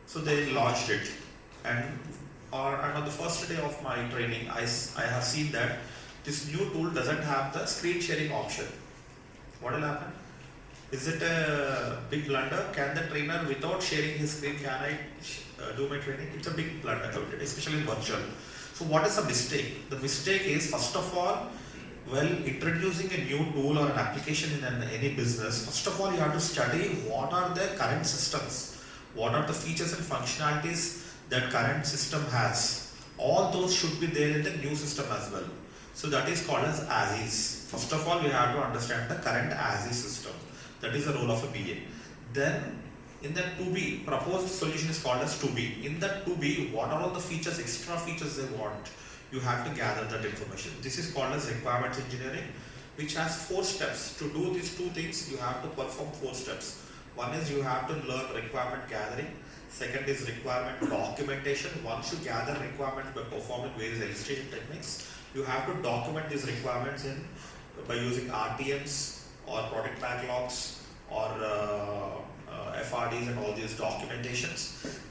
So they launched it. And on the first day of my training, I have seen that this new tool doesn't have the screen sharing option. What will happen? Is it a big blunder? Can the trainer, without sharing his screen, can I do my training? It's a big blunder, especially in virtual. So what is the mistake? The mistake is, first of all, introducing a new tool or an application in any business, first of all you have to study what are the current systems, what are the features and functionalities that current system has. All those should be there in the new system as well. So that is called as ASIS. First of all, we have to understand the current ASIS system. That is the role of a BA. Then in that 2B, proposed solution is called as 2B. In that 2B, what are all the features, extra features they want? you have to gather that information. This is called as requirements engineering, which has 4 steps. To do these 2 things, you have to perform 4 steps. One is you have to learn requirement gathering. Second is requirement documentation. Once you gather requirements by performing various illustration techniques, you have to document these requirements by using RTMs or product backlogs or FRDs and all these documentations.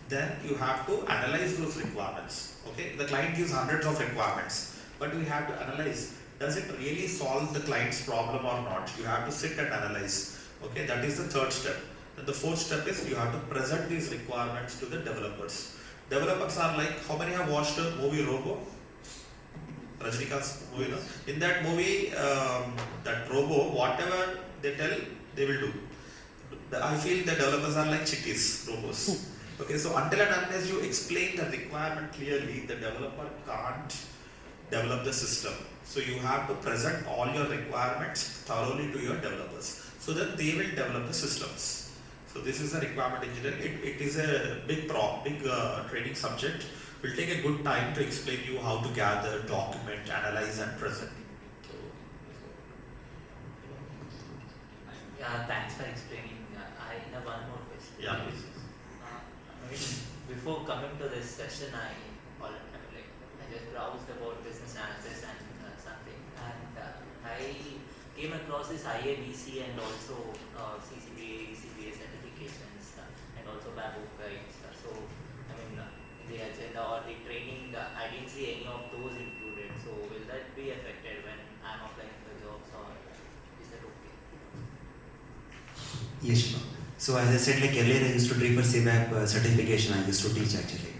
Then you have to analyze those requirements. Okay, the client gives hundreds of requirements, but we have to analyze, does it really solve the client's problem or not? You have to sit and analyze. Okay, that is the 3rd step. And the 4th step is you have to present these requirements to the developers. Developers are like, how many have watched a movie Robo? Rajnikant's movie, no? In that movie, that Robo, whatever they tell, they will do. I feel the developers are like chitties, robos. Okay, so until and unless you explain the requirement clearly, the developer can't develop the system. So you have to present all your requirements thoroughly to your developers, so that they will develop the systems. So this is a requirement engineering. It is a big training subject. We'll take a good time to explain you how to gather, document, analyze and present. Yeah, thanks for explaining. I have one more question. Yeah, please. I mean, before coming to this session, I just browsed about business analysis and something, and I came across this IABC and also CCBA, ECBA certifications, and also Babu guides. So, I mean, the agenda or the training, I didn't see any of those included. So, will that be affected when I'm applying for jobs, or is that okay? Yes, sure. So as I said, like earlier I used to prefer CBAP certification, I used to teach actually.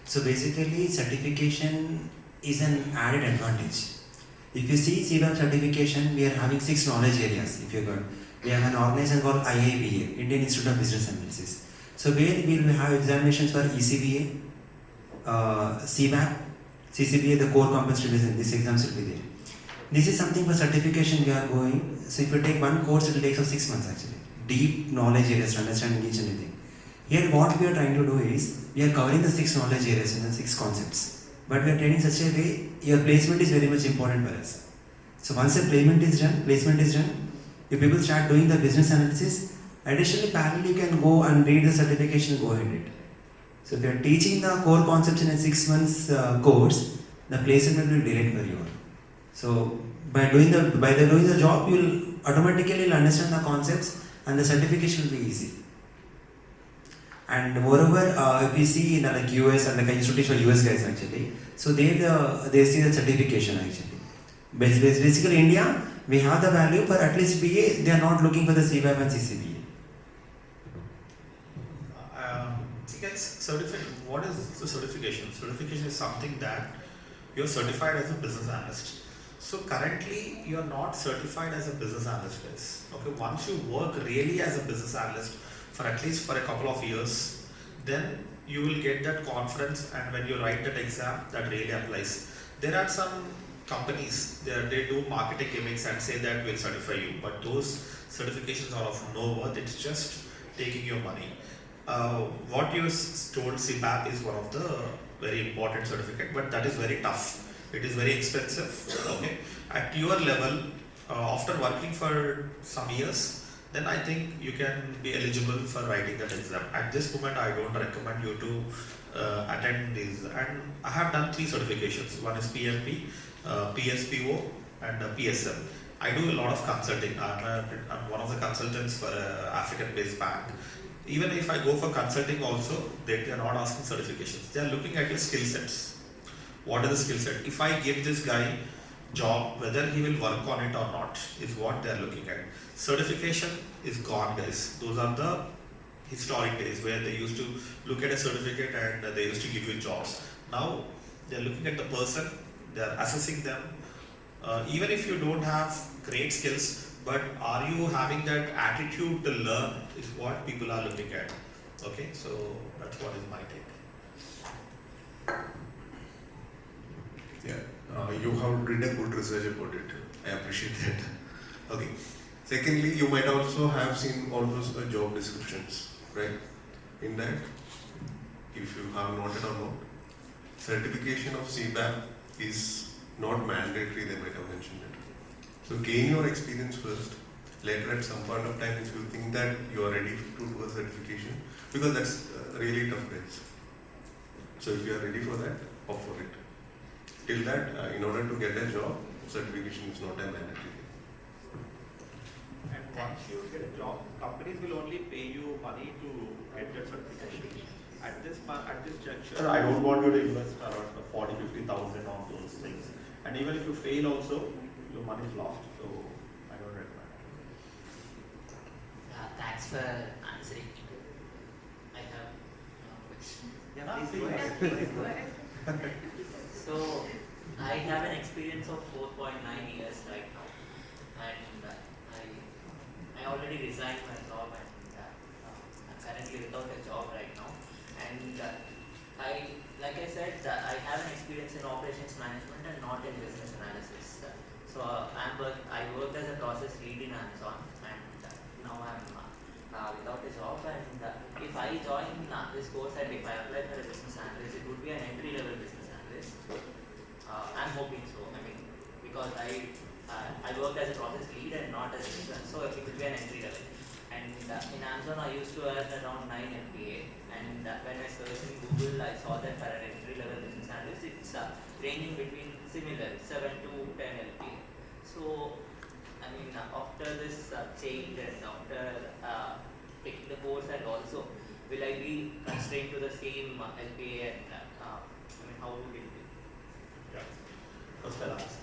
So basically certification is an added advantage. If you see CBAP certification, we are having 6 knowledge areas. If you got, we have an organization called IABA, Indian Institute of Business Analysis. So where we will have examinations for ECBA, CBAP, CCBA, the core competency business, these exams will be there. This is something for certification we are going. So if you take one course, it will take 6 months actually. Deep knowledge areas to understand each and everything. Here what we are trying to do is, we are covering the 6 knowledge areas and the 6 concepts. But we are training such a way, your placement is very much important for us. So once the placement is done, if people start doing the business analysis, additionally parallel you can go and read the certification, go ahead it. So if you are teaching the core concepts in a 6 months course, the placement will be delayed for you. So by doing the job, you will automatically understand the concepts and the certification will be easy. And moreover, if we see in like US and like I used to teach for US guys actually, so they see the certification actually. Basically India, we have the value, but at least BA, they are not looking for the CBAP and CCBA. What is the certification? Certification is something that you are certified as a business analyst. So currently you are not certified as a business analyst, guys. Okay, once you work really as a business analyst for at least for a couple of years, then you will get that confidence, and when you write that exam, that really applies. There are some companies, they do marketing gimmicks and say that we'll certify you, but those certifications are of no worth. It's just taking your money. What you told, CBAP is one of the very important certificate, but that is very tough. It is very expensive. Okay, at your level, after working for some years, then I think you can be eligible for writing that exam. At this moment, I don't recommend you to attend these. And I have done 3 certifications. One is PMP, PSPO, and PSL. I do a lot of consulting. I'm one of the consultants for an African-based bank. Even if I go for consulting also, they are not asking certifications. They are looking at your skill sets. What is the skill set? If I give this guy job, whether he will work on it or not, is what they are looking at. Certification is gone, guys. Those are the historic days where they used to look at a certificate and they used to give you jobs. Now they are looking at the person, they are assessing them. Even if you don't have great skills, but are you having that attitude to learn is what people are looking at. Okay, so that's what is my take. Yeah, you have did a good research about it. I appreciate that. Okay. Secondly, you might also have seen all those job descriptions, right? In that, if you have noted or not, certification of CBAP is not mandatory, they might have mentioned it. So gain your experience first. Later at some point of time, if you think that you are ready to do a certification, because that's really tough guys. So if you are ready for that, opt for it. Till that, in order to get a job, certification is not a mandatory thing. And once you get a job, companies will only pay you money to get that certification. At this juncture, I don't want you to invest around 40,000-50,000 on those things. And even if you fail also, your money is lost. So I don't recommend. Thanks for answering. I have no question. Yeah, Please go ahead. So, I have an experience of 4.9 years right now, and I already resigned my job, and I'm currently without a job right now. And like I said, I have an experience in operations management and not in business analysis. So I worked as a process lead in Amazon, and now I'm without a job. And if I join this course and if I apply for a business analyst, it would be an entry-level business analyst. I'm hoping so. I mean, because I worked as a process lead and not as a business, so it would be an entry-level. And in Amazon, I used to earn around 9 LPA. And when I searched in Google, I saw that for an entry-level business analyst, it's ranging between similar 7 to 10 LPA. So, I mean, after this change and after taking the course, and also, will I be constrained to the same LPA? And I mean, how would it be? Yeah. First I'll ask.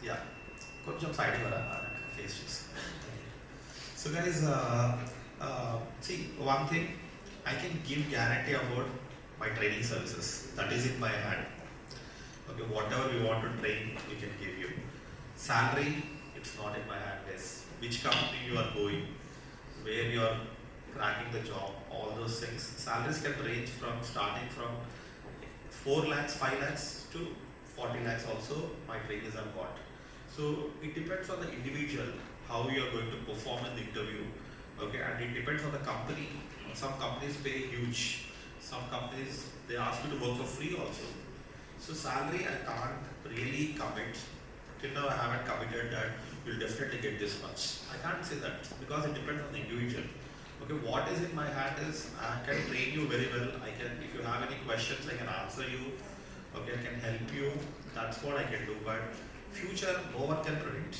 Yeah. కొంచెం side ఇవ్వరా face చేసి so guys see one thing I can give guarantee about my training services that is in my hand. Okay, whatever we want to train we can give you. Salary, it's not in my hand guys. Which company you are going, where you are cracking the job, all those things. Salaries can range from starting from 4 lakhs, 5 lakhs to 40 lakhs also my trainers have got. So it depends on the individual how you are going to perform in the interview. Okay, and it depends on the company. Some companies pay huge. Some companies they ask you to work for free also. So salary I can't really commit. Till now I haven't committed that you'll definitely get this much. I can't say that because it depends on the individual. Okay, what is in my hand is I can train you very well. I can, if you have any questions, I can answer you. Okay, I can help you. That's what I can do. But future, no one can predict.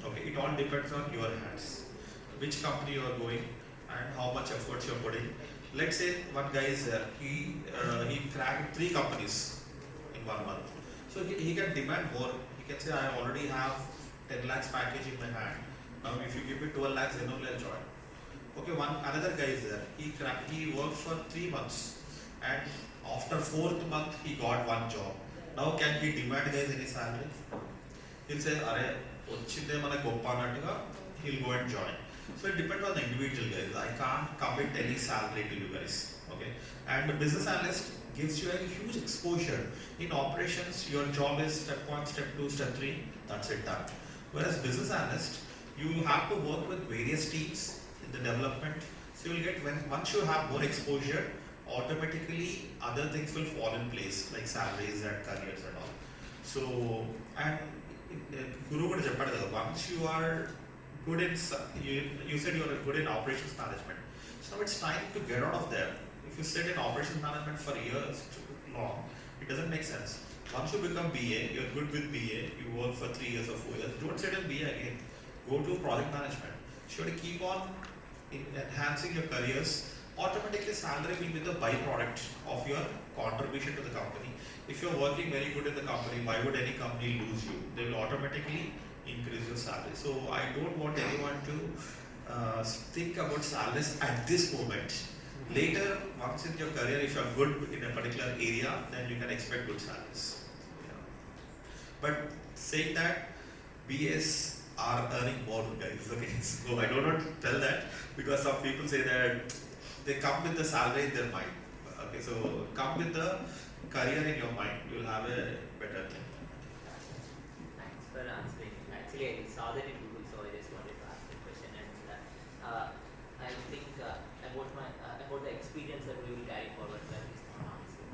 Okay, it all depends on your hands. Which company you are going and how much efforts you are putting. Let's say one guy is there. He cracked 3 companies in 1 month. So he can demand more. He can say, I already have 10 lakhs package in my hand. Now if you give me 12 lakhs, then only I'll join. Okay, another guy is there. He worked for 3 months, and after 4th month he got 1 job. Now can he demand guys any salary? He'll say, "Are ochinde mana goppa annatuga," he'll go and join. So it depends on the individual guys. I can't commit any salary to you guys. Okay, and the business analyst gives you a huge exposure. In operations, your job is step 1, step 2, step 3. That's it done. Whereas business analyst, you have to work with various teams in the development. So you'll get once you have more exposure, automatically other things will fall in place like salaries and careers and all. So and Guru would చెప్పాడు కదా, once you are good in you said you are good in operations management, so it's time to get out of there. If you sit in operations management for years too long, it doesn't make sense. Once you become BA, you're good with BA, you work for 3 years or 4 years, don't sit in BA again, go to project management. You should keep on enhancing your careers. Automatically salary will be the byproduct of your contribution to the company. If you're working very good in the company, why would any company lose you? They will automatically increase your salary. So I don't want anyone to think about salaries at this moment. Later, once in your career, if you're good in a particular area, then you can expect good salaries. Yeah. But saying that, BS are earning more guys. Okay, so I don't want to tell that because some people say that they come with the salary in their mind. Okay, so come with the career in your mind, you will have a better thing. Thanks for answering. Actually, I saw that in Google, so I just wanted to ask the question. And I think about the experience that we will carry forward, that is not answered.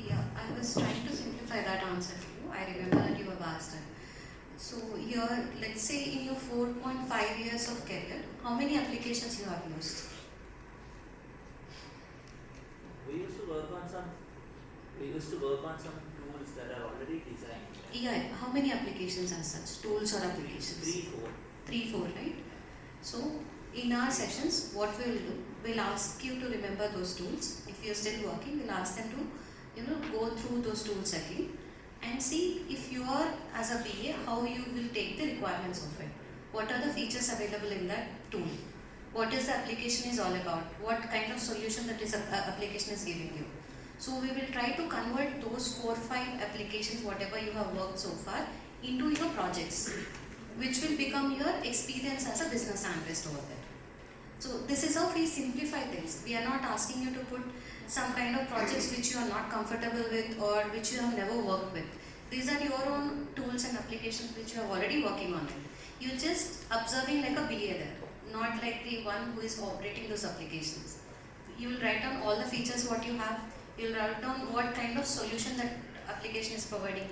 Yeah, I was trying to simplify that answer for you. I remember that you have asked that. So here, let's say in your 4.5 years of career, how many applications you have used? We used to work on some tools that are already designed. Yeah, how many applications as such? Tools or applications? 3, 4. 3, 4, right? So in our sessions, what we will do, we'll ask you to remember those tools. If you're still working, we'll ask them to, go through those tools again and see if you are, as a BA, how you will take the requirements of it. What are the features available in that tool? What is the application is all about? What kind of solution that is application is giving you? So we will try to convert those 4 or 5 applications, whatever you have worked so far, into your projects, which will become your experience as a business analyst over there. So this is how we simplify things. We are not asking you to put some kind of projects which you are not comfortable with or which you have never worked with. These are your own tools and applications which you are already working on it. You're just observing like a BA there, not like the one who is operating those applications. You will write down all the features what you have. You'll write down what kind of solution that application is providing.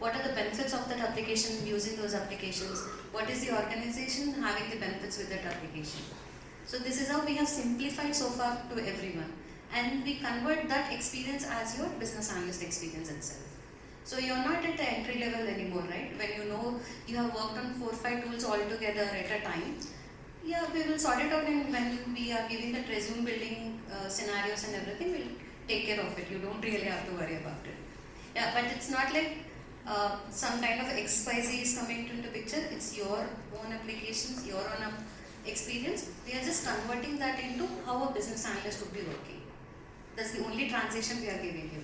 What are the benefits of that application using those applications? What is the organization having the benefits with that application? So this is how we have simplified so far to everyone. And we convert that experience as your business analyst experience itself. So you're not at the entry level anymore, right? When you know you have worked on 4 or 5 tools all together at a time, yeah, we will sort it out, and when we are giving the resume building scenarios and everything, we'll take care of it. You don't really have to worry about it. Yeah, but it's not like some kind of XYZ is coming into picture. It's your own applications, your own experience. We are just converting that into how a business analyst would be working. That's the only transition we are giving you.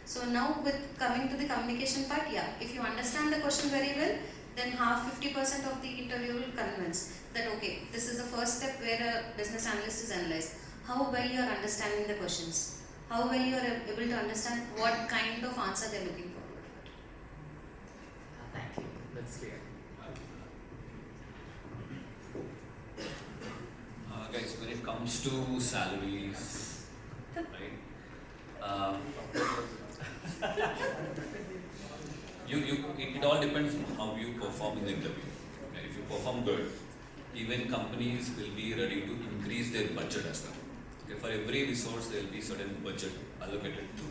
So now with coming to the communication part, yeah, if you understand the question very well, then 50% of the interview will convince that okay, this is the first step where a business analyst is analyzed. How well you are understanding the questions, how well you are able to understand what kind of answer they are looking for. Thank you. That's clear. Guys, when it comes to salaries, right? It all depends on how you perform in the interview. Okay? If you perform good, even companies will be ready to increase their budget as well. Okay? For every resource, there will be certain budget allocated to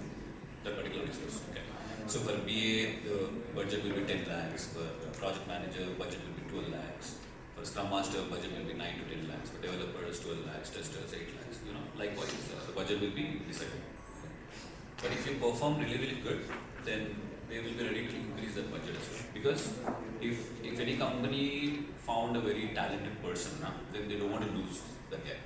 that particular resource. Okay? So for BA, the budget will be 10 lakhs. For project manager, budget will be 12 lakhs. For Scrum Master, budget will be 9 to 10 lakhs. For developers, 12 lakhs. Testers, 8 lakhs. Likewise, the budget will be decided. Okay? But if you perform really, really good, then they will be ready to increase that budget as well. Because if any company found a very talented person, then they don't want to lose that guy,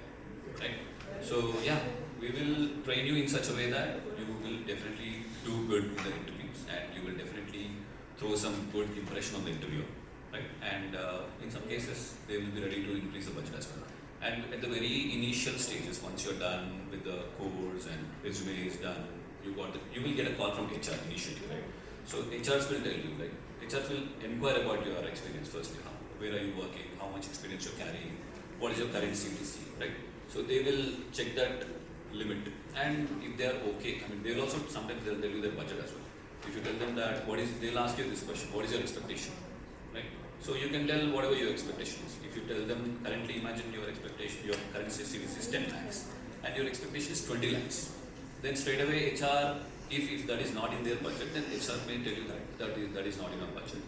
right? So yeah, we will train you in such a way that you will definitely do good in the interviews, and you will definitely throw some good impression on the interviewer, right? And in some cases, they will be ready to increase the budget as well. And at the very initial stages, once you're done with the course and resume is done, you will get a call from HR initially, right? So HRs will tell you, like, HRs will inquire about your experience firstly. Where are you working? How much experience you're carrying? What is your current CTC, right? So they will check that limit, and if they are okay, they will also sometimes they'll tell you their budget as well. If you tell them that they'll ask you this question: what is your expectation, right? So you can tell whatever your expectation is. If you tell them currently, imagine your expectation, your current CTC is 10 lakhs, and your expectation is 20 lakhs. Then straight away HR, if that is not in their budget, then HR may tell you that is not in our budget,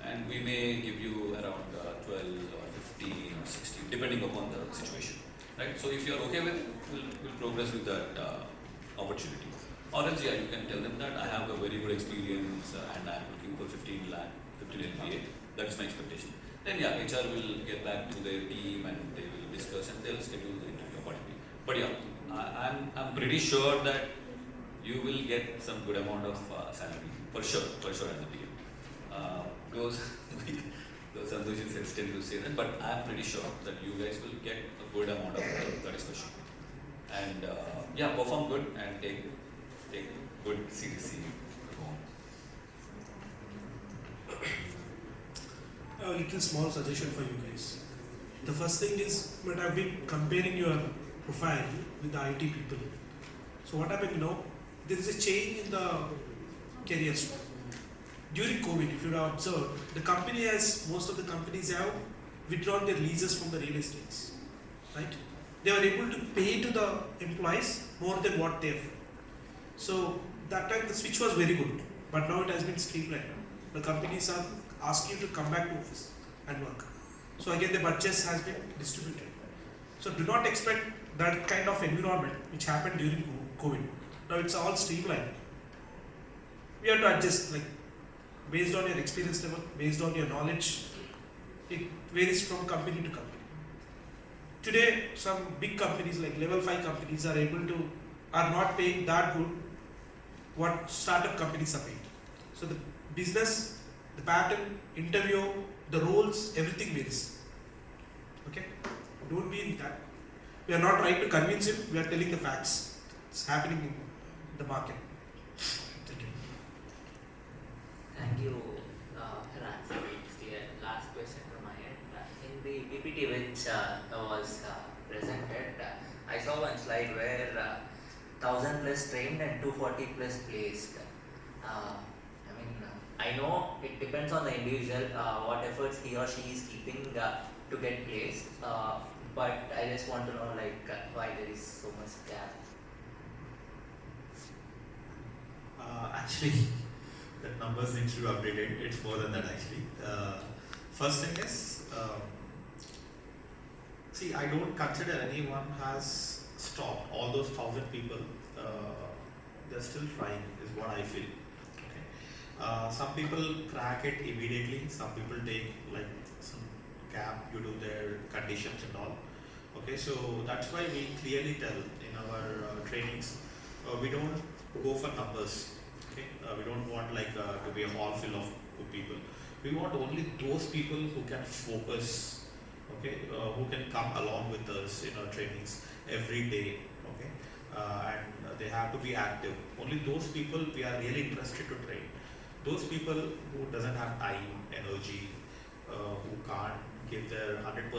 and we may give you around 12 or 15 or 16, depending upon the situation, right? So if you are okay with it, we'll progress with that opportunity. Or else, yeah, you can tell them that I have a very good experience and I'm looking for 15 LPA. That is my expectation. Then yeah, HR will get back to their team and they will discuss and they'll schedule the interview accordingly. But yeah, I'm pretty sure that you will get some good amount of salary for sure as a PM. Those Santosh is hesitant to say that, but I'm pretty sure that you guys will get a good amount of that is for sure. And yeah, perform good and take good CTC home. A little small suggestion for you guys. The first thing is, but I've been comparing your profile with the IT people. So what happened, there is a change in the careers. During COVID, if you have observed, the company has, most of the companies have withdrawn their leases from the real estates, right? They were able to pay to the employees more than what they have. So that time the switch was very good, but now it has been streamlined. The companies are asking you to come back to office and work. So again, the budgets has been distributed. So do not expect that kind of environment which happened during COVID. Now it's all streamlined. We have to adjust, like based on your experience level, based on your knowledge. It varies from company to company. Today, some big companies like level 5 companies are not paying that good what startup companies are paying. So the business, the pattern, interview, the roles, everything varies. Okay? Don't be in that. We are not trying to convince him, we are telling the facts. It's happening in the market. Thank you. Thank you for answering the last question from my end. In the PPT which was presented, I saw one slide where 1000 plus trained and 240 plus placed. I know it depends on the individual what efforts he or she is keeping to get placed, but I just want to know why there is so much gap. Actually, that numbers need to be updated. It's more than that actually. First thing is, see, I don't consider anyone has stopped. All those 1000 people, they're still trying, is what I feel. Okay. Some people crack it immediately. Some people take like some gap due to their conditions and all. Okay, so that's why we clearly tell in our trainings, we don't go for numbers. Okay, we don't want to be a hall full of people. We want only those people who can focus. Okay, who can come along with us in our trainings every day. Okay, and they have to be active. Only those people we are really interested to train. Those people who doesn't have time, energy, who can't give their 100%,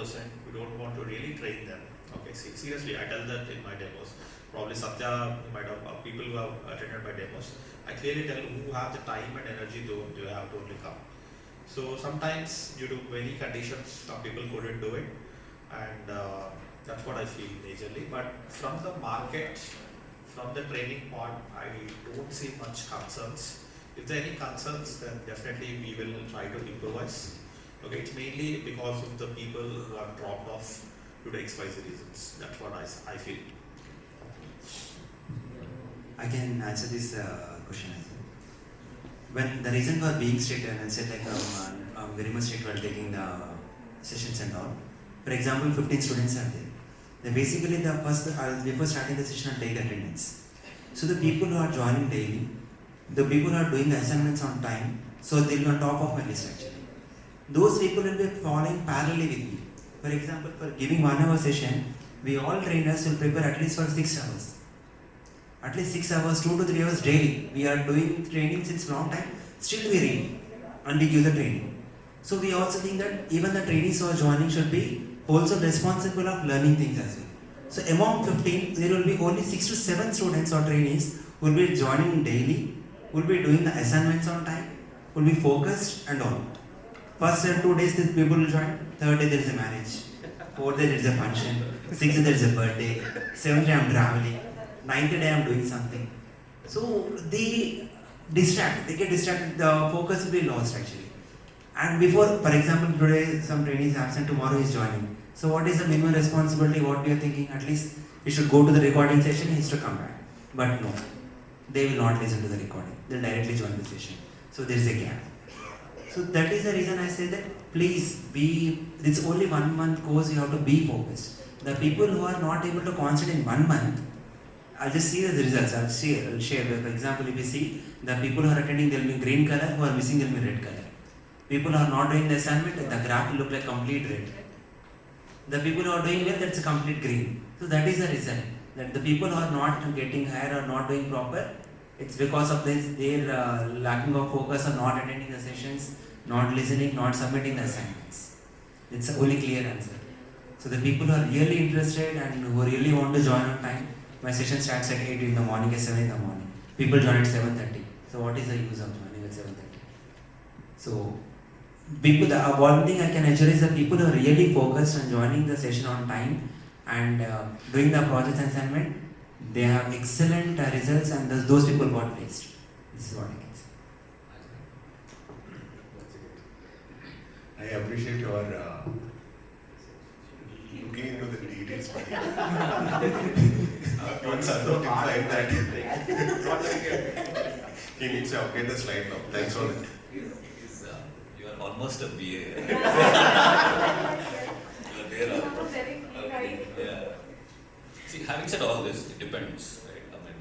we don't want to really train them. Okay, seriously, I tell that in my demos. Probably Satya, might have people who have attended my demos. I clearly tell who have the time and energy, they have to only come. So sometimes due to many conditions, some people couldn't do it, and that's what I feel majorly. But from the market, from the training part, I don't see much concerns. If there are any concerns, then definitely we will try to improvise. Okay, it's mainly because of the people who have dropped off due to XYZ reasons. That's what I feel. I can answer this question as well. When the reason for being strict, and I said I'm very much strict while taking the sessions and all. For example, 15 students are there. Then basically before starting the session, I'll take attendance. So the people who are joining daily, the people who are doing the assignments on time, so they'll be on top of my list actually. Those people will be following parallelly with me. For example, for giving 1 hour session, we all trainers will prepare at least for 6 hours. At least 6 hours, 2 to 3 hours daily. We are doing training since long time, still we read and we give the training. So we also think that even the trainees who are joining should be also responsible of learning things as well. So among 15, there will be only 6 to 7 students or trainees who will be joining daily, will be doing the assignments on time, will be focused and all. First 2 days the people will join, 3rd day there is a marriage, 4th day there is a function, 6th day there is a birthday, 7th day I am traveling, 9th day I am doing something. So they get distracted, the focus will be lost actually. And before, for example, today some trainee is absent, tomorrow he is joining. So what is the minimum responsibility, what we are thinking, at least he should go to the recording session, he has to come back. But no, they will not listen to the recording, they will directly join the session. So there is a gap. So that is the reason I say that please it's only 1 month course, you have to be focused. The people who are not able to concentrate in 1 month, I'll just see the results, I'll share. For example, if you see, the people who are attending, there will be green color, who are missing, there will be red color. People who are not doing the assignment, the graph will look like complete red. The people who are doing well, that's a complete green. So that is the reason, that the people who are not getting higher or not doing proper, it's because of their lacking of focus or not attending the sessions, not listening, not submitting the assignments. It's a only clear answer. So the people who are really interested and who really want to join on time, my session starts at 8 in the morning, at 7 in the morning. People join at 7:30. So what is the use of joining at 7:30? So people, one thing I can assure is that people who are really focused on joining the session on time and doing the project assignment, they have excellent results, and those people got placed. This is what I can say. I appreciate your looking into the details. Once Santosh implied that he needs to update the slide now. Thanks for that. You are almost a BA. You are there. Yeah. See, having said all this, it depends, right? I mean,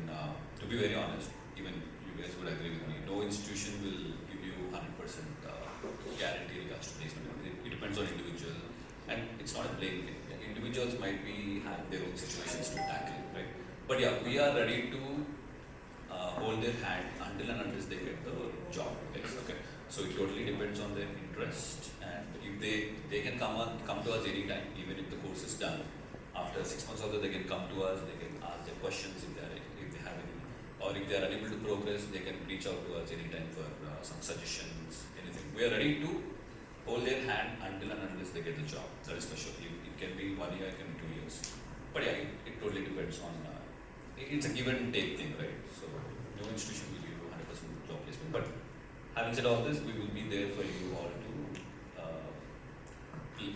to be very honest, even you guys would agree with me. No institution will give you 100% guarantee regards to placement. It depends on individual, and it's not a blame game. Individuals might be have their own situations to tackle, right? But yeah, we are ready to hold their hand until and unless they get the job. Okay. So it totally depends on their interest, and if they can come to us anytime, even if the course is done. After 6 months also, they can come to us. They can ask their questions if they have any, or if they are unable to progress, they can reach out to us anytime for some suggestions, anything. We are ready to hold their hand until and unless they get the job. That is for sure. It can be 1 year, it can be 2 years. But yeah, it totally depends on. It's a give and take thing, right? So no institution will give you 100% job placement. But having said all this, we will be there for you all to. We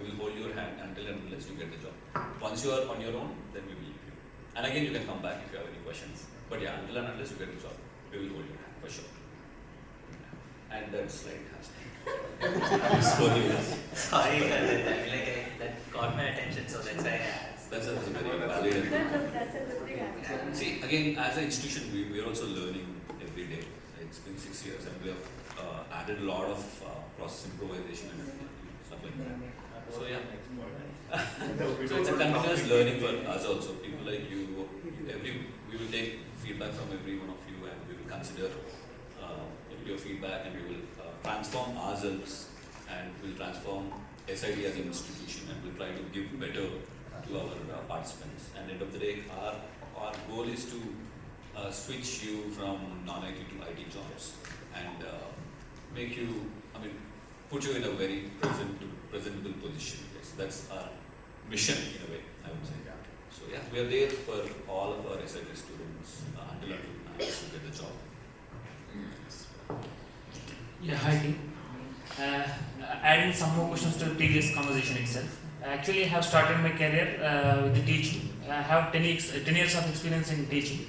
will hold your hand until and unless you get the job. Once you are on your own, then we will leave you. And again, you can come back if you have any questions. But yeah, until and unless you get the job, we will hold your hand for sure. And that slide has Sorry, that caught my attention, so that's why I asked. That's a very valid. See, again, as an institution, we are also learning every day. It's been 6 years, and we have added a lot of process improvisation and stuff like that. So yeah. So it's a continuous learning for us also. People like you, we will take feedback from every one of you, and we will consider your feedback, and we will transform ourselves, and we'll transform SIT as an institution, and we'll try to give better to our participants. And end of the day, our goal is to switch you from non-IT to IT jobs, and make you, put you in a very presentable position. Yes, that's our mission in a way, I would say. So yeah, we are there for all of our SIT students until you get the job. Yeah, hi team. Adding some more questions to the previous conversation itself. Actually, I have started my career with the teaching. I have 10 years of experience in teaching.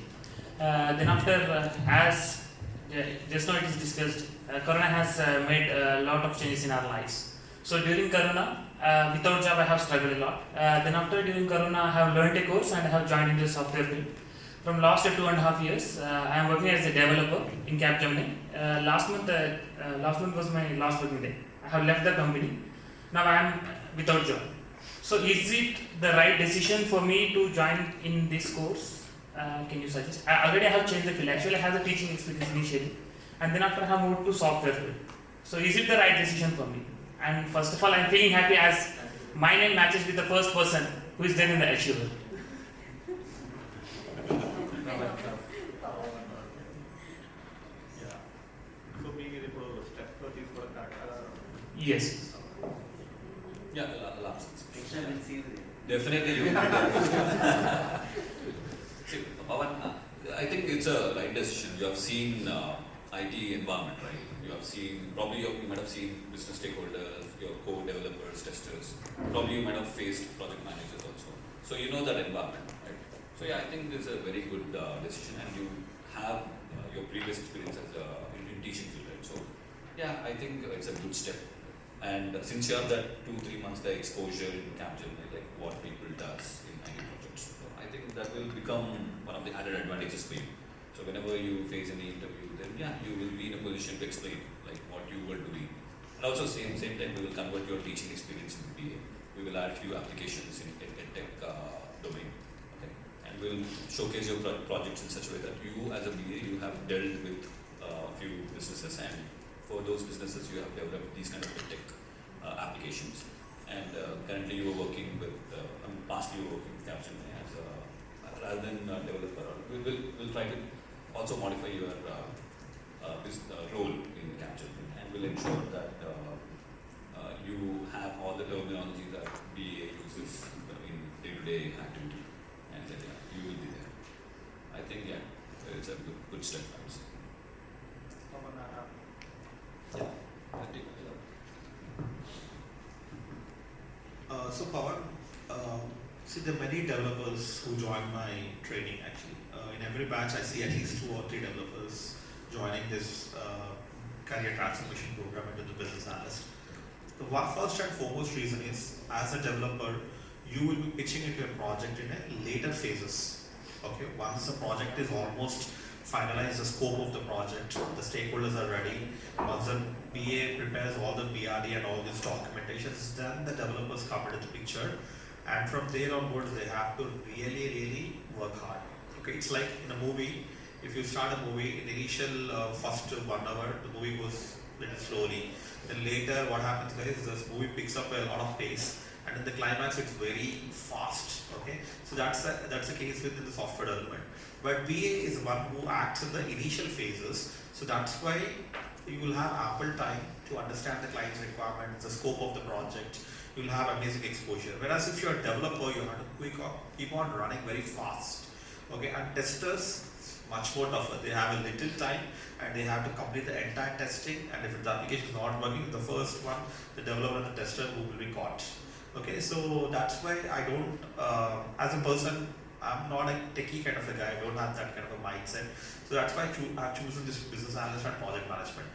Then after, as just now it is discussed, Corona has made a lot of changes in our lives. So during Corona, without job I have struggled a lot. Then after, during Corona, I have learned a course and I have joined in the software field. From last 2.5 years, I am working as a developer in Capgemini. Last month was my last working day. I have left the company. Now I am without job. So is it the right decision for me to join in this course? Can you suggest? Already I have changed the field. Actually, I have the teaching experience initially, and then after I have moved to software field. So is it the right decision for me? And first of all, I am feeling happy as my name matches with the first person who is there in the achiever. Yes. Yeah, I'll answer this. Definitely you will be there. See, Pawan, I think it's a right decision. You have seen IT environment, right? You have seen, probably you might have seen business stakeholders, your co-developers, testers. Probably you might have faced project managers also. So you know that environment, right? So yeah, I think this is a very good decision, and you have your previous experience as in teaching field, right? So yeah, I think it's a good step. And since you have that 2-3 months the exposure in Capgemini, like what people does in IT projects, so I think that will become one of the added advantages for you. So whenever you face any interview, then yeah, you will be in a position to explain like what you were doing. And also same time we will convert your teaching experience into BA. We will add few applications in tech domain. Okay, and we'll showcase your projects in such a way that you as a BA you have dealt with a few businesses, and for those businesses you have developed these kind of tech applications. And currently you are working with, past you were working with Capgemini as rather than developer. We'll try to also modify your role in Capgemini, and will ensure that you have all the terminology that BA uses in day-to-day activity, and you will be there. I think it's a good step, I would say. Yeah, I think. So Pawan, see there are many developers who join my training actually. In every batch I see at least 2 or 3 developers joining this career transformation program into the business analyst. The first and foremost reason is, as a developer, you will be pitching into a project in a later phases. Okay, once the project is almost finalized, the scope of the project, the stakeholders are ready. Once the BA prepares all the BRD and all these documentations, then the developers come into the picture, and from there onwards they have to really work hard. Okay, it's like in a movie. If you start a movie, in the initial first 1 hour, the movie goes little slowly. Then later, what happens guys, this movie picks up a lot of pace, and in the climax, it's very fast. Okay, so that's the case within the software development. But BA is the one who acts in the initial phases, so that's why you will have ample time to understand the client's requirements, the scope of the project. You will have amazing exposure. Whereas if you're a developer, you have to keep on running very fast. Okay, and testers, much more tougher. They have a little time and they have to complete the entire testing, and if the application is not working, the first one, the developer and the tester who will be caught. Okay, so that's why I don't, as a person, I'm not a techie kind of a guy, I don't have that kind of a mindset. So that's why I've chosen this business analyst and project management.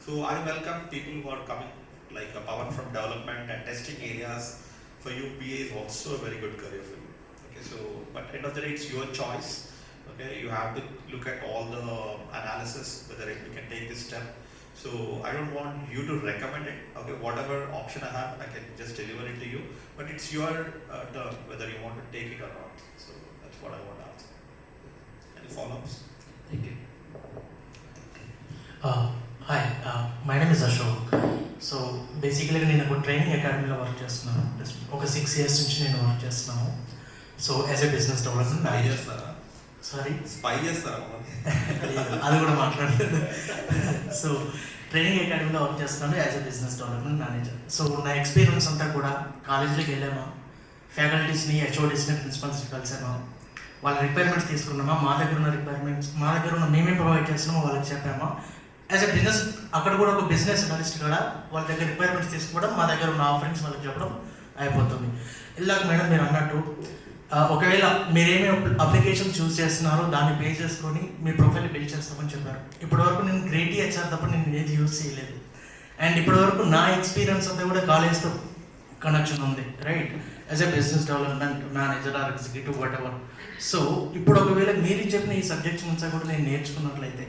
So I welcome people who are coming like a Pawan from development and testing areas. For you, BA is also a very good career for you. Okay, so, but end of the day, it's your choice. Okay, you have to look at all the analysis, whether you can take this step. So I don't want you to recommend it. Okay, whatever option I have, I can just deliver it to you. But it's your term whether you want to take it or not. So that's what I want to ask. Any follow-ups? Thank you. Hi, my name is Ashok. So basically నేను ఒక training అకాడమీలో work చేస్తున్నాను. ఒక 6 years నుంచి నేను work చేస్తున్నాను. So as a business development manager. Sorry spy చేస్తారా? అది కూడా మాట్లాడలేదు. సో ట్రైనింగ్ అకాడమీలో వర్క్ చేస్తున్నాను as a business development manager. So నా ఎక్స్పీరియన్స్ అంతా కూడా కాలేజీలోకి వెళ్ళాము, ఫ్యాకల్టీస్ని, హెచ్ఓడీస్ని, ప్రిన్సిపల్స్ని కలిసాము, వాళ్ళ రిక్వైర్మెంట్స్ తీసుకున్నామా, మా దగ్గర ఉన్న మేమేం ప్రొవైడ్ చేస్తున్నామో వాళ్ళకి చెప్పామా. యాజ్ ఎ బిజినెస్ అక్కడ కూడా ఒక బిజినెస్ అనలిస్ట్ కూడా వాళ్ళ దగ్గర రిక్వైర్మెంట్స్ తీసుకోవడం, మా దగ్గర ఉన్న ఆఫరింగ్స్ వాళ్ళకి చెప్పడం అయిపోతుంది. ఇలాగ మేడం మీరు అన్నట్టు ఒకవేళ మీరేమి అప్లికేషన్ చూస్ చేస్తున్నారో దాన్ని బేస్ చేసుకొని మీ ప్రొఫైల్ బిల్డ్ చేస్తామని చెప్పారు. ఇప్పటివరకు నేను గ్రేట్ హెచ్ఆర్ తప్ప నేను ఏది యూజ్ చేయలేదు. అండ్ ఇప్పటివరకు నా ఎక్స్పీరియన్స్ అంతా కూడా కాలేజ్తో కనెక్షన్ ఉంది, right, as a business development manager or executive whatever. So ఇప్పుడు ఒకవేళ మీరు చెప్పిన ఈ సబ్జెక్ట్స్ అంతా కూడా నేను నేర్చుకున్నట్లయితే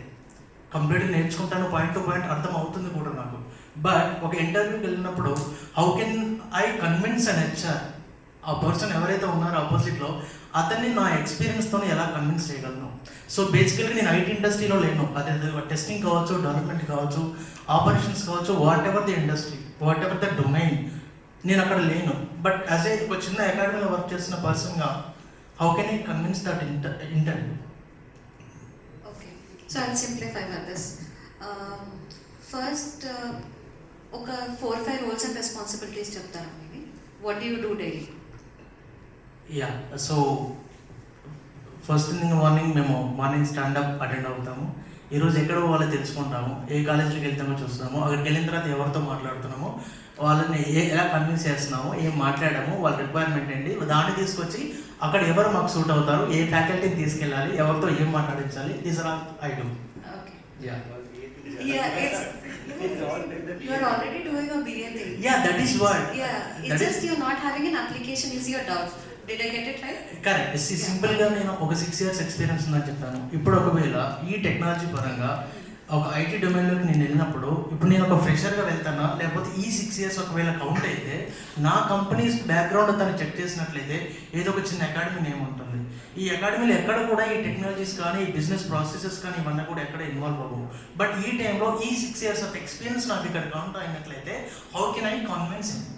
కంప్లీట్గా నేర్చుకుంటాను, పాయింట్ టు పాయింట్ అర్థం అవుతుంది కూడా నాకు. బట్ ఒక ఇంటర్వ్యూకి వెళ్ళినప్పుడు how can I convince an HR, ఆ పర్సన్ ఎవరైతే ఉన్నారో ఆపోజిట్లో అతన్ని నా ఎక్స్పీరియన్స్తో ఎలా కన్విన్స్ చేయగలను. సో బేసికల్గా నేను ఐటీ ఇండస్ట్రీలో లేను, అదే టెస్టింగ్ కావచ్చు, డెవలప్మెంట్ కావచ్చు, ఆపరేషన్స్ కావచ్చు, what ever the industry, what ever the domain, నేను అక్కడ లేను. బట్ యాజ్ ఏ ఒక చిన్న అకాడమీలో వర్క్ చేస్తున్న పర్సన్గా how can I convince that interview? So I'll simplify about this. First, okay, 4-5 roles and responsibilities chaptara maybe. What do you do daily? Yeah, so first thing మేము morning stand up attend అవుతాము. ఈరోజు ఎక్కడ పోవాలో తెలుసుకుంటాము, ఏ కాలేజీకి వెళ్తామో చూస్తాము, అక్కడికి వెళ్ళిన తర్వాత ఎవరితో మాట్లాడుతున్నామో, వాళ్ళని ఎలా కన్విన్స్ చేస్తున్నామో, ఏం మాట్లాడాము, వాళ్ళ రిక్వైర్మెంట్ ఏంటి, దాన్ని తీసుకొచ్చి అక్కడ ఎవరు మాకు సూట్ అవుతారు, ఏ ఫ్యాకల్టీని తీసుకెళ్ళాలి, ఎవరితో ఏం మాట్లాడించాలి, these are all I do. You are already doing a BA thing. Yeah, that is what. Yeah, it's just you're not having an application is your doubt. Did I get it right? Correct. సింపుల్గా నేను ఒక 6 years experience ఉందని చెప్తాను. ఇప్పుడు ఒకవేళ ఈ technology పరంగా ఒక ఐటీ డొమైన్లోకి నేను వెళ్ళినప్పుడు, ఇప్పుడు నేను ఒక ఫ్రెషర్గా వెళ్తానా, లేకపోతే ఈ 6 years ఒకవేళ కౌంట్ అయితే నా కంపెనీస్ బ్యాక్గ్రౌండ్ తను చెక్ చేసినట్లయితే ఏదో ఒక చిన్న అకాడమీ నేమ్ ఉంటుంది. ఈ అకాడమీలో ఎక్కడ కూడా ఈ టెక్నాలజీస్ కానీ, ఈ బిజినెస్ ప్రాసెసెస్ కానీ ఇవన్నీ కూడా ఎక్కడ ఇన్వాల్వ్ అవ్వవు. బట్ ఈ టైంలో ఈ 6 years ఆఫ్ ఎక్స్పీరియన్స్ నాకు ఇక్కడ కౌంట్ అయినట్లయితే how can I convince him?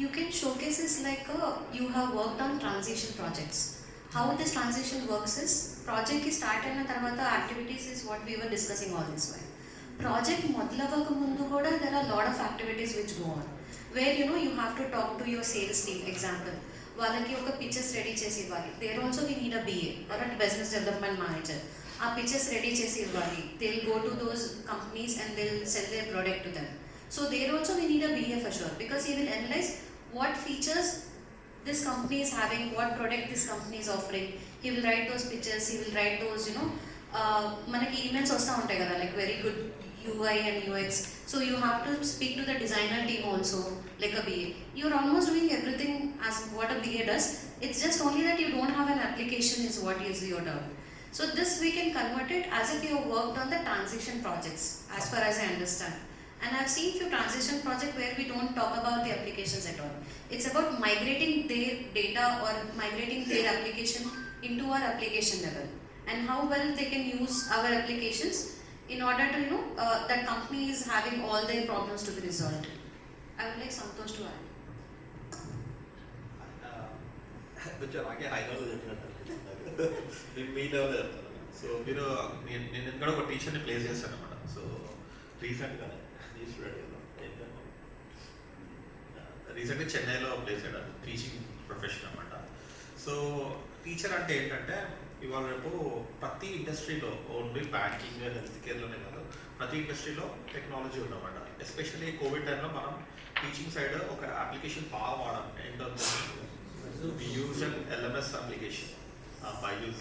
You can showcase like you have worked on transition projects. how this transition works is, project ki start అయిన తర్వాత activities is what we were discussing all this while. Project మొదలవ్వక ముందు కూడా there are lot of activities which go on, where you have to talk to your sales team. Example, వాళ్ళకి ఒక pitches ready చేసి ఇవ్వాలి. There also we need a BA or a business development manager. ఆ pitches ready చేసి ఇవ్వాలి. They'll go to those companies and they'll sell their product to them. So there also we need a BA for sure, because he will analyze what features this company is having, what product this company is offering. He will write those pitches, he will write those, మనకి emails వస్తూ ఉంటాయి కదా, like very good UI and UX. So you have to speak to the designer team also, like a BA. You're almost doing everything as what a BA does. It's just only that you don't have an application is what is your doubt. So this we can convert it as if you have worked on the transition projects, as far as I understand. And I've seen few transition projects where we don't talk about the applications at all. It's about migrating their data or migrating their application into our application level, and how well they can use our applications in order to that company is having all their problems to be resolved. I would like Santosh to add. కొంచెం నాకే హైదరాబాద్ చెప్పినట్టు మీ level చెప్తాను. So నేను ఇక్కడ ఒక టీచర్ని place చేస్తాను అనమాట. సో రీసెంట్గానే రీసెంట్గా చెన్నైలో ప్లేస్ అయ్యాను, టీచింగ్ ప్రొఫెషన్ అనమాట. సో టీచర్ అంటే ఏంటంటే ఇవాళ రేపు ప్రతి ఇండస్ట్రీలో, ఓన్లీ బ్యాంకింగ్ హెల్త్ కేర్లోనే కాదు, ప్రతి ఇండస్ట్రీలో టెక్నాలజీ ఉందన్నమాట. ఎస్పెషల్లీ కోవిడ్ టైంలో మనం టీచింగ్ సైడ్ ఒక అప్లికేషన్ బాగా వాడాం. ఏంటంటే we use an LMS application. Byju's,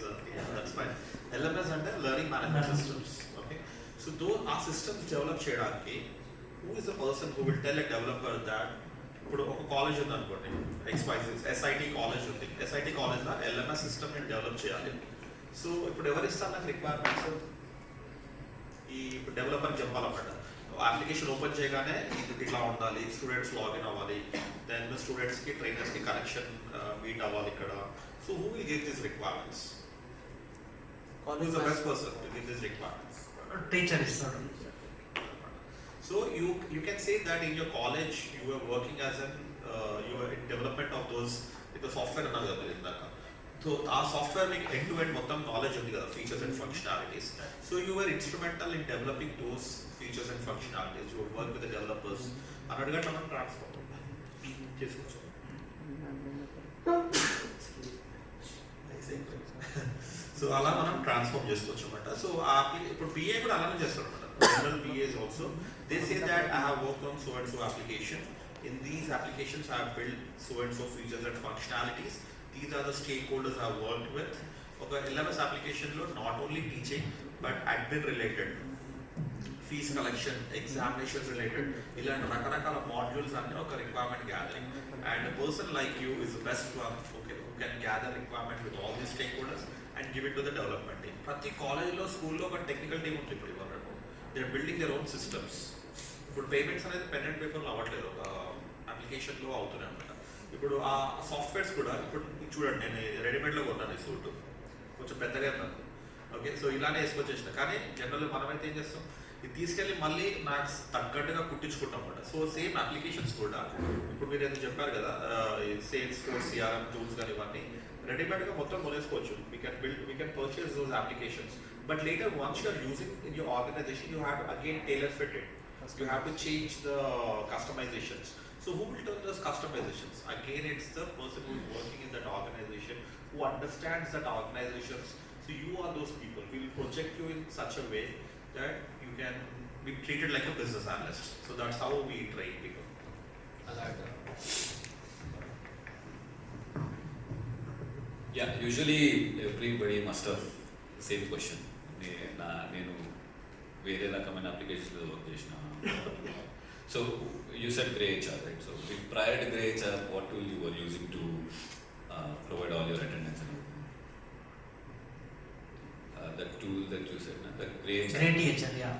that's fine. LMS అంటే learning management systems. Okay, so ఆ సిస్టమ్స్ డెవలప్ చేయడానికి who is the person who will tell a developer that ఇప్పుడు ఒక కాలేజ్ ఉంది అనుకోండి, SIT కాలేజ్ ఉంది. SIT కాలేజ్లో LMS సిస్టమ్ నేను డెవలప్ చేయాలి. సో ఇప్పుడు ఎవరు ఇస్తారు నాకు రిక్వైర్మెంట్స్? ఈ డెవలపర్కి చెప్పాలన్నమాట. అప్లికేషన్ ఓపెన్ చేయగానే ఇట్లా ఉండాలి, స్టూడెంట్స్ లాగిన్ అవ్వాలి, దెన్ స్టూడెంట్స్కి ట్రైనర్స్కి కనెక్షన్ మీట్ అవ్వాలి ఇక్కడ. So who will give this requirements? Who is the best person to give this requirements? Teacher ఇస్తాడు. So you can say that in your college you were working as you were in development of those the software అన్నారు కదా ఇందాక. So ఆ software మీకు end to end మొత్తం knowledge ఉంది కదా, features and functionalities. So you were instrumental in developing those features and functionalities. You work with the developers అన్నట్టుగా మనం ట్రాన్స్ఫార్మ్ చేసుకోవచ్చు. సో అలా మనం ట్రాన్స్ఫార్మ్ చేసుకోవచ్చు అనమాట. సో ఇప్పుడు BA కూడా అలానే చేస్తారు అనమాట. General BAs also, they say that I have worked on so and so application. In these applications I have built so and so features and functionalities. These are the stakeholders I have worked with. Okay, LMS application lo not only teaching but admin related, fees collection, examinations related, ilanti rakarakaala modules anni oka requirement gathering, and a person like you is the best one, okay, who can gather requirement with all these stakeholders and give it to the development team. Prati college lo school lo oka technical team undi. Ippudu they are building their own systems. ఇప్పుడు payments అనేది pen and పేపర్లో అవ్వట్లేదు, ఒక అప్లికేషన్లో అవుతున్నాయి అనమాట. ఇప్పుడు ఆ సాఫ్ట్వేర్స్ కూడా ఇప్పుడు చూడండి, నేను రెడీమేడ్లో కొన్నాను ఈ సూట్, కొంచెం పెద్దగా ఉన్నాను. ఓకే, సో ఇలానే వేసుకొచ్చేసిన. కానీ జనరల్గా మనమైతే ఏం చేస్తాం, ఇది తీసుకెళ్ళి మళ్ళీ నాకు తగ్గట్టుగా కుట్టించుకుంటాం అనమాట. సో సేమ్ అప్లికేషన్స్ కూడా ఇప్పుడు మీరు ఏదో చెప్పారు కదా, సేల్స్ ఫోర్స్, CRM టూల్స్ కానీ ఇవన్నీ రెడీమేడ్గా మొత్తం కొనేసుకోవచ్చు. we can purchase those applications. But later, once you are using in your organization, you have to again tailor fit it. You have to change the customizations. So who will do those customizations? Again, it's the person who is working in that organization, who understands that organizations. So you are those people. We will project you in such a way that you can be treated like a business analyst. So that's how we train people. Yeah, usually everybody must have the same question. నేను వేరే రకమైన అప్లికేషన్లో work చేసిన. So you said grey HR, right? So prior to grey HR, what tool you were using to provide all your attendance and everything? That tool that you said, the grey HR. Grey HR, yeah.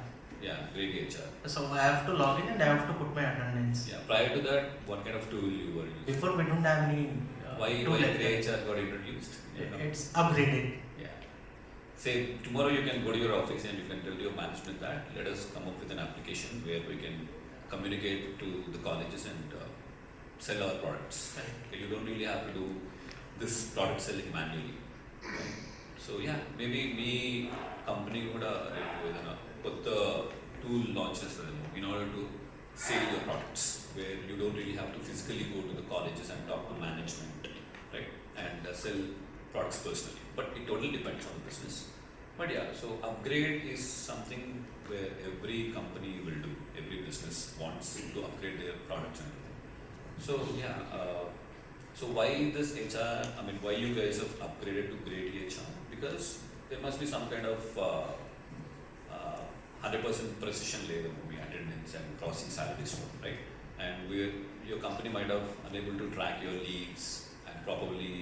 Yeah, grey HR. So I have to log in and I have to put my attendance. Yeah, prior to that, what kind of tool you were using? Before we don't have any. Why grey HR got introduced? It's upgraded. Say tomorrow you can go to your office and you can tell your management that let us come up with an application where we can communicate to the colleges and sell our products. Right. You don't really have to do this product selling manually. So yeah maybe me company కూడా రేపు ఏదైనా కొత్త tool launch చేస్తుందేమో in order to sale your products where you don't really have to physically go to the colleges and talk to management right and cell products personally, but it totally depends on the business. But yeah, so upgrade is something where every company will do. Every business wants to upgrade their products and everything. So yeah, so why this HR? I mean, why you guys have upgraded to Great HR? Because there must be some kind of 100% precision layer movie attendance and crossing salaries, right? And your company might have unable to track your leaves and probably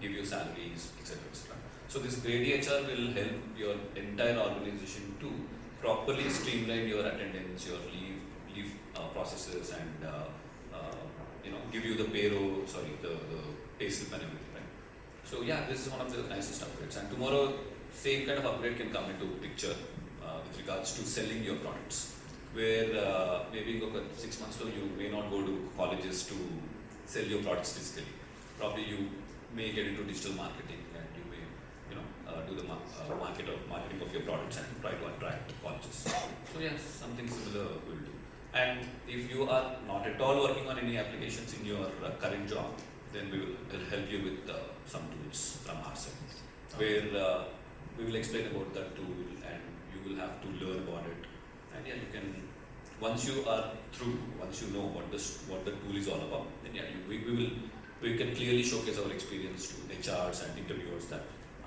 give you salaries, etc. etc. So this Great HR will help your entire organization to properly streamline your attendance, your leave processes, and give you the payroll, the pay slip and everything, right? So yeah, this is one of the nicest upgrades. And tomorrow, same kind of upgrade can come into picture with regards to selling your products, where maybe 6 months ago you may not go to colleges to sell your products physically. Probably you may get into digital marketing and you may do the marketing of your products and try to attract colleges. So yes, something similar will do. And if you are not at all working on any applications in your current job, then we will help you with some tools from our side, where we will explain about that tool and you will have to learn about it. And yeah, you can, once you are through, once you know what the tool is all about, then yeah, we can clearly showcase our experience to HRs and interviewers that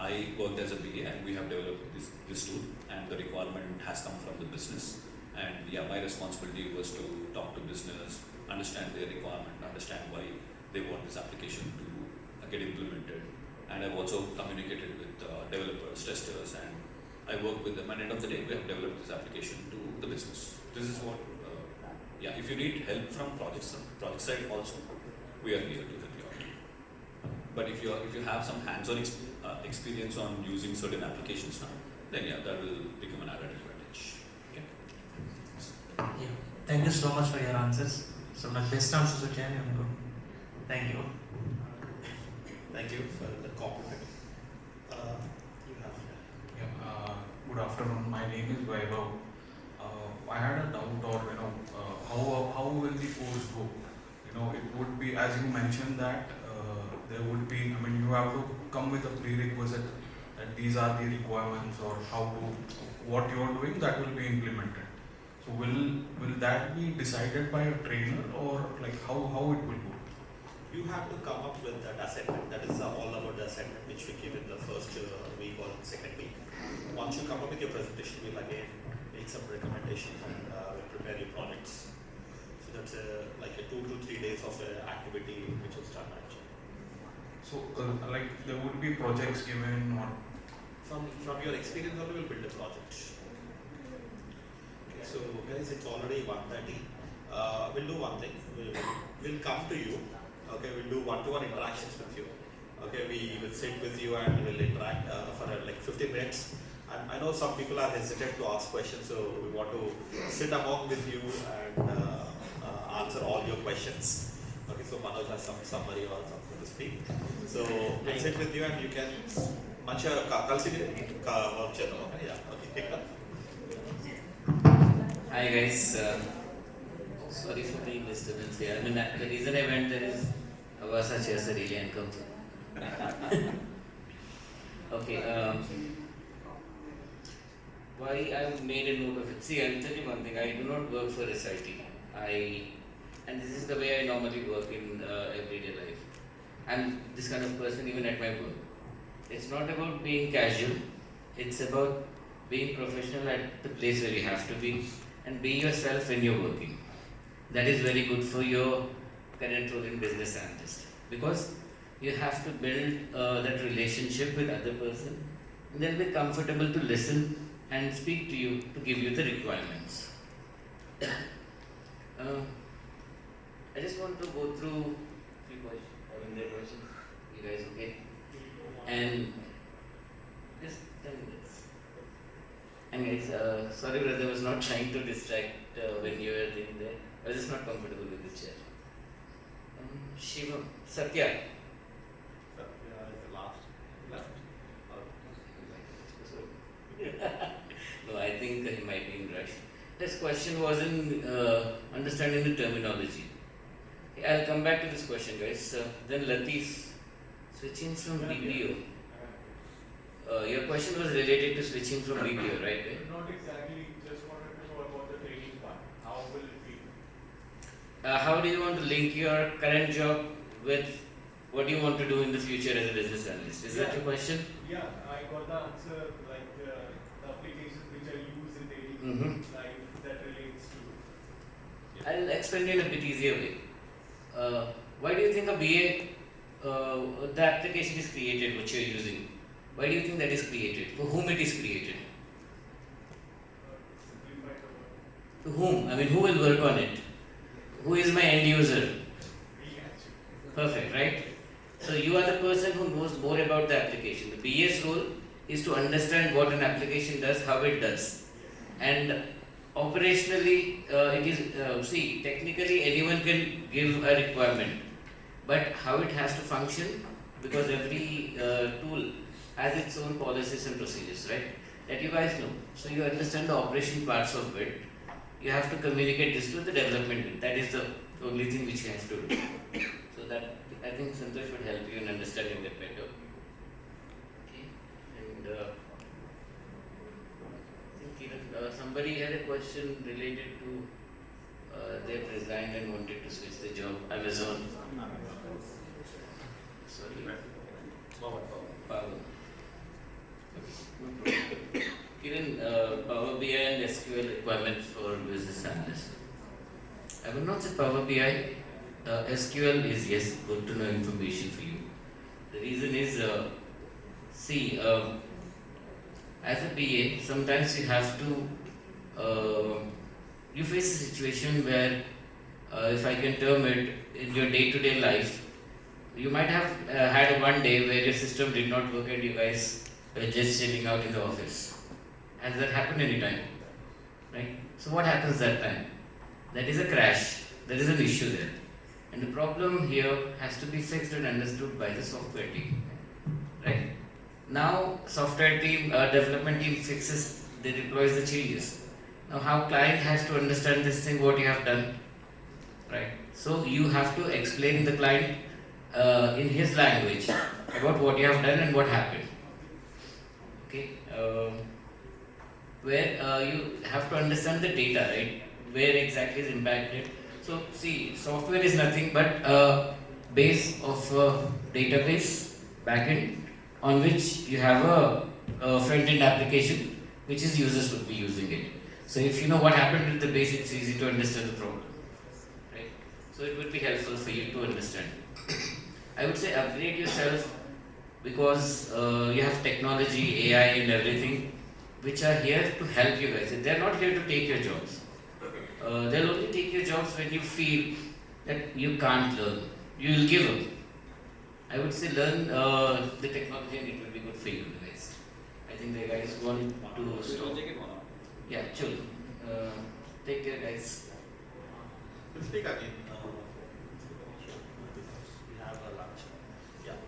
I worked as a BA and we have developed this tool and the requirement has come from the business. And yeah, my responsibility was to talk to business, understand their requirement, understand why they want this application to get implemented. And I've also communicated with developers, testers, and I work with them. And at the end of the day, we have developed this application to the business. This is what, if you need help from project side also, we are here to help you out. But if you have some hands-on experience on using certain applications now, then yeah, that will become an added advantage. Okay. Yeah. Thank you so much for your answers. So my best answers which I am good. Thank you. Thank you for the compliment. You have. Yeah, good afternoon. My name is Vaibhav. I had a doubt, or how will the course go? It would be, as you mentioned, that there would be, you have to come with a prerequisite that these are the requirements, or what you are doing, that will be implemented. So will that be decided by a trainer, or like how it will go? You have to come up with that assignment. That is all about the assignment which we give in the first week or second week. Once you come up with your presentation, we'll again make some recommendations and we'll prepare your projects. So that's like a 2 to 3 days of activity which is done actually. So like there would be projects given, or from your experience only we'll build a project. Okay, so guys, it's already 1:30. We'll do one thing. We'll come to you. Okay, we'll do one-to-one interactions with you. Okay, we will sit with you and we'll interact for like 15 minutes. And I know some people are hesitant to ask questions, so we want to sit among with you and answer all your questions. Okay, so Manoj has some summary or something to speak. So we'll sit with you and you can Hi guys, sorry for the disturbance here. The reason I went there is Avasa chairs are really uncomfortable. Okay, why I made a note of it. See, I'll tell you one thing. I do not work for SIT. And this is the way I normally work in everyday life. I'm this kind of person even at my work. It's not about being casual. It's about being professional at the place where you have to be and be yourself when you're working. That is very good for your current role in business analyst, because you have to build that relationship with other person and then be comfortable to listen and speak to you to give you the requirements. I just want to go through few questions. You guys okay? And just 10 minutes. And guys, sorry brother, I was not trying to distract when you were in there. I was just not comfortable with this chair. Shivam, Satya. Satya is the last left. this question was in understanding the terminology. I'll come back to this question, guys. Then Latif, switching from BPO. Your question was related to switching from BPO, right? Not exactly, just wanted to know about the training part. How will it be? How do you want to link your current job with what you want to do in the future as a business analyst? Is that your question? Yeah, I got the answer, like the applications which are used in daily life that relates to. I'll explain it in a bit easier way. Why do you think a BA, the application is created which you're using? Why do you think that is created? For whom it is created? To whom? I mean, who will work on it? Who is my end user? Perfect, right? So you are the person who knows more about the application. The BA's role is to understand what an application does, how it does. And operationally, it is, technically anyone can give a requirement. But how it has to function, because every tool has its own policies and procedures, right? That you guys know. So you understand the operation parts of it. You have to communicate this to the development bit. That is the only thing which you have to do. So that, I think Santosh would help you in understanding that better. Okay. And I think even, somebody had a question related to they've resigned and wanted to switch the job. Amazon. Sorry. Power. Kiran, Power BI and SQL requirements for business analysts. I would not say Power BI. SQL is, yes, good to know information for you. The reason is, as a BA, sometimes you have to, you face a situation where, if I can term it, in your day-to-day life, you might have had one day where your system did not work and you guys were just chilling out in the office. Has that happened anytime? Right? So what happens that time? That is a crash. There is an issue there. And the problem here has to be fixed and understood by the software team. Right? Now, software team, development team fixes, they deploys the changes. Now, how client has to understand this thing, what you have done. Right? So, you have to explain the client in his language about what you have done and what happened. Okay? Where you have to understand the data, right? Where exactly is impacted. So, see, software is nothing but a base of a database backend on which you have a front-end application which is users would be using it. So, if you know what happened with the base, it's easy to understand the problem. Right? So, it would be helpful for you to understand. I would say upgrade yourself because you have technology, AI and everything which are here to help you guys. They are not here to take your jobs. They'll only take your jobs when you feel that you can't learn. You will give up. I would say learn the technology and it will be good for you guys. I think the guys want to stop. Yeah, chill. Take care, guys. We'll speak again. We have a lunch. Yeah.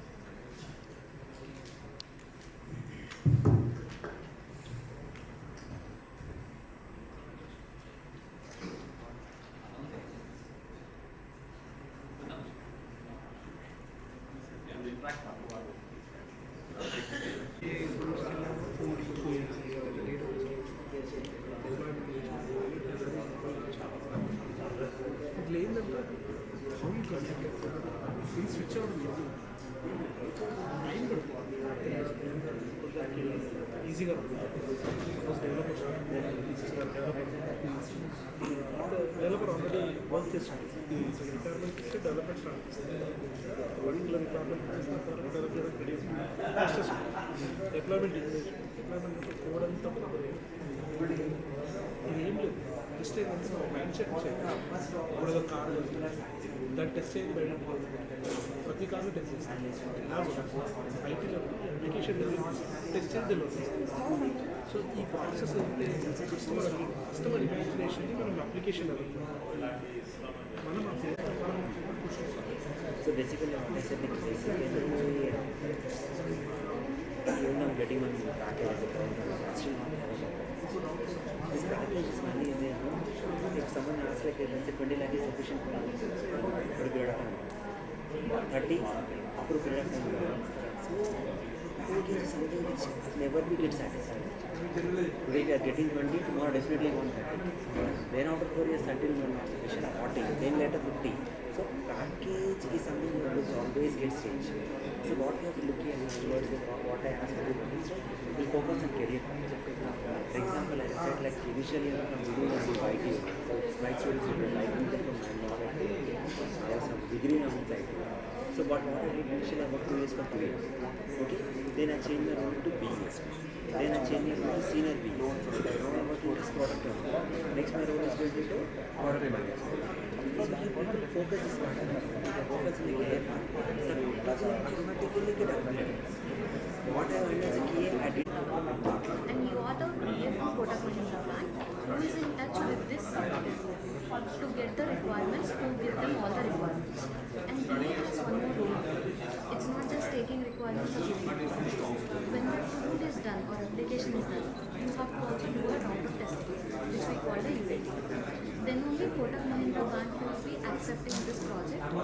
ఈజీగా developer already work చేస్తుంది requirement ఇస్తే development start చేస్తుంది వర్క్లో requirement deployment code అంతా ఏం లేదు just ఏంటంటే mind set ఇప్పుడు ఏదో కార్ దాన్ని టెస్ట్ చేయండి బయట ప్రతి కార్లు టెస్ట్ చేస్తాను ఐటీలో అప్లికేషన్ టెస్ట్ చేసి తెలియదు సో ఈ ప్రాసెస్ అంటే కస్టమర్ ఇమాజినేషన్ని మనం అప్లికేషన్ మనం So basically, what I said, even I'm getting one package as a client, I still not have a This package is money is there. If someone asks like let's say 20 lakh is sufficient for a period of time. 30 after a period of time. So package is something which never we get satisfied. Today we are getting 20, tomorrow definitely 130. Then after 4 years 30 will not sufficient, 40, then later 50. So package is something which always gets changed. So what we have to look at towards what I asked for we focus on career. For example, I said like initially from beginning of the IT, so my students will like me from my I have some degree on IT. So what I did initially I worked 2 years for QA. Okay, then I changed my role to BA. Then I changed my role to senior BA. Now I'm working as product owner. Next my role is going to product manager. So people focus is not focus in the career part. So automatically get upgraded. What I learned as a KA, I did. And you are the BA from Kotak Mahindra Bank who is in touch with this to get the requirements, to give them all the requirements. And BA has one more role. It's not just taking requirements or giving requirements. When the tool is done or application is done, you have to also do a round of testing, which we call the UAT. Then only Kotak Mahindra Bank will be accepting this project and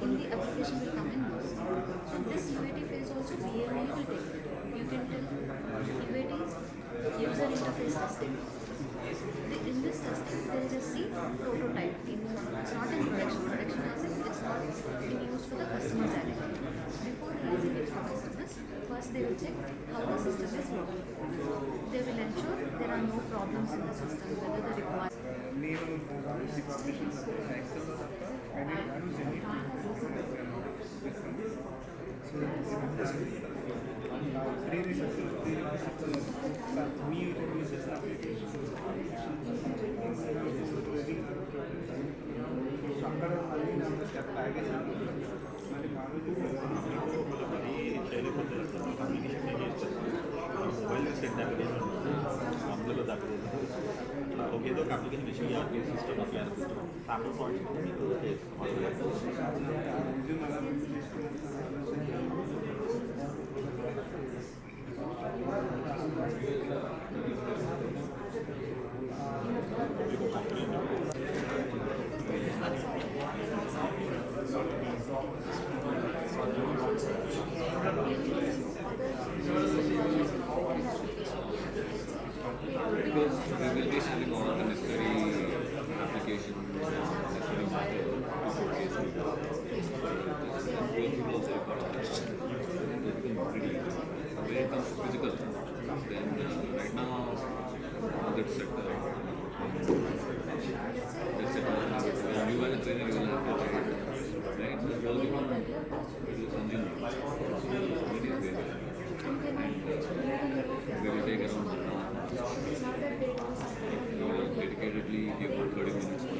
in the application will come in use. So this UAT phase also BA only will take it. You can tell UAT is user interface testing. In this testing there is a C prototype. It's not in production. Production as in it's not being used for the customers directly. Before releasing it for customers, first they will check how the system is working. They will ensure there are no problems in the system, whether the requirement. Okay, the application which we are using system of sample points We will be having all the necessary applications, necessary matter, when it comes to physical, then right now that's set. That's set. When you are a trainer, you will have to train, right? So all the one will consume. It is there. And we will take around 1 hour. You will dedicatedly give 30 minutes for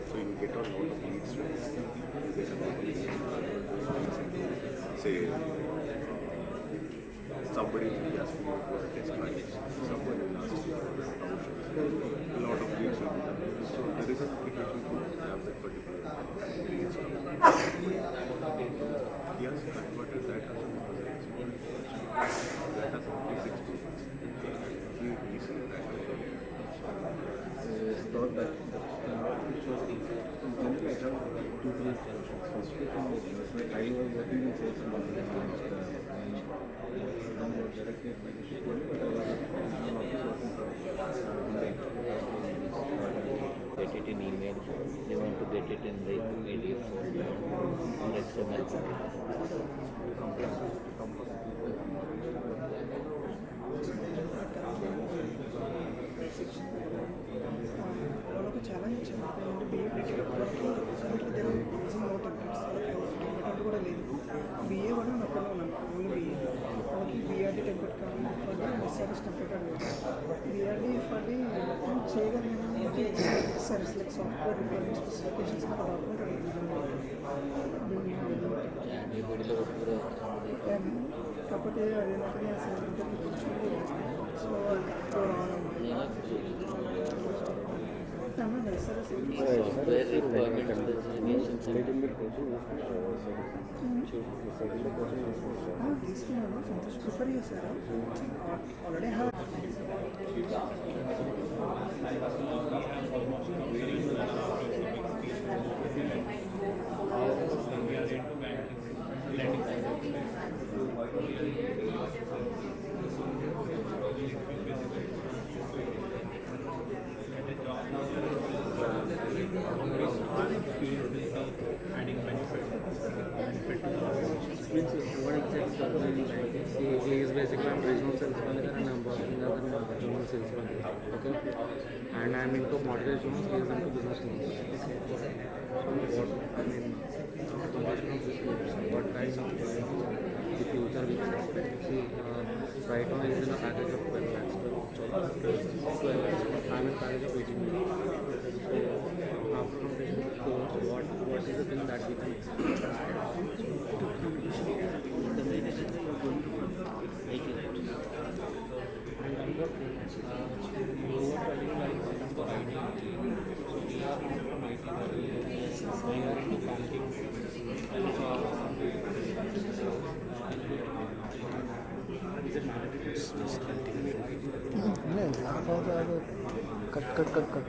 so you get a lot of leads. Say somebody will ask you for a test package, somebody will ask you for a lot of leads will be done. So there is an application to have that particular leads come. He has converted that as a that has only 6 people. He said that. Thought that which was generally I have 2-3 functions. First, I was working in sales and marketing directly at my district level, but I was in an office working for Get it in email, they want to get it in the PDF folder or XML. One of the challenges in the BA they are using more templates. కూడా లేదు BA కూడా అక్కడ ఉన్నాను only BA వాళ్ళకి BRD template కావాలి SRS template BRD further చేయగలిగిన SRS like software requirement specifications కాకపోతే అదేంటంటే so Software requirement specification. Prefer చేశారా already have Adding benefit to means what exactly he is basically I'm regional sales manager and I'm working as a regional sales manager. Okay, and I'm into mortgage loans. He is into business loans. What I mean, what kind of the future we can expect? See, right now he is in a package of 12 lakhs. 12 lakhs. I'm in package of 18 lakhs. After completion of the course, what is the thing that we can expect? The main is that you are going to make it. And one more thing, you were telling like for IT, so we are not from IT, we are into banking, and is it mandatory to continue IT? No, cut.